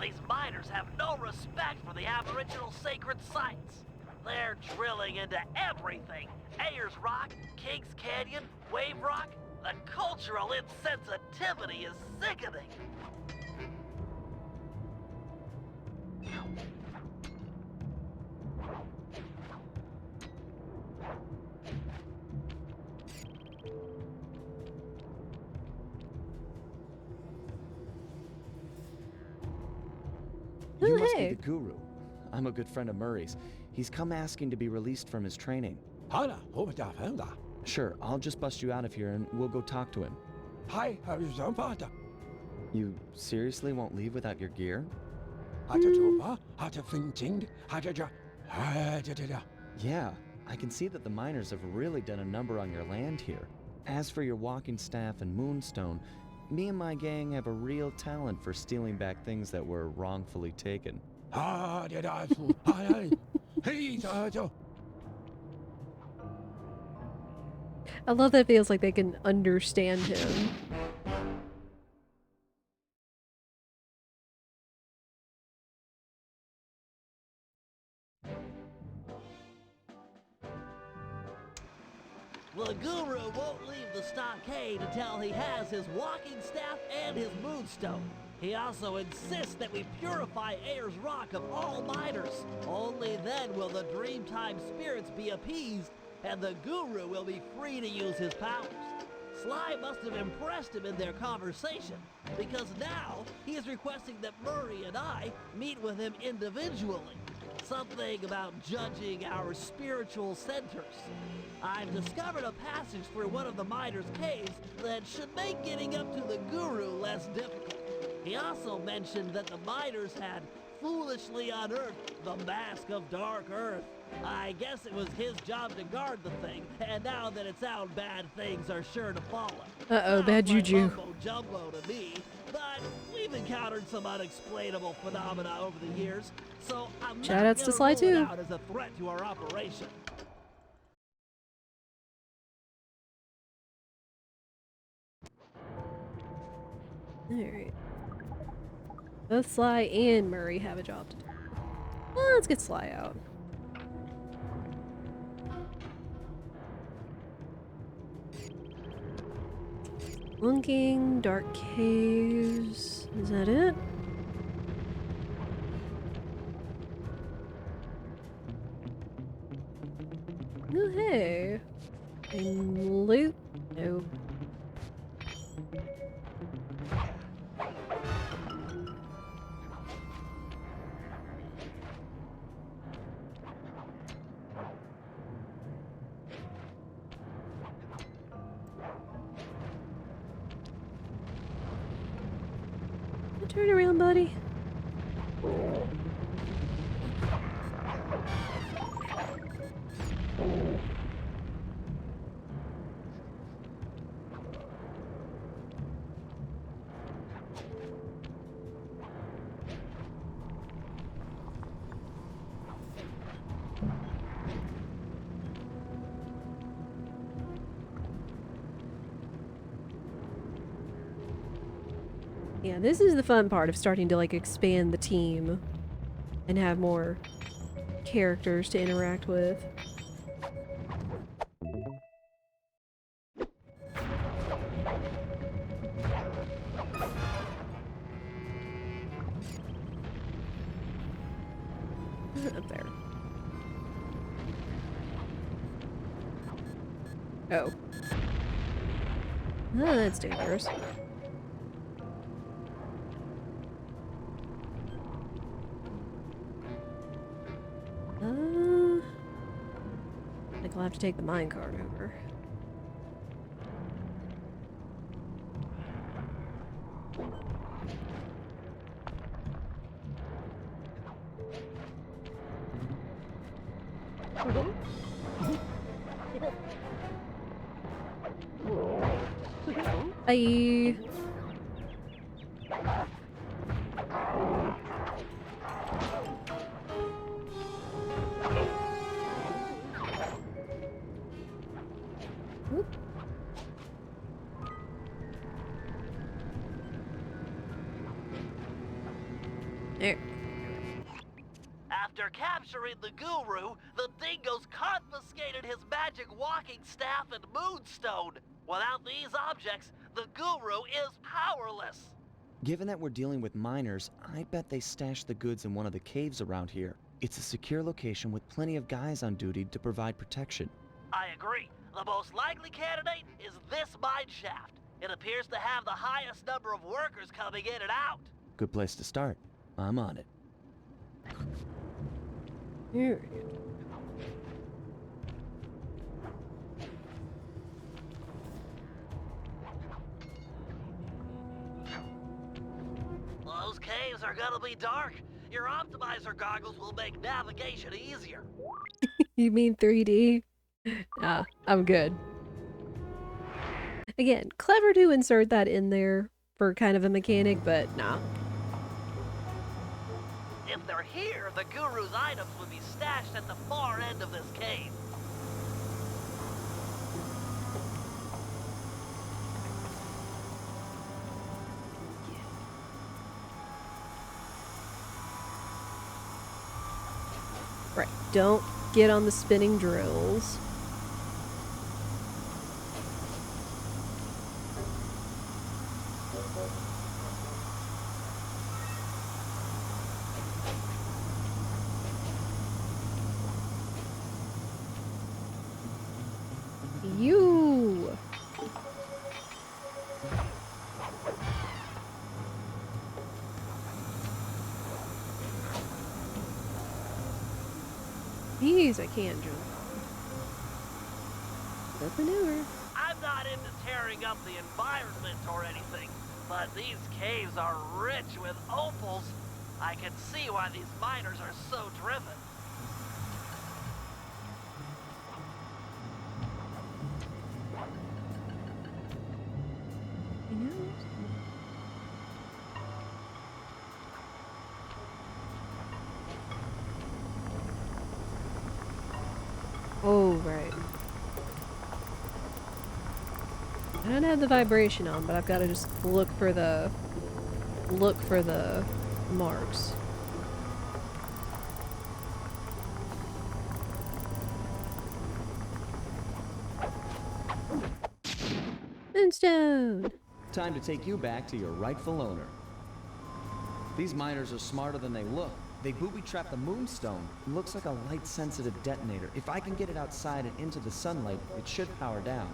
These miners have no respect for the Aboriginal sacred sites. They're drilling into everything. Ayers Rock, Kings Canyon, Wave Rock. The cultural insensitivity is sickening. You must be the guru. I'm a good friend of Murray's. He's come asking to be released from his training. Sure, I'll just bust you out of here and we'll go talk to him. You seriously won't leave without your gear? Yeah, I can see that the miners have really done a number on your land here. As for your walking staff and moonstone, me and my gang have a real talent for stealing back things that were wrongfully taken. I love that it feels like they can understand him. The guru won't leave the stockade until he has his walking staff and his moonstone. He also insists that we purify Ayers Rock of all miners. Only then will the Dreamtime spirits be appeased, and the guru will be free to use his powers. Sly must have impressed him in their conversation, because now he is requesting that Murray and I meet with him individually. something about judging our spiritual centers. I've discovered a passage through one of the miners' caves that should make getting up to the guru less difficult. He also mentioned that the miners had foolishly unearthed the Mask of Dark Earth. I guess it was his job to guard the thing, and now that it's out, bad things are sure to follow. Uh-oh, bad juju. Mumbo jumbo to me, but we've encountered some unexplainable phenomena over the years, so I'm not Shoutouts to gonna Sly rule it too. out as a threat to our operation. Alright. Both Sly and Murray have a job to do. Well, let's get Sly out. Lunking, dark caves. Is that it? Oh, hey. And loot? No. Turn around, buddy. Yeah, this is the fun part of starting to like expand the team and have more characters to interact with. Up there. Oh. Oh, that's dangerous. I think I'll have to take the minecart over. Bye. There. After capturing the guru, the dingoes confiscated his magic walking staff and moonstone. Without these objects, the guru is powerless. Given that we're dealing with miners, I bet they stashed the goods in one of the caves around here. It's a secure location with plenty of guys on duty to provide protection. I agree. The most likely candidate is this mine shaft. It appears to have the highest number of workers coming in and out. Good place to start. I'm on it. Here. Those caves are gonna be dark. Your optimizer goggles will make navigation easier. You mean 3D? Nah, I'm good. Again, clever to insert that in there for kind of a mechanic, but nah. If they're here, the guru's items would be stashed at the far end of this cave. Right, don't get on the spinning drills. You. these I can jump on. Good maneuver. I'm not into tearing up the environment or anything, but these caves are rich with opals. I can see why these miners are so driven. Oh, right. I don't have the vibration on, but I've got to just look for the marks. Moonstone! Time to take you back to your rightful owner. These miners are smarter than they look. They booby-trapped the moonstone. It looks like a light-sensitive detonator. If I can get it outside and into the sunlight, it should power down.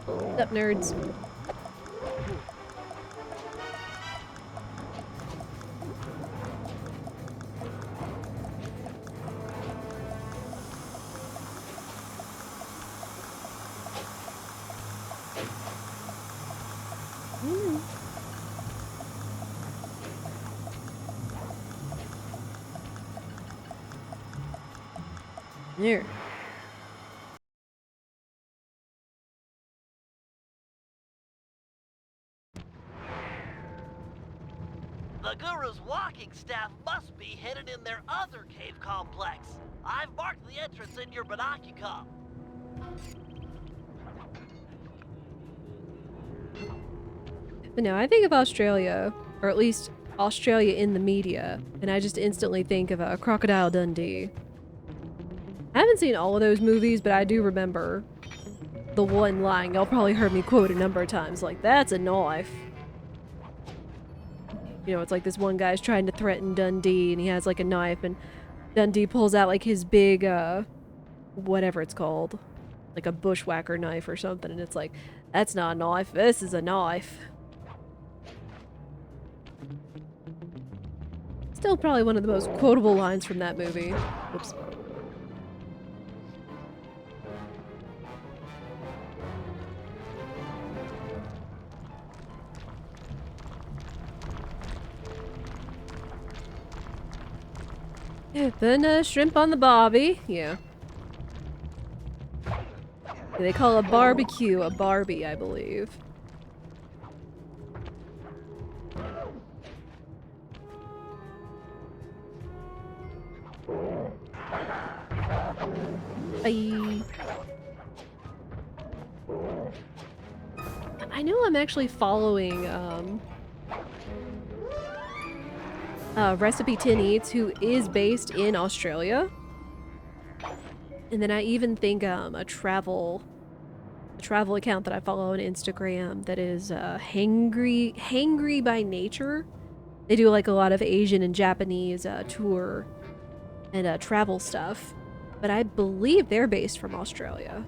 What's up, nerds? There. The Guru's walking staff must be hidden in their other cave complex. I've marked the entrance in your binocular. But no, I think of Australia, or at least Australia in the media, and I just instantly think of Crocodile Dundee. I haven't seen all of those movies, but I do remember the one line y'all probably heard me quote a number of times, like, "That's a knife." You know, it's like this one guy's trying to threaten Dundee, and he has like a knife, and Dundee pulls out like his big, whatever it's called, like a bushwhacker knife or something, and it's like, "That's not a knife, this is a knife." Still probably one of the most quotable lines from that movie. Whoops. Yeah, then shrimp on the barbie. Yeah. They call a barbecue a Barbie, I believe. Bye. I know I'm actually following Recipe 10 Eats, who is based in Australia. And then I even think a travel account that I follow on Instagram that is Hangry by Nature. They do like a lot of Asian and Japanese tour and travel stuff. But I believe they're based from Australia.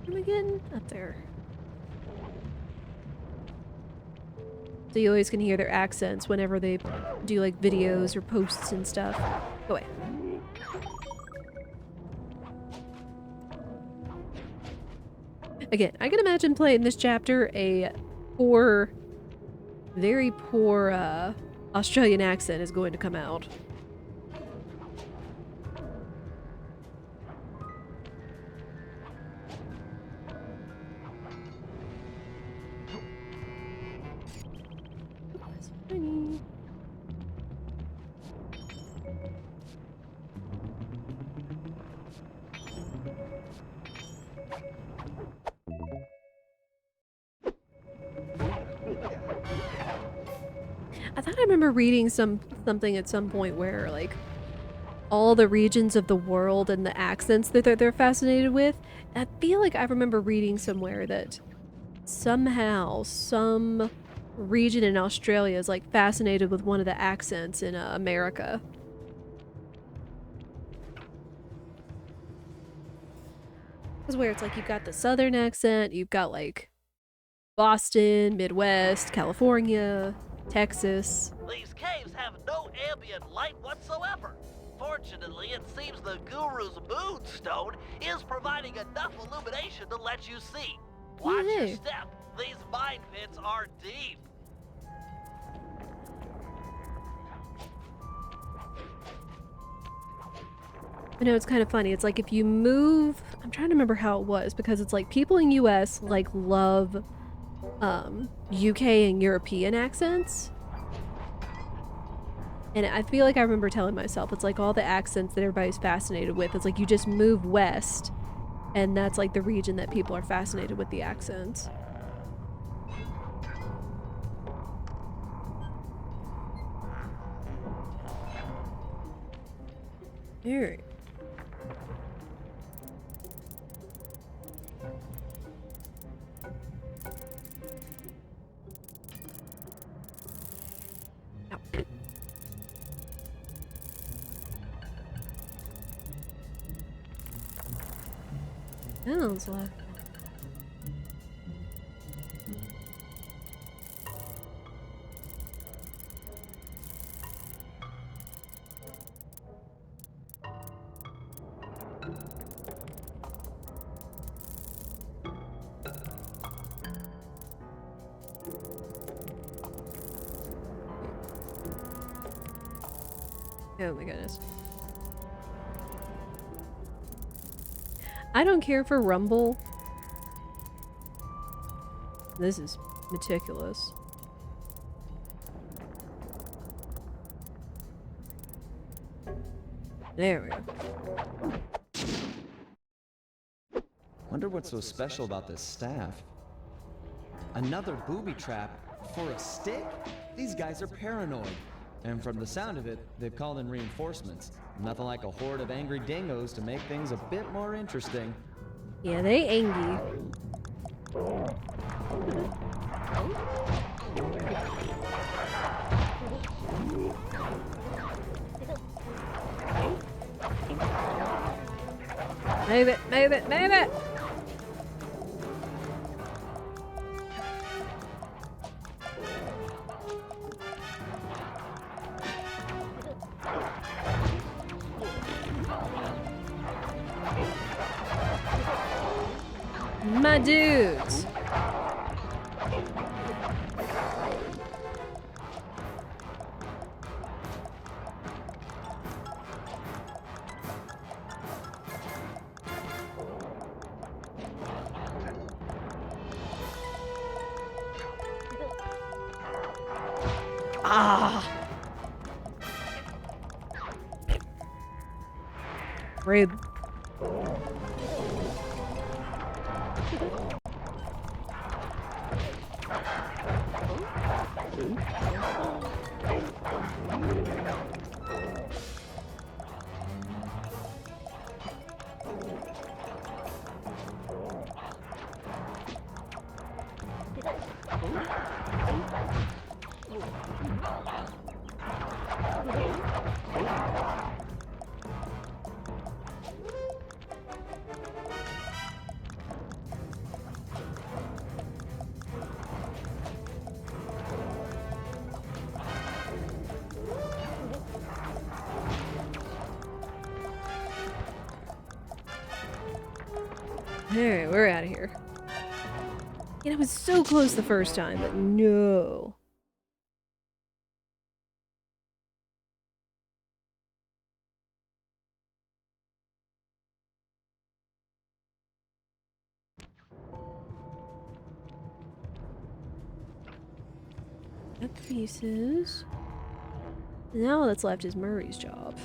Where am I getting? Up there. So you always can hear their accents whenever they do like videos or posts and stuff. Go away. Again, I can imagine playing this chapter a poor, very poor Australian accent is going to come out. I thought I remember reading something at some point where like all the regions of the world and the accents that they're fascinated with. I feel like I remember reading somewhere that somehow some region in Australia is like fascinated with one of the accents in America. Because where it's like you've got the southern accent, you've got like Boston, Midwest, California, Texas. These caves have no ambient light whatsoever. Fortunately, it seems the Guru's moonstone is providing enough illumination to let you see. Watch your step. These mine pits are deep. I know, it's kind of funny. It's like if you move, I'm trying to remember how it was, because it's like people in US like love UK and European accents. And I feel like I remember telling myself, it's like all the accents that everybody's fascinated with. It's like you just move west, and that's like the region that people are fascinated with the accents. Alright. Sounds like. Oh my goodness. I don't care for Rumble. This is meticulous. There we go. Wonder what's so special about this staff. Another booby trap for a stick? These guys are paranoid. And from the sound of it, they've called in reinforcements. Nothing like a horde of angry dingoes to make things a bit more interesting. Yeah, they angry. Move it, move it, move it! My dudes! Ah! Rude. Alright, we're out of here. And I was so close the first time, but no. Got the pieces. Now all that's left is Murray's job.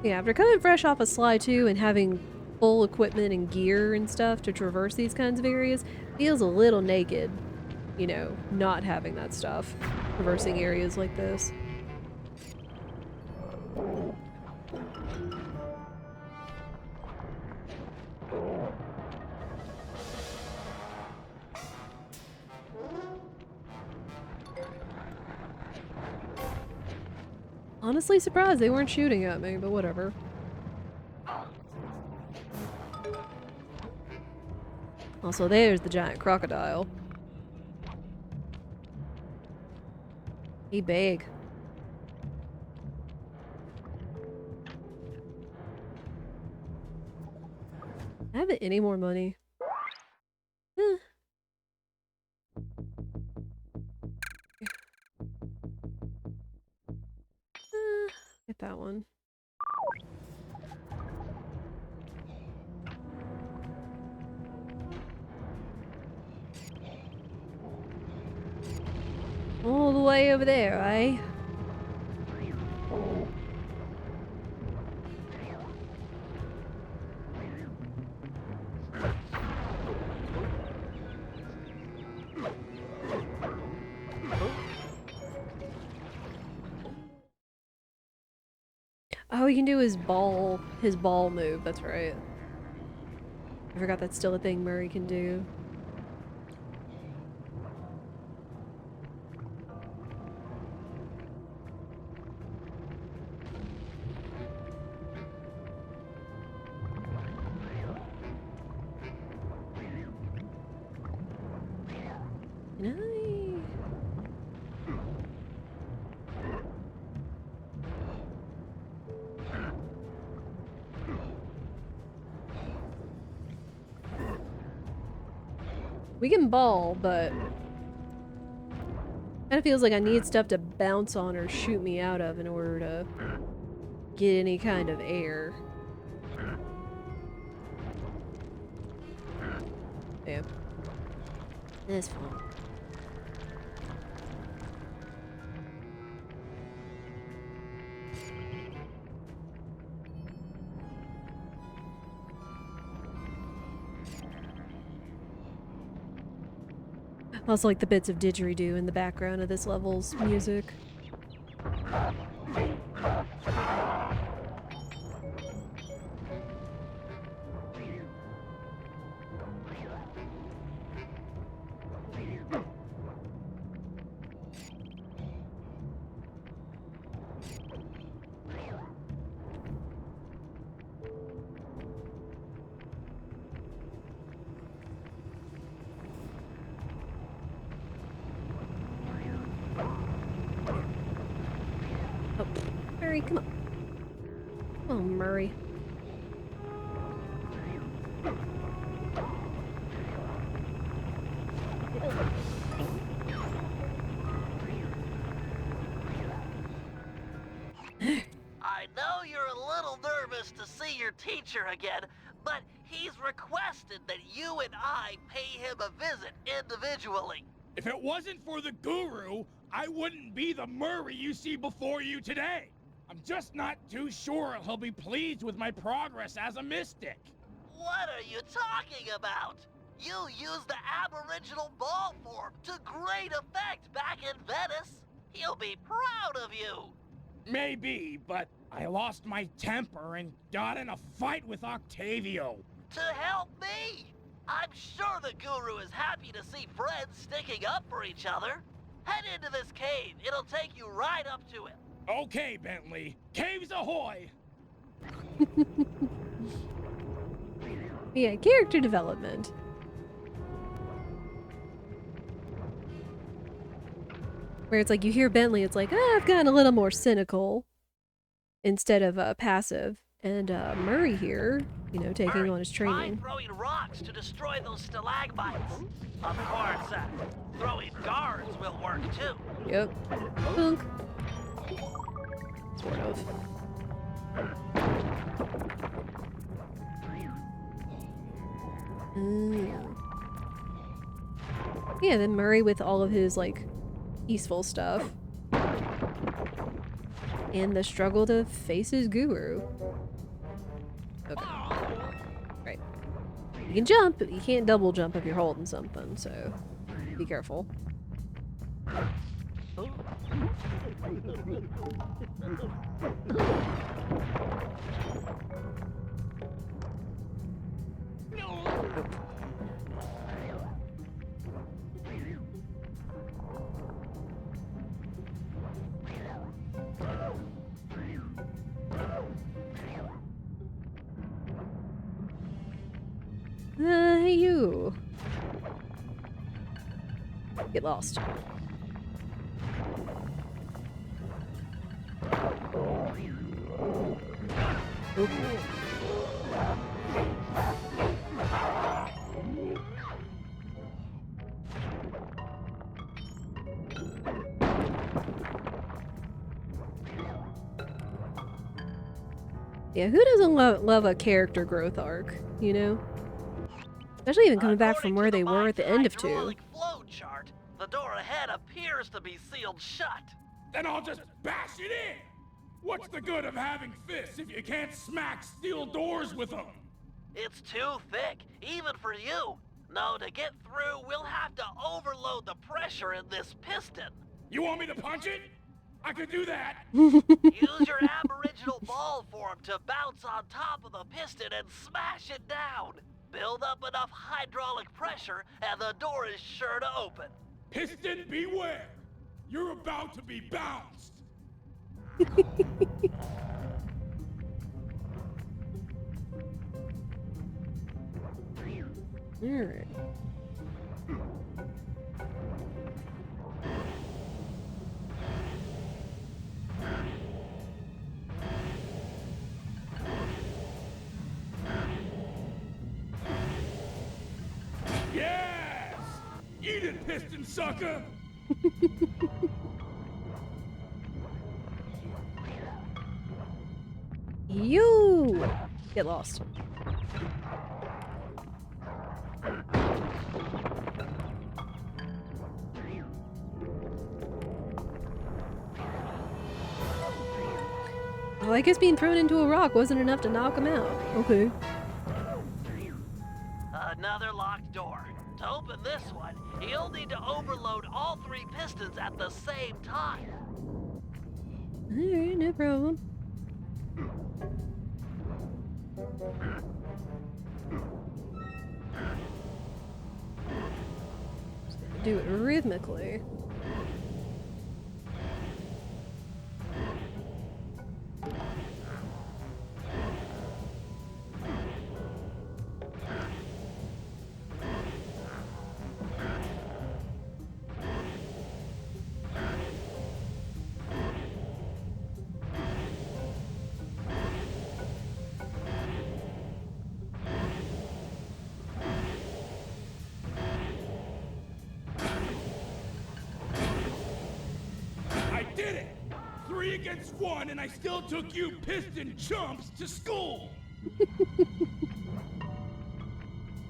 Yeah, after coming fresh off of Sly 2 and having full equipment and gear and stuff to traverse these kinds of areas, feels a little naked, you know, not having that stuff, traversing areas like this. Honestly surprised they weren't shooting at me, but whatever. Also, there's the giant crocodile. He big. I have any more money? Get that one. All the way over there, eh? Oh, he can do his ball move, that's right. I forgot that's still a thing Murray can do. We can ball, but kind of feels like I need stuff to bounce on or shoot me out of in order to get any kind of air. Yeah. That's fun. I also like the bits of didgeridoo in the background of this level's music. Murray, come on. Come on, Murray. I know you're a little nervous to see your teacher again, but he's requested that you and I pay him a visit individually. If it wasn't for the guru, I wouldn't be the Murray you see before you today. I'm just not too sure he'll be pleased with my progress as a mystic. What are you talking about? You used the Aboriginal ball form to great effect back in Venice. He'll be proud of you. Maybe, but I lost my temper and got in a fight with Octavio. To help me? I'm sure the guru is happy to see friends sticking up for each other. Head into this cave. It'll take you right up to it. Okay, Bentley. Caves ahoy! Yeah, character development. Where it's like you hear Bentley, it's like, I've gotten a little more cynical instead of passive. And Murray here, you know, taking Murray, on his training. try throwing rocks to destroy those stalagmites. Of course, throwing guards will work too. Yep. Punk. Sort of. Yeah, then Murray with all of his, like, peaceful stuff. And the struggle to face his guru. Okay. Right. You can jump, but you can't double jump if you're holding something, so be careful. Hey, you. Get lost. Oop. Yeah, who doesn't love a character growth arc, you know? Especially even coming back from where they were at the end of 2. Flow chart, the door ahead appears to be sealed shut. Then I'll just bash it in! What's the good of having fists if you can't smack steel doors with them? It's too thick, even for you. No, to get through, we'll have to overload the pressure in this piston. You want me to punch it? I could do that. Use your aboriginal ball form to bounce on top of the piston and smash it down. Build up enough hydraulic pressure and the door is sure to open. Piston beware! You're about to be bounced! Alright. Yes! Eat it, piston sucker! You get lost. Oh, I guess being thrown into a rock wasn't enough to knock him out. Okay. Another locked door. To open this one, you'll need to overload all 3 pistons at the same time. Alright, no problem. Do it rhythmically. I did it! 3 against 1, and I still took you piston chumps to school!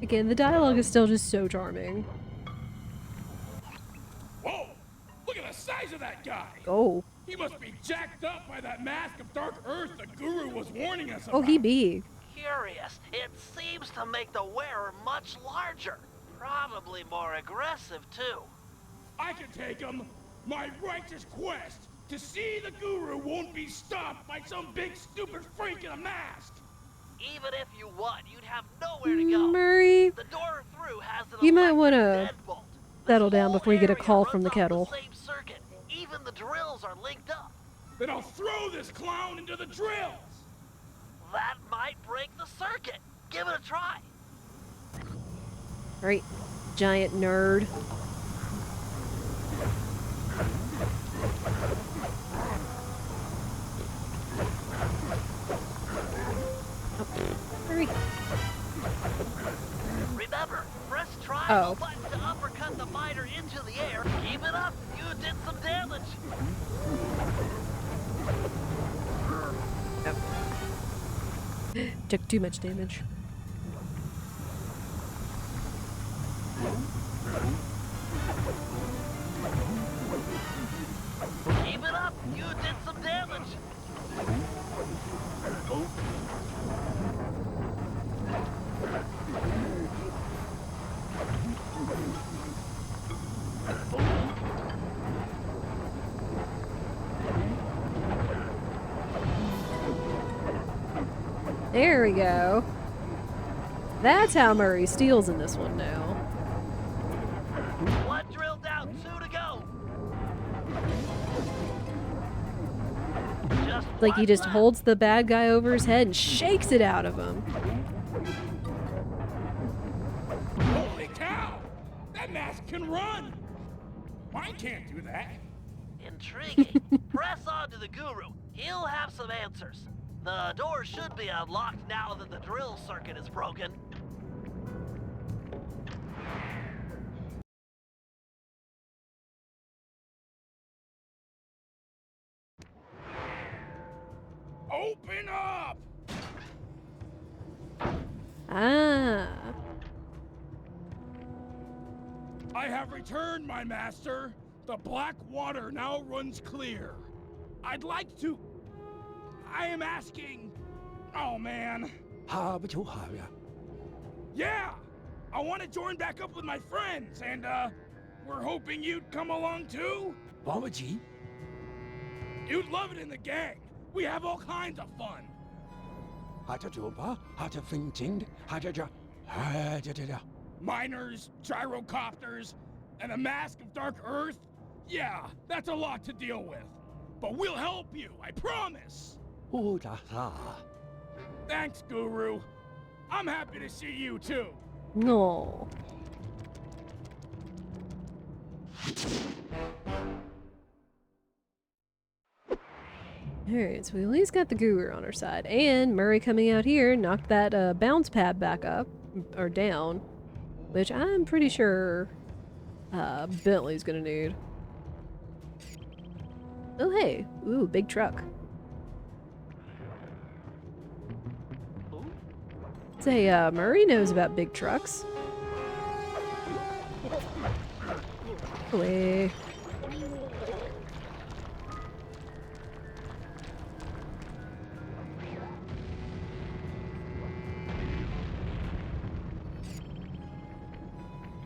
Again, the dialogue is still just so charming. Whoa! Look at the size of that guy! Oh. He must be jacked up by that mask of dark earth the guru was warning us about. Oh, he big. Curious, it seems to make the wearer much larger. Probably more aggressive, too. I can take him! My righteous quest to see the guru won't be stopped by some big stupid freak in a mask! Even if you won, you'd have nowhere to go. Murray, The door through has an you might electric want to deadbolt. settle down before you get a call from the kettle. Same circuit. Even the drills are linked up. Then I'll throw this clown into the drills! That might break the circuit. Give it a try. Right, giant nerd. Hurry. Remember, press triangle Oh. button to uppercut the miner into the air. Keep it up. You did some damage. Took too much damage. Keep it up. You did some damage. There we go. That's how Murray steals in this one now. One drill down, 2 to go. Like he just holds the bad guy over his head and shakes it out of him. That mask can run! Mine can't do that. Intriguing. Press on to the Guru. He'll have some answers. The door should be unlocked now that the drill circuit is broken. Open up! Ah. I have returned, my master. The black water now runs clear. I'd like to... I am asking... Oh, man. Yeah! I want to join back up with my friends, and, we're hoping you'd come along, too? You'd love it in the gang. We have all kinds of fun. Miners, gyrocopters, and a mask of Dark Earth? Yeah, that's a lot to deal with. But we'll help you, I promise! Thanks, Guru. I'm happy to see you, too. No. Alright, so we at least got the Guru on our side. And Murray coming out here knocked that bounce pad back up. Or down. Which I'm pretty sure Bentley's gonna need. Oh hey. Ooh, big truck. Say, Murray knows about big trucks. Away.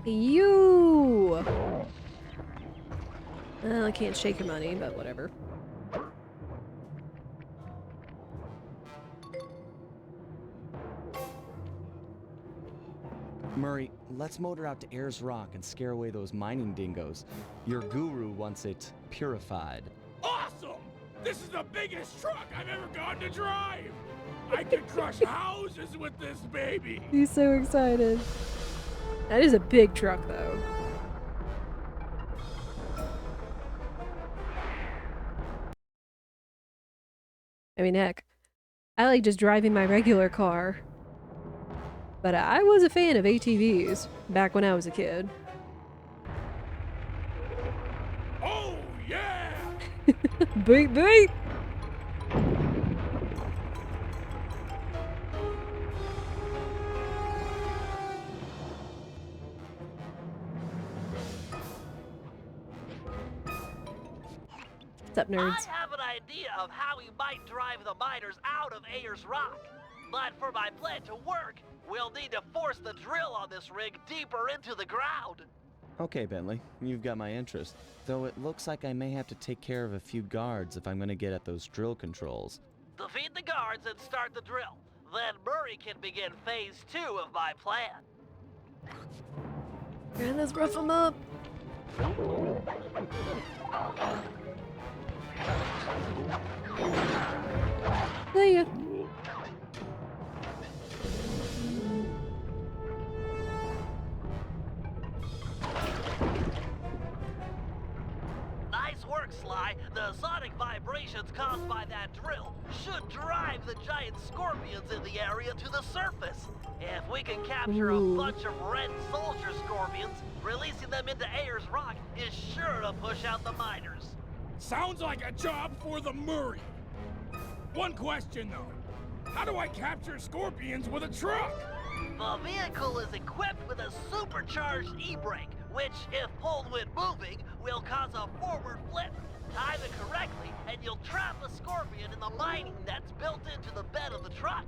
You! Well, I can't shake your money, but whatever. Murray, let's motor out to Ayers Rock and scare away those mining dingoes. Your guru wants it purified. Awesome! This is the biggest truck I've ever gotten to drive! I could crush houses with this baby! He's so excited. That is a big truck, though. I mean, heck, I like just driving my regular car. But I was a fan of ATVs back when I was a kid. Oh, yeah! Beep, beep! What's up, nerds? I have an idea of how we might drive the miners out of Ayers Rock. But for my plan to work, we'll need to force the drill on this rig deeper into the ground. Okay, Bentley, you've got my interest. Though it looks like I may have to take care of a few guards if I'm gonna get at those drill controls. Defeat the guards and start the drill. Then Murray can begin phase 2 of my plan. And let's rough them up. See ya. Nice work, Sly. The sonic vibrations caused by that drill should drive the giant scorpions in the area to the surface. If we can capture a bunch of red soldier scorpions, releasing them into Ayers Rock is sure to push out the miners. Sounds like a job for the Murray. One question, though. How do I capture scorpions with a truck? The vehicle is equipped with a supercharged e-brake, which, if pulled when moving, will cause a forward flip. Time it correctly, and you'll trap a scorpion in the mining nets built into the bed of the truck.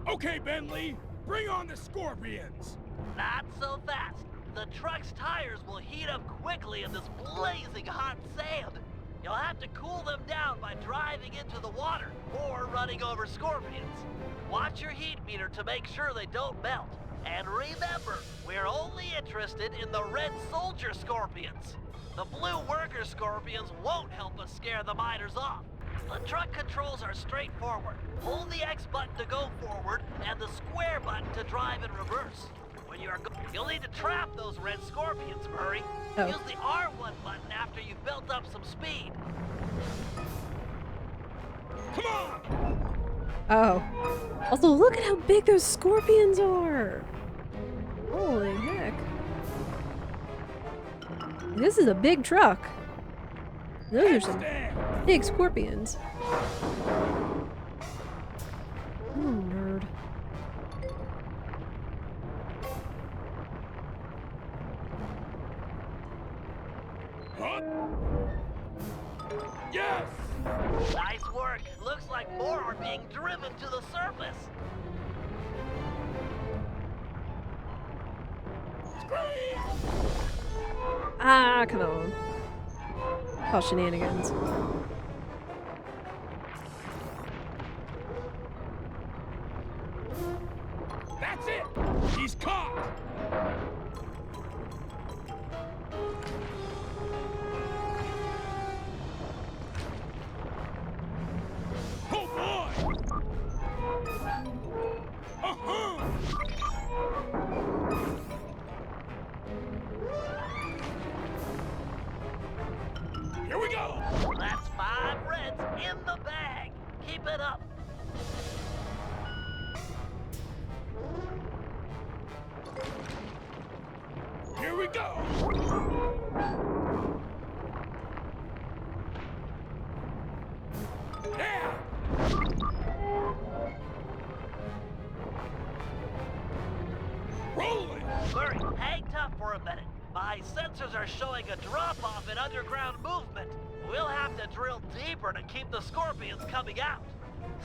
Okay, Bentley, bring on the scorpions. Not so fast. The truck's tires will heat up quickly in this blazing hot sand. You'll have to cool them down by driving into the water or running over scorpions. Watch your heat meter to make sure they don't melt. And remember, we're only interested in the red soldier scorpions. The blue worker scorpions won't help us scare the miners off. The truck controls are straightforward. Hold the X button to go forward and the square button to drive in reverse. When You'll need to trap those red scorpions, Murray. Oh. Use the R1 button after you've built up some speed. Come on! Oh. Also, look at how big those scorpions are. Holy heck. This is a big truck. Those are some big scorpions. Oh, nerd. Huh? Yes! Nice work. Looks like more are being driven to the surface. Ah, come on. Oh, shenanigans. That's it! He's caught! Oh boy! Uh-huh! Here we go! That's 5 reds in the bag. Keep it up. Here we go! Yeah! Rolling! Murray, hang tough for a minute. My sensors are showing a drop-off in underground movement. We'll have to drill deeper to keep the scorpions coming out.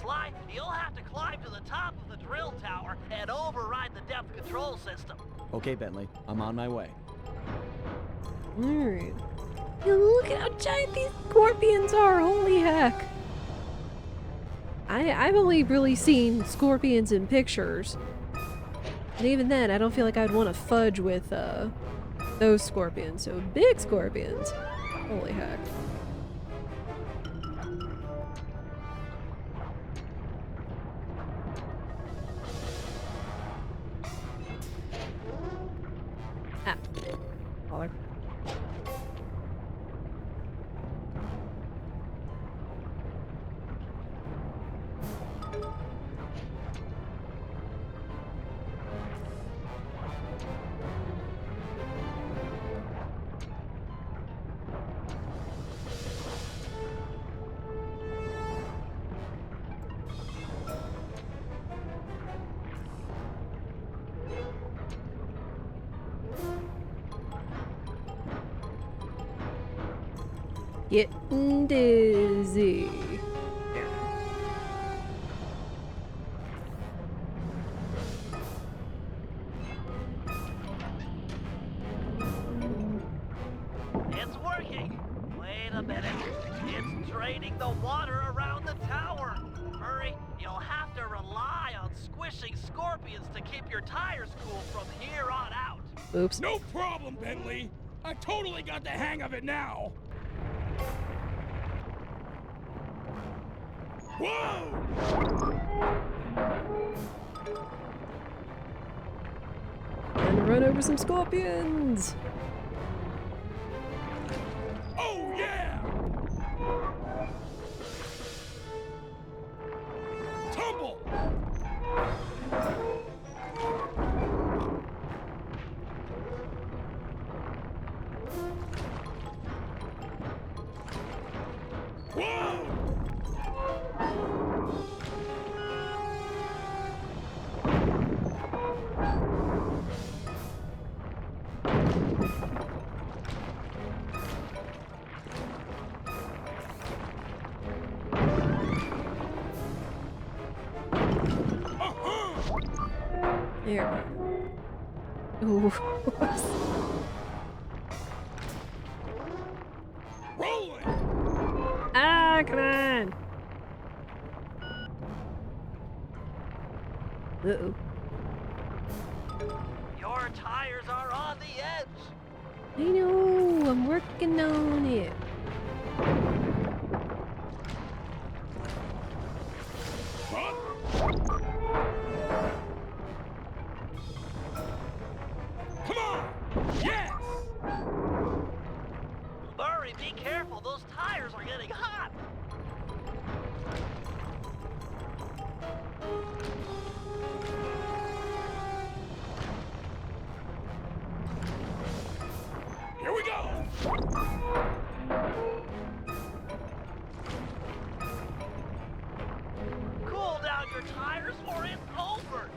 Sly, you'll have to climb to the top of the drill tower and override the depth control system. Okay, Bentley, I'm on my way. Alright. Look at how giant these scorpions are. Holy heck. I've only really seen scorpions in pictures. And even then, I don't feel like I'd want to fudge with those scorpions. So big scorpions. Holy heck. Ah. Baller. Getting dizzy. It's working. Wait a minute. It's draining the water around the tower. Murray, you'll have to rely on squishing scorpions to keep your tires cool from here on out. Oops. No problem, Bentley. I totally got the hang of it now. Whoa! And run over some scorpions. Oh, yeah! Tumble! Whoa! There. Ooh. Rolling! Ah, come on. Uh-oh. Your tires are on the edge. I know, I'm working on it. be careful, those tires are getting hot! Here we go! Cool down your tires or it's over!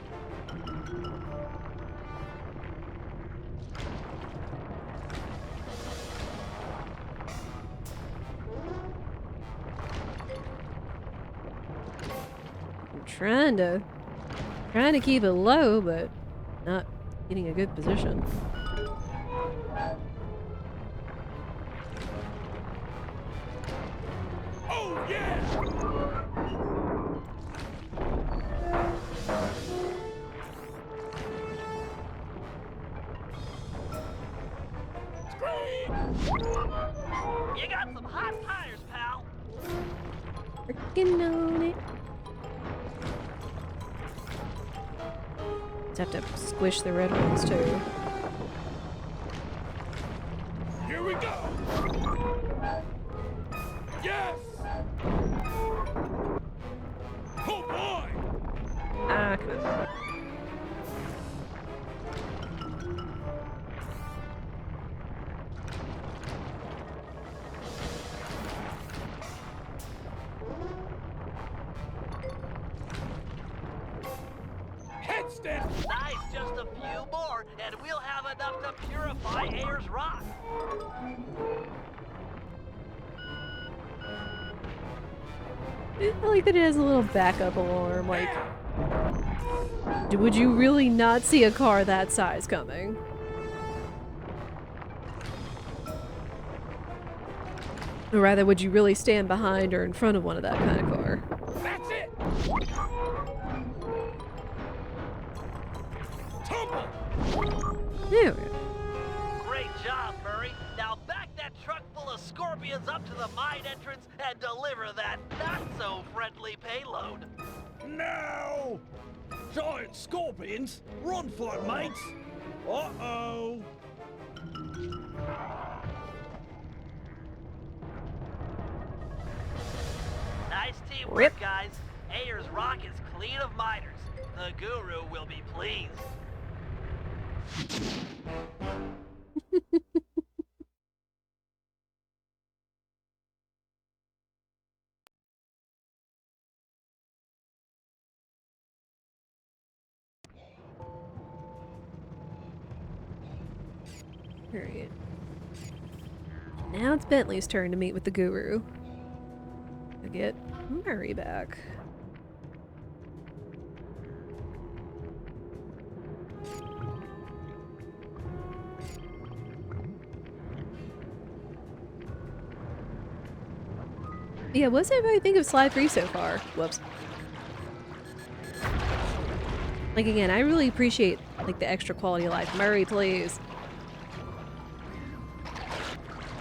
I'm trying to keep it low, but not getting a good position. Oh yeah! You got some hot tires, pal! Freaking on it. Just have to squish the red ones too. Here we go! Yes! Oh boy! Ah, come on. Headstand! Nice, just a few more, and we'll have enough to purify Ayers Rock. I like that it has a little backup alarm, like... Would you really not see a car that size coming? Or rather, would you really stand behind or in front of one of that kind of car? That's it! Tumble! There we go. Great job, Murray. Now back that truck full of scorpions up to the mine entrance and deliver that not-so-friendly payload. No! Giant scorpions? Run for it, mates! Uh-oh! Nice teamwork, Rip. guys. Ayers Rock is clean of miners. The Guru will be pleased. Alright. Now it's Bentley's turn to meet with the Guru. To get Murray back. Yeah, what's everybody think of Sly 3 so far? Whoops. Like, again, I really appreciate, like, the extra quality of life. Murray, please.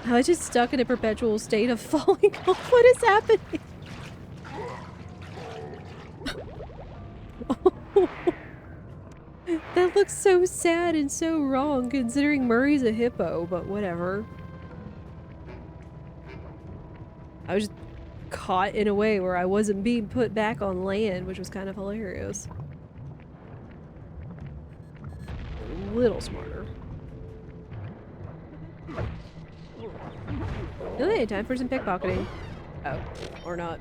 I was just stuck in a perpetual state of falling off. What is happening? That looks so sad and so wrong considering Murray's a hippo, but whatever. I was just caught in a way where I wasn't being put back on land, which was kind of hilarious. A little smarter. Okay, time for some pickpocketing. Oh, or not.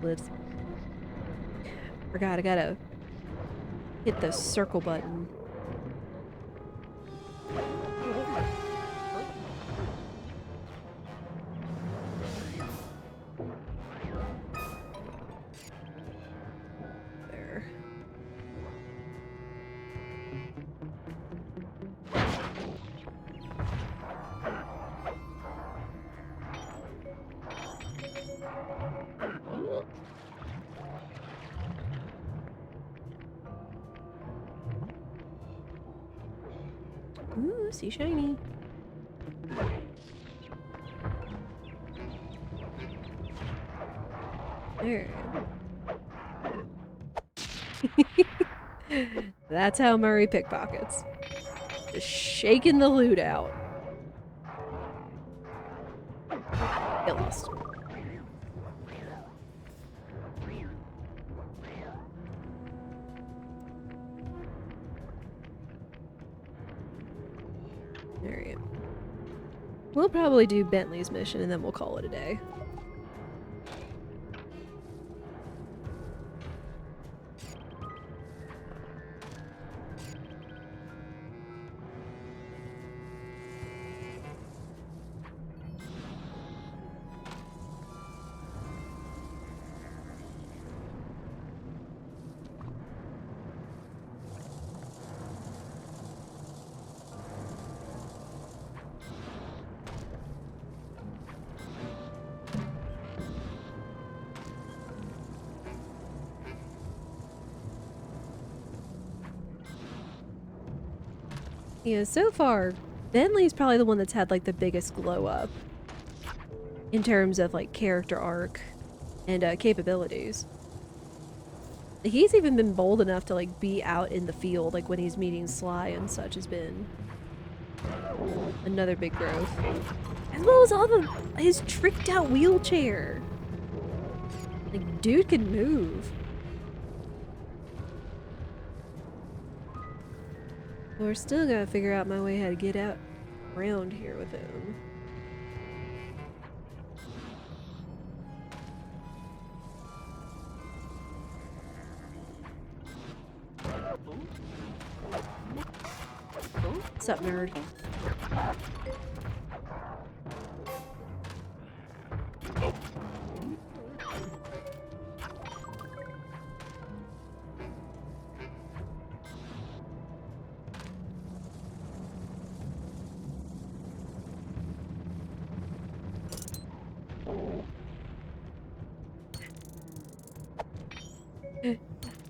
Let's... Forgot, I gotta hit the circle button. There. Ooh, see shiny. There. That's how Murray pickpockets. Just shaking the loot out. Get lost. Alright. We'll probably do Bentley's mission and then we'll call it a day. Yeah, so far, Bentley's probably the one that's had like the biggest glow up in terms of like character arc and capabilities. He's even been bold enough to like be out in the field, like when he's meeting Sly and such, has been another big growth. As well as all his tricked out wheelchair. Like, dude can move. We're still gotta figure out my way how to get out around here with him. What's up, nerd?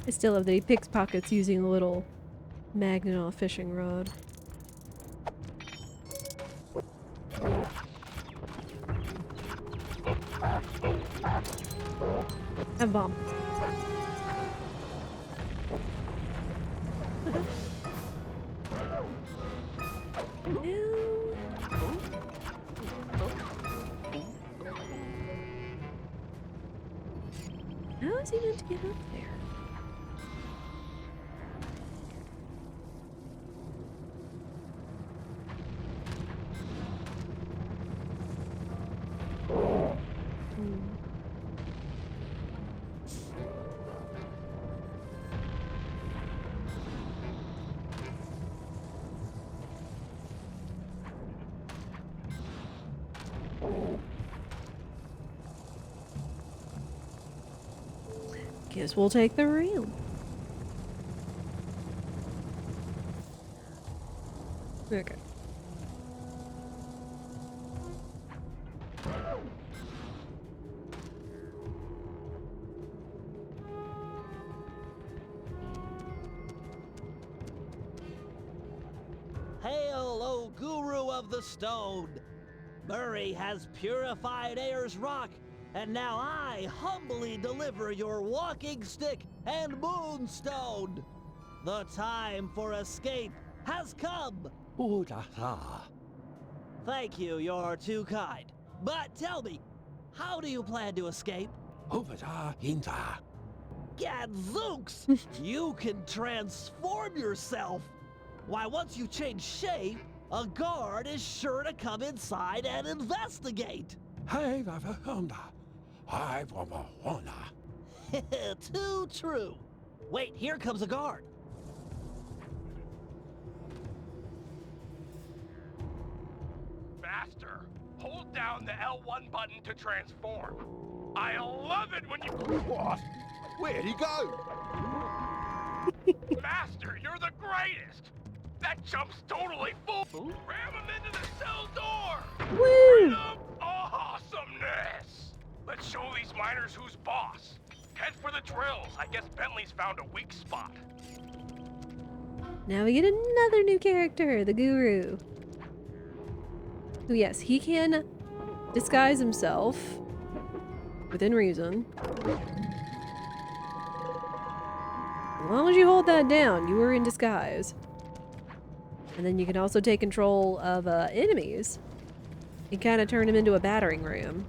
I still love that he picks pockets using a little magnet on a fishing rod. Have a bomb. How is he meant to get up there? Guess we'll take the ramp. Okay. Hail, O Guru of the Stone! Murray has purified Ayer's rock, and now I humbly deliver your walking stick and moonstone. The time for escape has come. Thank you, you're too kind. But tell me, how do you plan to escape? Gadzooks! You can transform yourself! Why, once you change shape, a guard is sure to come inside and investigate! Too true. Wait, here comes a guard. Master, hold down the L1 button to transform. I love it when you... What? Where'd he go? Master, you're the greatest! That jump's totally full! Ram him into the cell door! Woo! Freedom! Awesomeness! Let's show these miners who's boss. Head for the drills. I guess Bentley's found a weak spot. Now we get another new character, the Guru. Who, yes, he can disguise himself within reason. As long as you hold that down, you are in disguise. And then you can also take control of enemies and kind of turn them into a battering ram.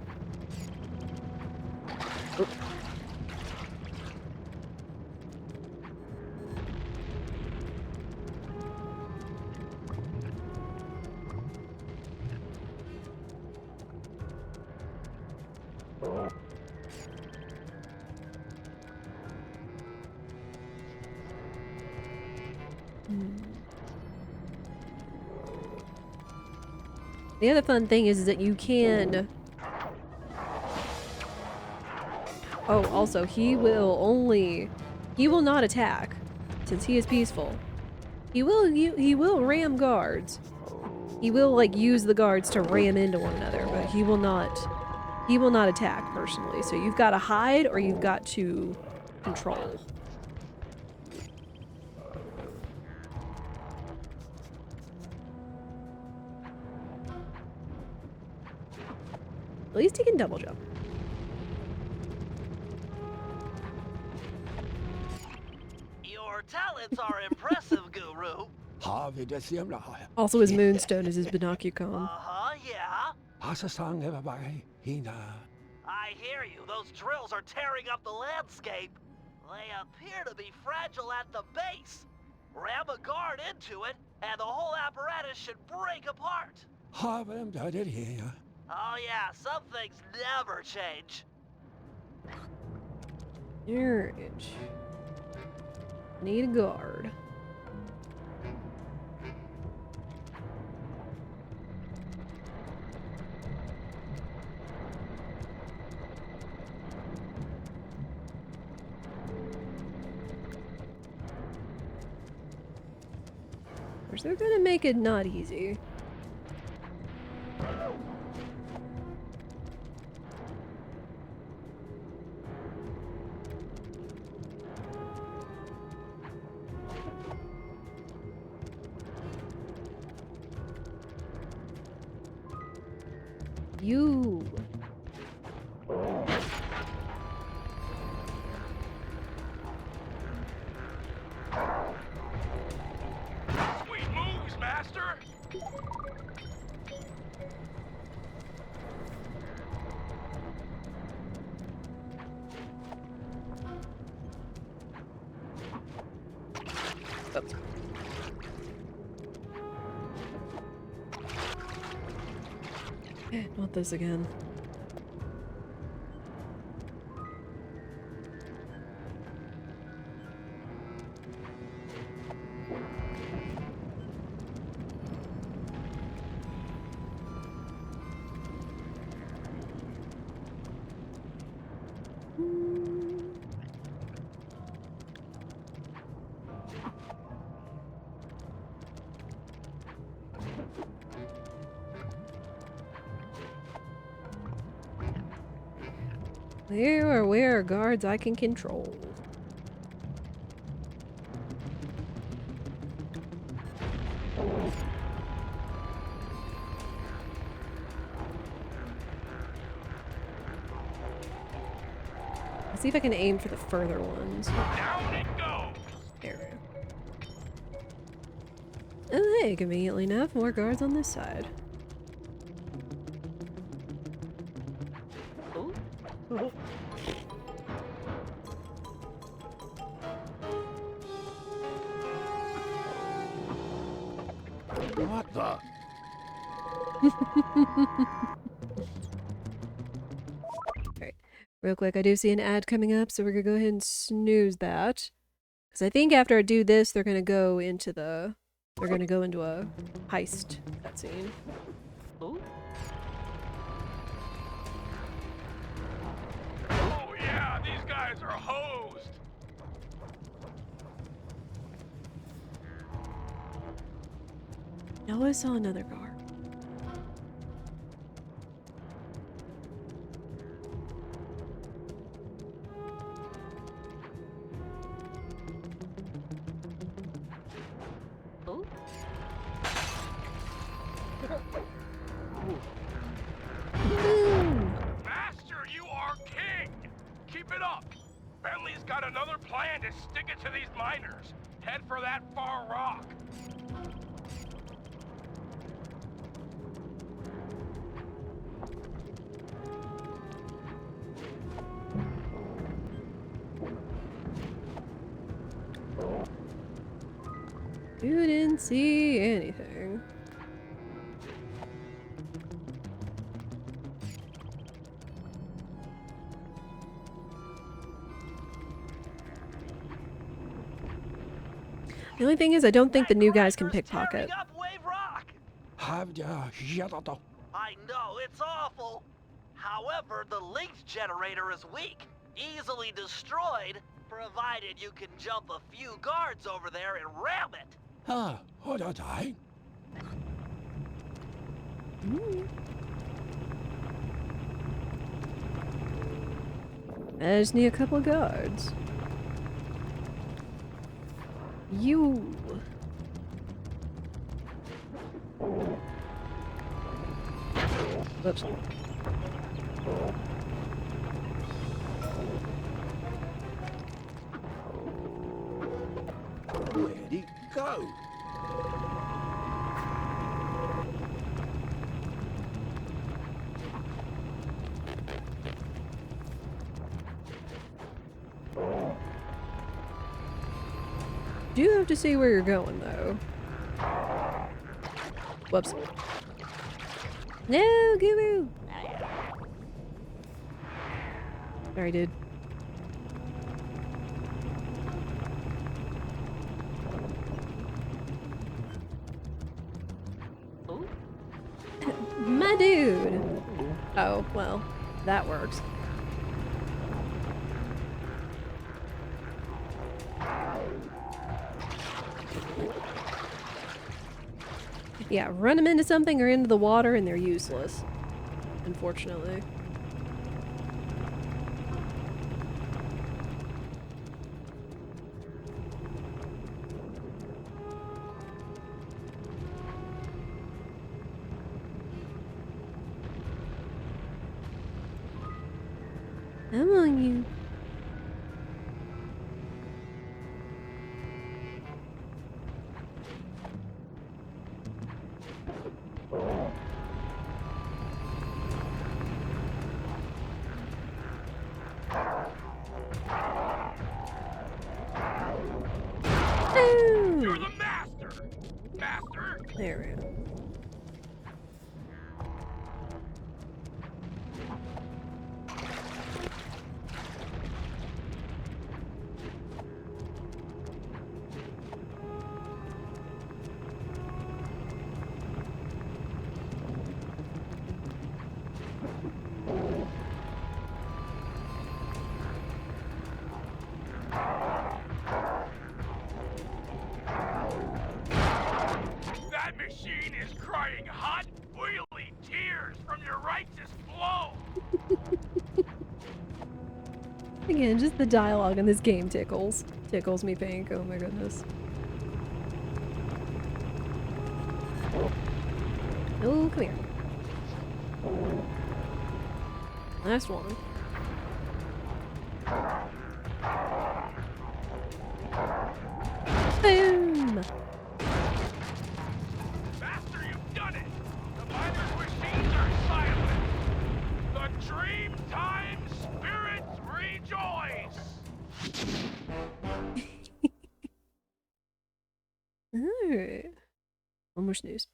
The other fun thing is that you can... Oh, also, he will not attack, since he is peaceful. He will ram guards. He will, like, use the guards to ram into one another, but he will not attack personally. So you've got to hide or you've got to control. At least he can double jump. Your talents are impressive, Guru. Also, his moonstone is his binocucom. Uh-huh, yeah. I hear you. Those drills are tearing up the landscape. They appear to be fragile at the base. Ram a guard into it, and the whole apparatus should break apart. Oh yeah, some things never change. Marriage. Need a guard. Of course, they're gonna make it not easy. You. Sweet moves, Master! Oops. Not this again. Where are guards I can control? Let's see if I can aim for the further ones. Down it goes! There we go. Oh, hey, conveniently enough, more guards on this side. What the? Alright, real quick, I do see an ad coming up, so we're gonna go ahead and snooze that. Because I think after I do this, they're gonna go into a heist cutscene. Ooh. Oh yeah, these guys are hosed! No, I saw another guard. Ooh. Master, you are king! Keep it up! Bentley's got another plan to stick it to these miners. Head for that far rock. You didn't see anything. The only thing is, I don't think the new guys can pickpocket. I know, it's awful. However, the linked generator is weak, easily destroyed, provided you can jump a few guards over there and ram it. I just need a couple of guards. You. Whoops. Where'd it go? Do have to see where you're going, though. Whoops. No, Guru! Sorry, dude. My dude! Oh, well, that works. Yeah, run them into something or into the water and they're useless. Unfortunately. Come on, you. You're the master! Master! There we go. That machine is crying hot, oily tears from your righteous blow! Again, just the dialogue in this game tickles. Tickles me pink, oh my goodness. Oh, come here. Last one. Boom! Master, you've done it! The miner's machines are silent! The dream time spirits rejoice! Alright. One more snooze.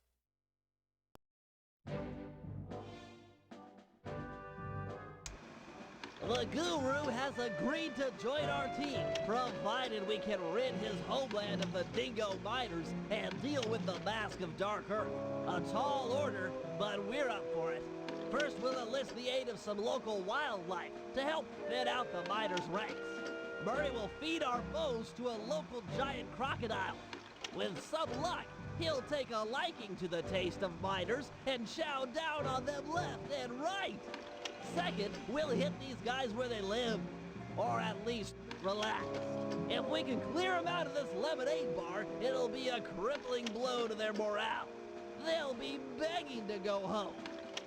The Guru has agreed to join our team, provided we can rid his homeland of the Dingo miners and deal with the Mask of Dark Earth. A tall order, but we're up for it. First, we'll enlist the aid of some local wildlife to help thin out the miners' ranks. Murray will feed our foes to a local giant crocodile. With some luck, he'll take a liking to the taste of miners and chow down on them left and right. Second, we'll hit these guys where they live. Or at least, relax. If we can clear them out of this lemonade bar, it'll be a crippling blow to their morale. They'll be begging to go home.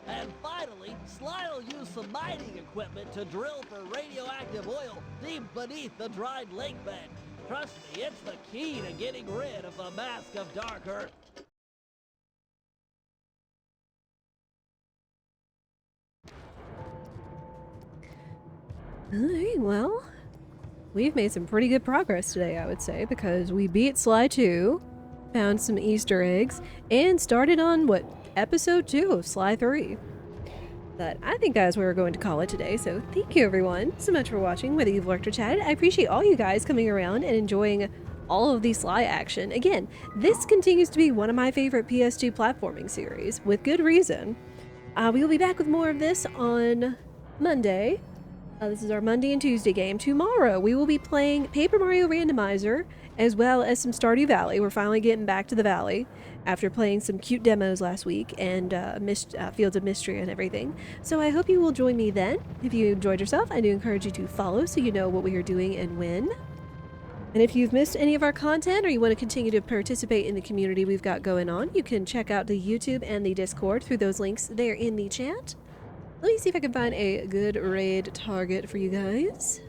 And finally, Sly will use some mining equipment to drill for radioactive oil deep beneath the dried lake bed. Trust me, it's the key to getting rid of the Mask of Dark Earth. Alright, well, we've made some pretty good progress today, I would say, because we beat Sly 2, found some Easter eggs, and started on, what, episode 2 of Sly 3. But I think that's where we're going to call it today, so thank you everyone so much for watching, whether you've lurked or chatted. I appreciate all you guys coming around and enjoying all of the Sly action. Again, this continues to be one of my favorite PS2 platforming series, with good reason. We will be back with more of this on Monday. This is our Monday and Tuesday game. Tomorrow, we will be playing Paper Mario Randomizer, as well as some Stardew Valley. We're finally getting back to the Valley after playing some cute demos last week and Fields of Mystery and everything. So I hope you will join me then. If you enjoyed yourself, I do encourage you to follow so you know what we are doing and when. And if you've missed any of our content or you want to continue to participate in the community we've got going on, you can check out the YouTube and the Discord through those links there in the chat. Let me see if I can find a good raid target for you guys.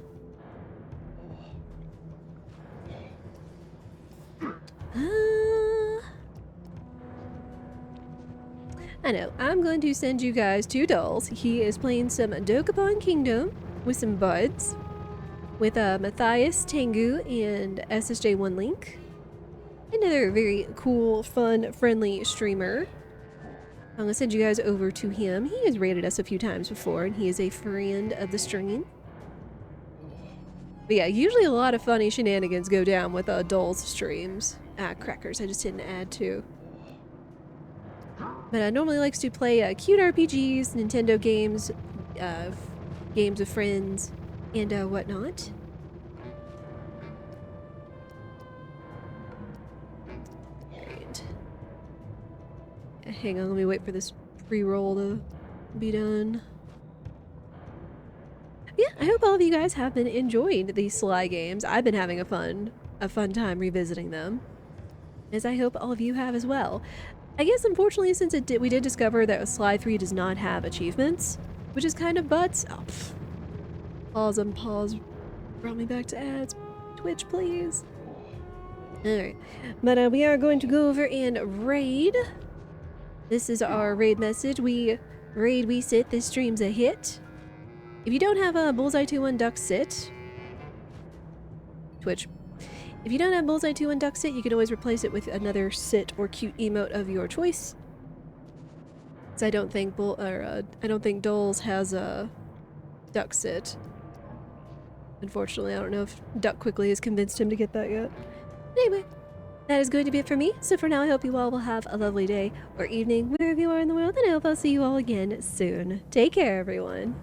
I know, I'm going to send you guys to Dolls. He is playing some Dokapon Kingdom with some buds. With Matthias, Tengu, and SSJ1 Link. Another very cool, fun, friendly streamer. I'm going to send you guys over to him. He has rated us a few times before, and he is a friend of the stream. But yeah, usually a lot of funny shenanigans go down with Dolls streams. Crackers, I just didn't add to. But normally likes to play cute RPGs, Nintendo games, games with friends, and whatnot. Alright. Hang on, let me wait for this pre-roll to be done. Yeah, I hope all of you guys have been enjoying these Sly games. I've been having a fun time revisiting them, as I hope all of you have as well. I guess unfortunately, since we did discover that Sly 3 does not have achievements, which is kind of butts. Oh, Pause. Brought me back to ads. Twitch, please. Alright. But we are going to go over and raid. This is our raid message. We sit. This stream's a hit. If you don't have a Bullseye 2-1 Duck sit, Twitch. If you don't have Bullseye 2-1 Duck sit, you can always replace it with another sit or cute emote of your choice. So I don't think Dolls has a Duck sit. Unfortunately, I don't know if Duck Quickly has convinced him to get that yet. Anyway, that is going to be it for me. So for now, I hope you all will have a lovely day or evening, wherever you are in the world, and I hope I'll see you all again soon. Take care, everyone.